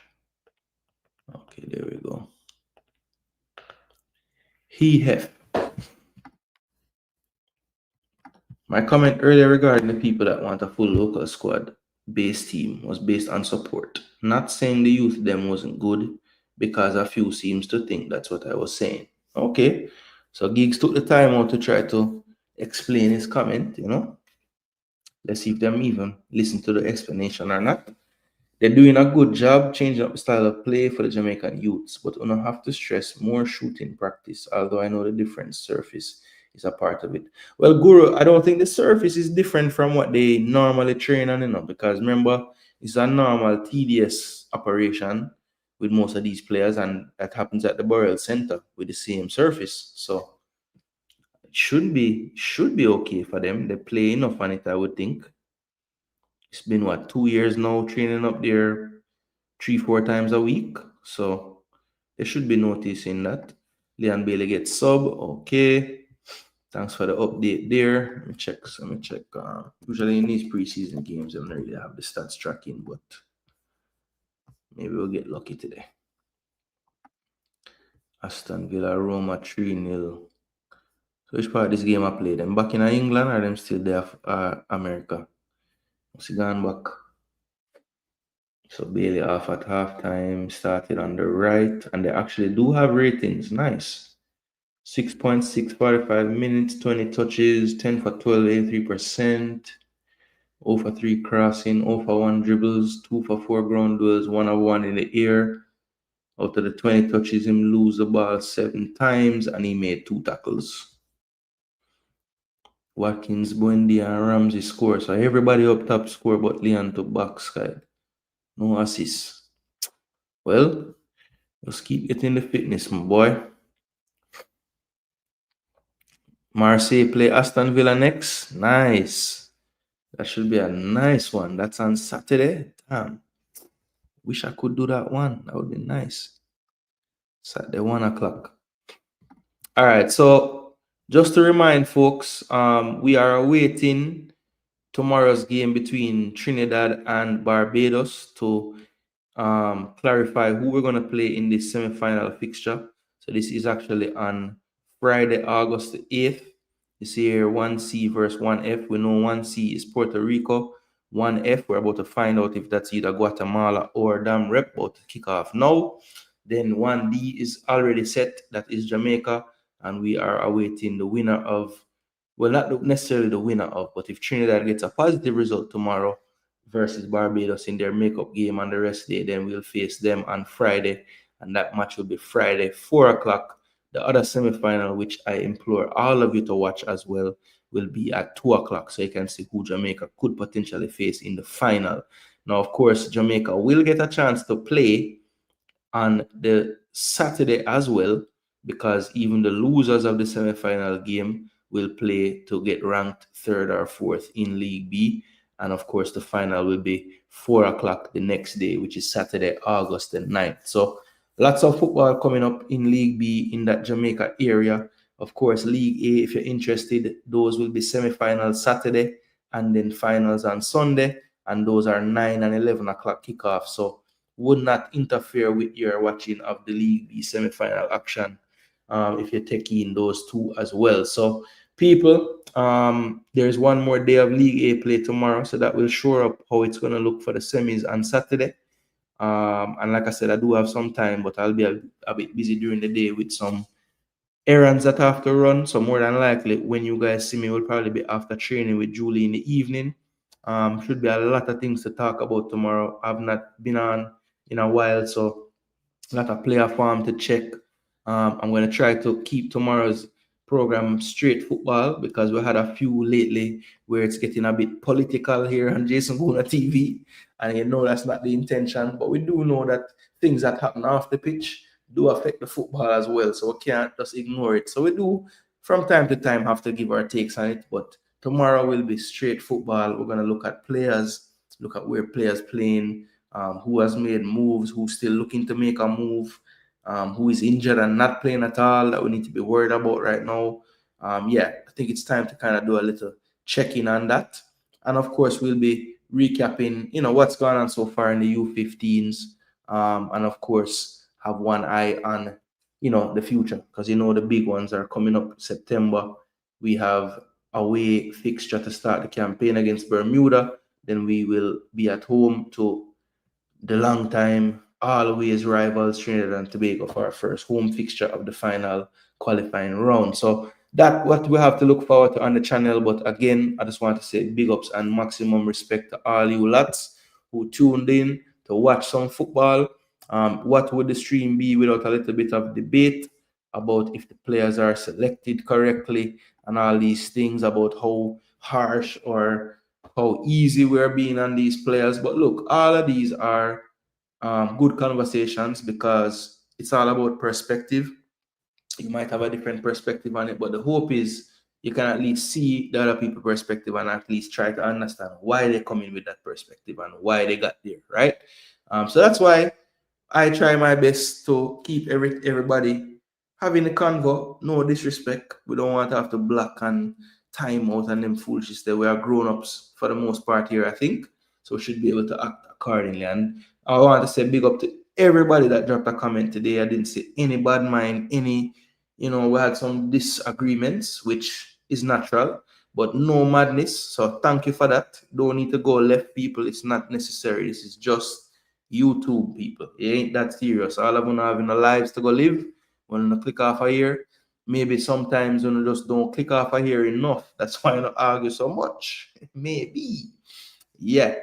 Okay, there we go. EF. My comment earlier regarding the people that want a full local squad based team was based on support. Not saying the youth them wasn't good, because a few seems to think that's what I was saying. Okay. So Giggs took the time out to try to explain his comment, you know. Let's see if them even listen to the explanation or not. They're doing a good job changing up the style of play for the Jamaican youths, but we don't have to stress more shooting practice, although I know the different surface is a part of it. Well, Guru, I don't think the surface is different from what they normally train on, you know, because remember, it's a normal tedious operation with most of these players, and that happens at the Burial Center with the same surface. So it should be okay for them. They play enough on it, I would think. It's been what, 2 years now training up there 3-4 times a week. So they should be noticing that. Leon Bailey gets sub. Okay. Thanks for the update there. Let me check. Usually in these preseason games, I don't really have the stats tracking, but maybe we'll get lucky today. Aston Villa, Roma 3-0. So which part of this game I played? Them back in England or them still there, America? What's gone back? So Bailey off at halftime, started on the right, and they actually do have ratings. Nice. 6.6, 45 minutes, 20 touches, 10 for 12, 83%. 0 for 3 crossing, 0 for 1 dribbles, 2 for 4 ground duels, 1 of 1 in the air. Out of the 20 touches, him lose the ball 7 times, and he made 2 tackles. Watkins, Buendia, and Ramsey score. So everybody up top score, but Leon to back side. No assists. Well, just keep getting the fitness, my boy. Marseille play Aston Villa next. Nice. That should be a nice one. That's on Saturday. Damn. Wish I could do that one. That would be nice. Saturday, 1 o'clock. All right. So just to remind folks, we are awaiting tomorrow's game between Trinidad and Barbados to clarify who we're going to play in this semi-final fixture. So this is actually on Friday, August 8th. You see here 1C versus 1F. We know 1C is Puerto Rico. 1F, we're about to find out if that's either Guatemala or Dam Rep, about to kick off now. Then 1D is already set. That is Jamaica. And we are awaiting the winner of, well, not necessarily the winner of, but if Trinidad gets a positive result tomorrow versus Barbados in their makeup game on the rest day, then we'll face them on Friday. And that match will be Friday, 4 o'clock. The other semi-final, which I implore all of you to watch as well, will be at 2 o'clock. So you can see who Jamaica could potentially face in the final. Now, of course, Jamaica will get a chance to play on the Saturday as well, because even the losers of the semi-final game will play to get ranked third or fourth in League B. And of course, the final will be 4 o'clock the next day, which is Saturday, August the 9th. So lots of football coming up in League B in that Jamaica area. Of course, League A, if you're interested, those will be semi-finals Saturday and then finals on Sunday. And those are 9 and 11 o'clock kickoff. So would not interfere with your watching of the League B semi-final action if you take in those two as well. So people, there's one more day of League A play tomorrow, so that will show up how it's going to look for the semis on Saturday. And like I said, I do have some time, but I'll be a bit busy during the day with some errands that I have to run. So more than likely, when you guys see me, will probably be after training with Julie in the evening. Should be a lot of things to talk about tomorrow. I've not been on in a while, so a lot of player form to check. I'm going to try to keep tomorrow's program straight football, because we had a few lately where it's getting a bit political here on Gooner TV, and you know that's not the intention, but we do know that things that happen off the pitch do affect the football as well, so we can't just ignore it. So we do from time to time have to give our takes on it, but tomorrow will be straight football. We're going to look at players, look at where players playing, who has made moves, who's still looking to make a move, who is injured and not playing at all that we need to be worried about right now. Yeah, I think it's time to kind of do a little check-in on that. And of course, we'll be recapping, what's going on so far in the U15s. And of course, have one eye on, the future, because, the big ones are coming up September. We have away fixture to start the campaign against Bermuda. Then we will be at home to the long time, always rivals Trinidad and Tobago for our first home fixture of the final qualifying round. So that's what we have to look forward to on the channel. But again, I just want to say big ups and maximum respect to all you lads who tuned in to watch some football. What would the stream be without a little bit of debate about if the players are selected correctly and all these things about how harsh or how easy we're being on these players? But look, all of these are good conversations, because it's all about perspective. You might have a different perspective on it, but the hope is you can at least see the other people's perspective and at least try to understand why they come in with that perspective and why they got there, right? So that's why I try my best to keep everybody having a convo. No disrespect. We don't want to have to block and time out and them foolishness. That we are grown-ups for the most part here, I think. So we should be able to act accordingly. And I want to say big up to everybody that dropped a comment today. I didn't see any bad mind, any, we had some disagreements, which is natural, but no madness. So thank you for that. Don't need to go left, people. It's not necessary. This is just YouTube, people. It ain't that serious. All of them having their lives to go live. When you click off a here, maybe sometimes when you just don't click off a here enough. That's why I don't argue so much. Maybe. Yeah.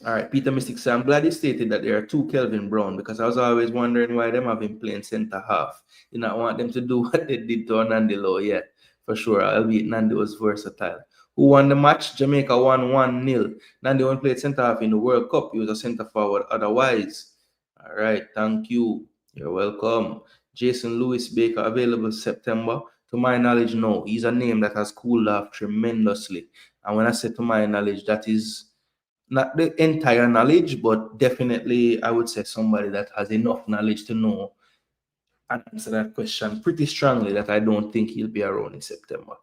All right, Peter Mystic said, I'm glad you stated that there are two Kelvin Brown, because I was always wondering why them have been playing center half. You know, I want them to do what they did to Nandi Low. Yeah, for sure. Albeit Nandi was versatile. Who won the match? Jamaica won 1-0. Nandi only played center half in the World Cup. He was a center forward otherwise. All right, thank you. You're welcome. Jason Lewis Baker, available September. To my knowledge, no. He's a name that has cooled off tremendously. And when I say to my knowledge, that is not the entire knowledge, but definitely I would say somebody that has enough knowledge to know and answer that question pretty strongly that I don't think he'll be around in September.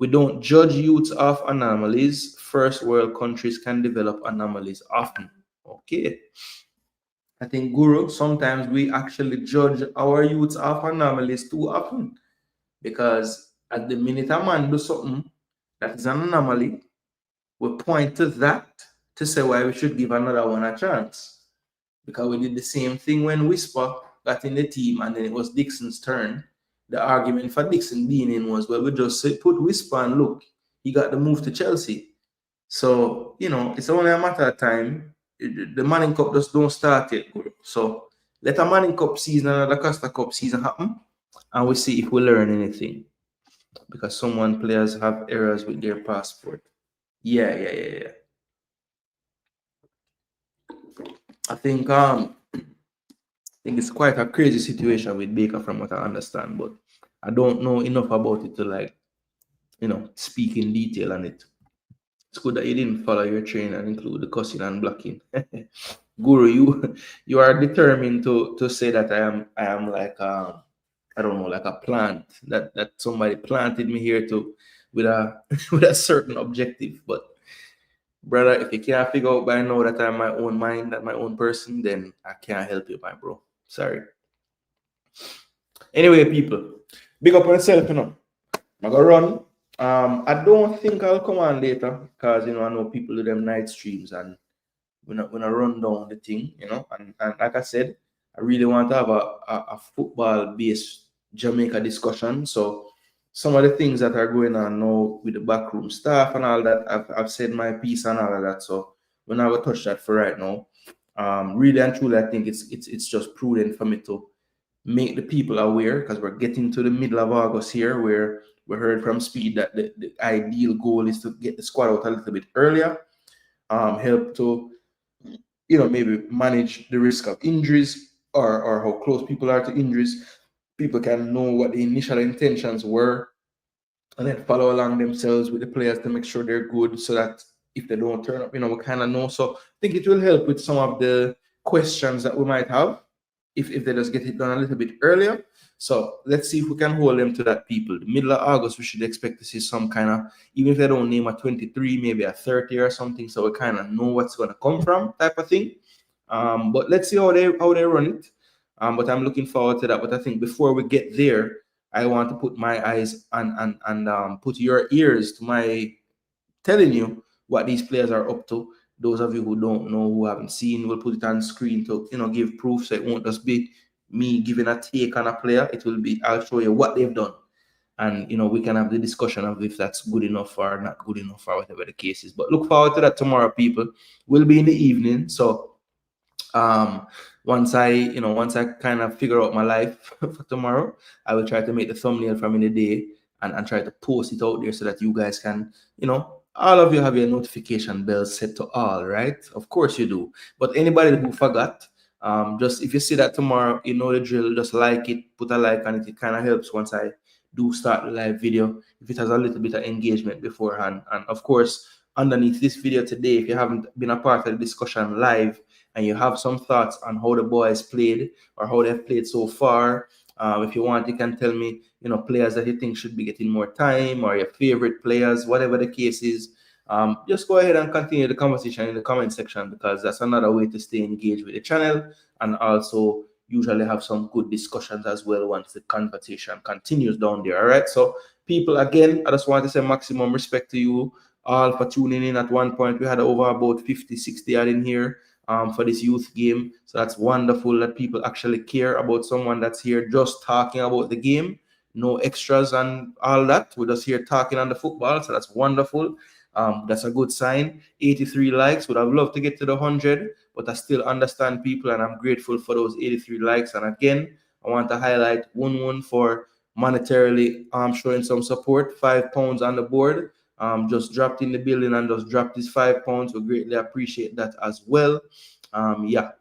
We don't judge youths off anomalies. First world countries can develop anomalies often. Okay. I think, Guru, sometimes we actually judge our youths off anomalies too often, because at the minute a man do something that is an anomaly, we point to that to say why we should give another one a chance. Because we did the same thing when Whisper got in the team and then it was Dixon's turn. The argument for Dixon being in was, well, we just put Whisper and look, he got the move to Chelsea. So, it's only a matter of time. The Manning Cup just don't start yet. So let a Manning Cup season and the Costa Cup season happen, and we see if we learn anything. because someone players have errors with their passport. Yeah. I think it's quite a crazy situation with Baker from what I understand, but I don't know enough about it to like, speak in detail on it. It's good that you didn't follow your train and include the cussing and blocking. Guru, you are determined to say that I am like I don't know, like a plant that somebody planted me here to with a with a certain objective. But brother, if you can't figure out by now that I'm my own mind, that my own person, then I can't help you, my bro. Sorry. Anyway, people, big up on yourself, I'm gonna run. I don't think I'll come on later because I know people do them night streams and we're not run down the thing, and like I said, I really want to have a football based Jamaica discussion. So some of the things that are going on now with the backroom staff and all that, I've said my piece and all of that. So we're not gonna touch that for right now. Really and truly, I think it's just prudent for me to make the people aware because we're getting to the middle of August here, where we heard from Speed that the ideal goal is to get the squad out a little bit earlier, help to maybe manage the risk of injuries or how close people are to injuries. People can know what the initial intentions were and then follow along themselves with the players to make sure they're good so that if they don't turn up, we kind of know. So I think it will help with some of the questions that we might have if they just get it done a little bit earlier. So let's see if we can hold them to that, people. The middle of August, we should expect to see some kind of, even if they don't name a 23, maybe a 30 or something, so we kind of know what's going to come from type of thing. But let's see how they run it. But I'm looking forward to that. But I think before we get there, I want to put my eyes and put your ears to my telling you what these players are up to. Those of you who don't know, who haven't seen, we'll put it on screen to give proof. So it won't just be me giving a take on a player. It will be I'll show you what they've done, and we can have the discussion of if that's good enough or not good enough or whatever the case is. But look forward to that tomorrow, people. We'll be in the evening, so once I kind of figure out my life for tomorrow, I will try to make the thumbnail from in the day and try to post it out there so that you guys can, all of you have your notification bells set to all, right? Of course you do. But anybody who forgot, just if you see that tomorrow, you know the drill, just like it, put a like on it. It kind of helps once I do start the live video, if it has a little bit of engagement beforehand. And of course, underneath this video today, if you haven't been a part of the discussion live, and you have some thoughts on how the boys played or how they've played so far, if you want, you can tell me, players that you think should be getting more time or your favorite players, whatever the case is. Just go ahead and continue the conversation in the comment section, because that's another way to stay engaged with the channel and also usually have some good discussions as well once the conversation continues down there. All right. So people, again, I just want to say maximum respect to you all for tuning in. At one point we had over about 50, 60 odd in here for this youth game. So that's wonderful that people actually care about someone that's here just talking about the game, no extras and all that. We're just here talking on the football. So that's wonderful. That's a good sign. 83 likes. Would have loved to get to the 100, but I still understand people, and I'm grateful for those 83 likes. And again, I want to highlight one for monetarily showing some support. £5 on the board. Just dropped in the building and just dropped his £5. We greatly appreciate that as well. Yeah.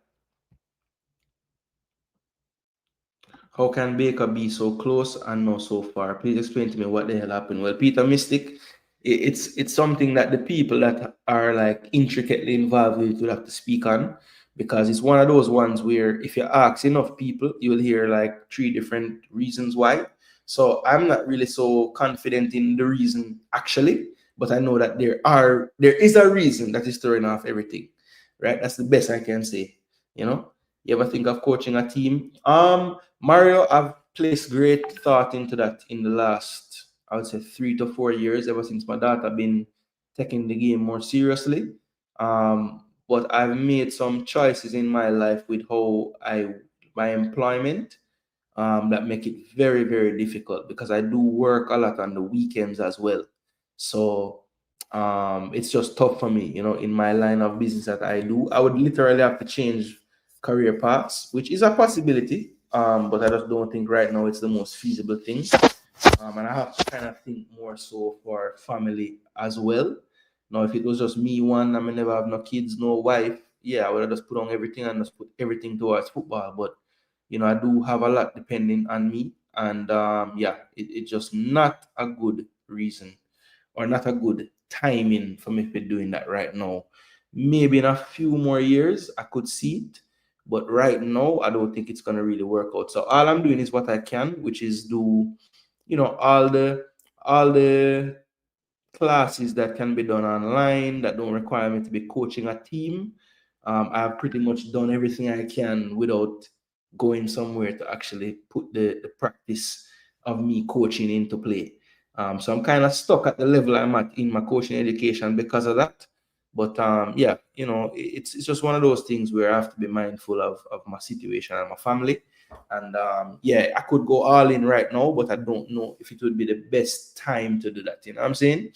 How can Baker be so close and not so far? Please explain to me what the hell happened. Well, Peter Mystic, it's something that the people that are like intricately involved with will have to speak on, because it's one of those ones where if you ask enough people, you will hear like 3 different reasons why. So I'm not really so confident in the reason actually, but I know that there is a reason that is throwing off everything, right? That's the best I can say. You ever think of coaching a team? Mario, I've placed great thought into that in the last, I would say, 3 to 4 years, ever since my daughter been taking the game more seriously. But I've made some choices in my life with how my employment that make it very, very difficult, because I do work a lot on the weekends as well. So it's just tough for me, in my line of business that I do. I would literally have to change career paths, which is a possibility. But I just don't think right now it's the most feasible thing. And I have to kind of think more so for family as well. Now, if it was just me one, I may never have no kids, no wife, yeah, I would have just put on everything and just put everything towards football. But I do have a lot depending on me, and yeah, it's just not a good reason or not a good timing for me to be doing that right now. Maybe in a few more years I could see it, but right now I don't think it's gonna really work out. So all I'm doing is what I can, which is do all the classes that can be done online that don't require me to be coaching a team. I've pretty much done everything I can without going somewhere to actually put the practice of me coaching into play. So I'm kind of stuck at the level I'm at in my coaching education because of that. But yeah, it's just one of those things where I have to be mindful of my situation and my family. And yeah, I could go all in right now, but I don't know if it would be the best time to do that. You know what I'm saying?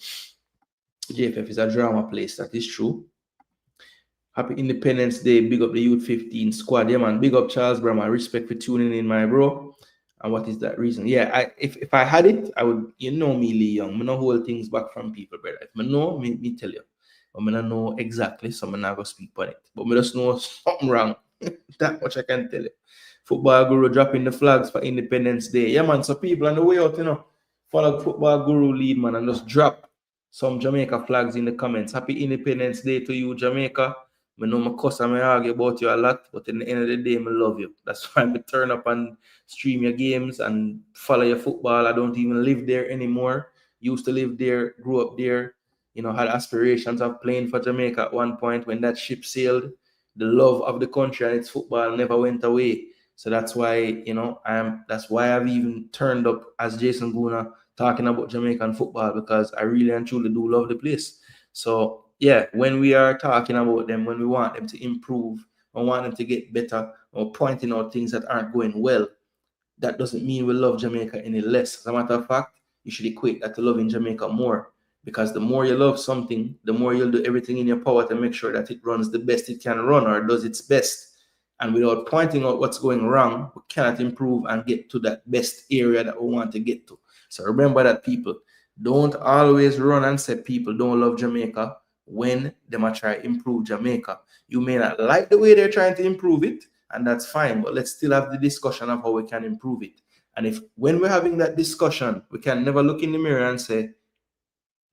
JFF is a drama place. That is true. Happy Independence Day. Big up the Youth 15 squad. Yeah, man. Big up Charles Brahma. Respect for tuning in, my bro. And what is that reason? Yeah, if I had it, I would, me, Lee Young. I don't hold things back from people, brother. If I know, me tell you. But I don't know exactly, so I'm not going to speak on it. But I just know something wrong. That much I can tell you. Football Guru dropping the flags for Independence Day. Yeah, man. So people on the way out, follow Football Guru lead, man, and just drop some Jamaica flags in the comments. Happy Independence Day to you, Jamaica. I know my cuss and I argue about you a lot, but in the end of the day, I love you. That's why I turn up and stream your games and follow your football. I don't even live there anymore. Used to live there, grew up there, had aspirations of playing for Jamaica at one point when that ship sailed. The love of the country and its football never went away. So that's why, that's why I've even turned up as Jason Gooner talking about Jamaican football, because I really and truly do love the place. So yeah, when we are talking about them, when we want them to improve, or want them to get better, or pointing out things that aren't going well, that doesn't mean we love Jamaica any less. As a matter of fact, you should equate that to loving Jamaica more. Because the more you love something, the more you'll do everything in your power to make sure that it runs the best it can run, or does its best. And without pointing out what's going wrong, we cannot improve and get to that best area that we want to get to. So remember that, people. Don't always run and say people don't love Jamaica when they might try to improve Jamaica. You may not like the way they're trying to improve it, and that's fine, but let's still have the discussion of how we can improve it. And if when we're having that discussion, we can never look in the mirror and say,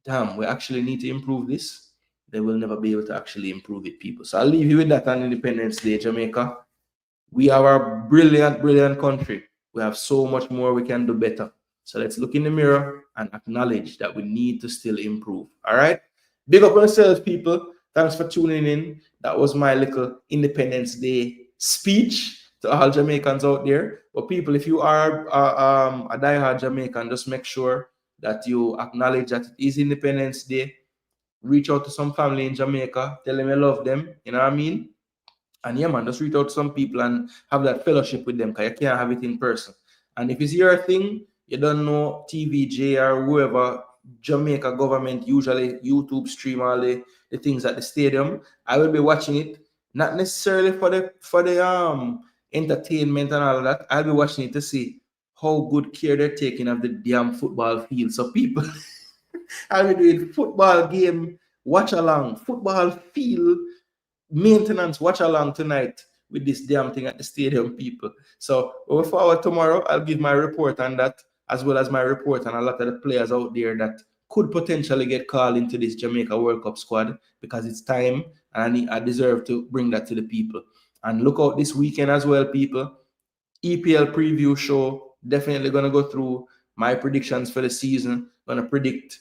damn, we actually need to improve this, they will never be able to actually improve it, people. So I'll leave you with that on Independence Day, Jamaica. We are a brilliant, brilliant country. We have so much more we can do better. So let's look in the mirror and acknowledge that we need to still improve. All right? Big up on yourselves, people. Thanks for tuning in. That was my little Independence Day speech to all Jamaicans out there. But people, if you are a diehard Jamaican, just make sure that you acknowledge that it is Independence Day. Reach out to some family in Jamaica. Tell them you love them. You know what I mean? And yeah, man, just reach out to some people and have that fellowship with them, because you can't have it in person. And if it's your thing, you don't know TVJ or whoever, Jamaica government usually YouTube stream all the things at the stadium. I will be watching it, not necessarily for the entertainment and all of that. I'll be watching it to see how good care they're taking of the damn football field. So people, I'll be doing football game watch along, football field maintenance watch along tonight with this damn thing at the stadium, people. So over forward tomorrow, I'll give my report on that, as well as my report on a lot of the players out there that could potentially get called into this Jamaica World Cup squad, because it's time and I deserve to bring that to the people. And look out this weekend as well, people. EPL preview show. Definitely gonna go through my predictions for the season. Gonna predict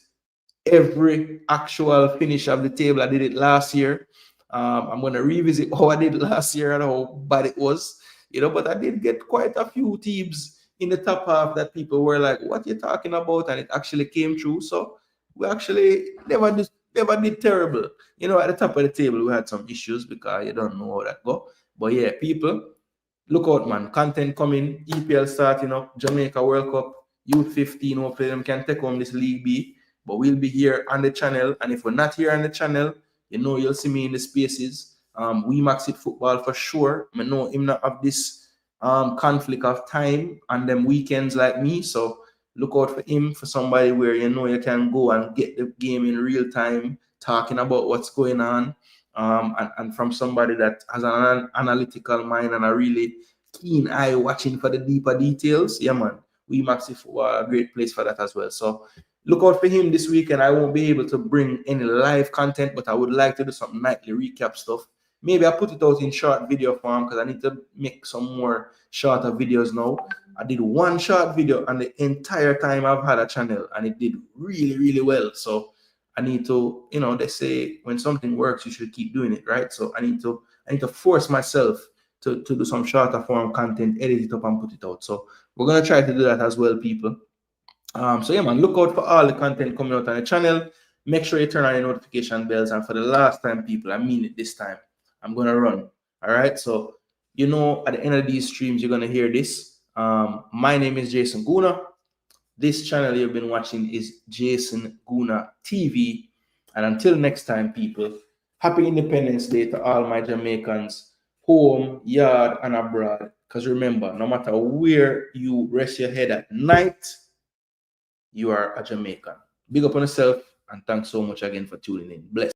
every actual finish of the table. I did it last year. I'm going to revisit how I did last year and how bad it was, but I did get quite a few teams in the top half that people were like, what are you talking about? And it actually came true. So we actually never did terrible. At the top of the table, we had some issues because you don't know how that go. But yeah, people, look out, man. Content coming, EPL starting up, Jamaica World Cup, Youth 15, hopefully them can take home this League B. But we'll be here on the channel. And if we're not here on the channel, you'll see me in the spaces. We max it football for sure. I know him not have this conflict of time on them weekends like me. So look out for him, for somebody where you know you can go and get the game in real time, talking about what's going on, and from somebody that has an analytical mind and a really keen eye watching for the deeper details. Yeah, man. We Maxi are a great place for that as well. So look out for him this weekend. I won't be able to bring any live content, but I would like to do some nightly recap stuff. Maybe I put it out in short video form because I need to make some more shorter videos now. I did one short video and the entire time I've had a channel, and it did really, really well. So I need to, you know, they say when something works, you should keep doing it, right? So I need to force myself to do some shorter form content, edit it up and put it out. So we're gonna try to do that as well, people. So yeah, man, look out for all the content coming out on the channel. Make sure you turn on your notification bells. And for the last time, people, I mean it this time, I'm gonna run. All right. So you know, at the end of these streams, you're gonna hear this. My name is Jason Gooner. This channel you've been watching is Jason Gooner TV. And until next time, people, happy Independence Day to all my Jamaicans, home, yard, and abroad. Because remember, no matter where you rest your head at night, you are a Jamaican. Big up on yourself, and thanks so much again for tuning in. Bless.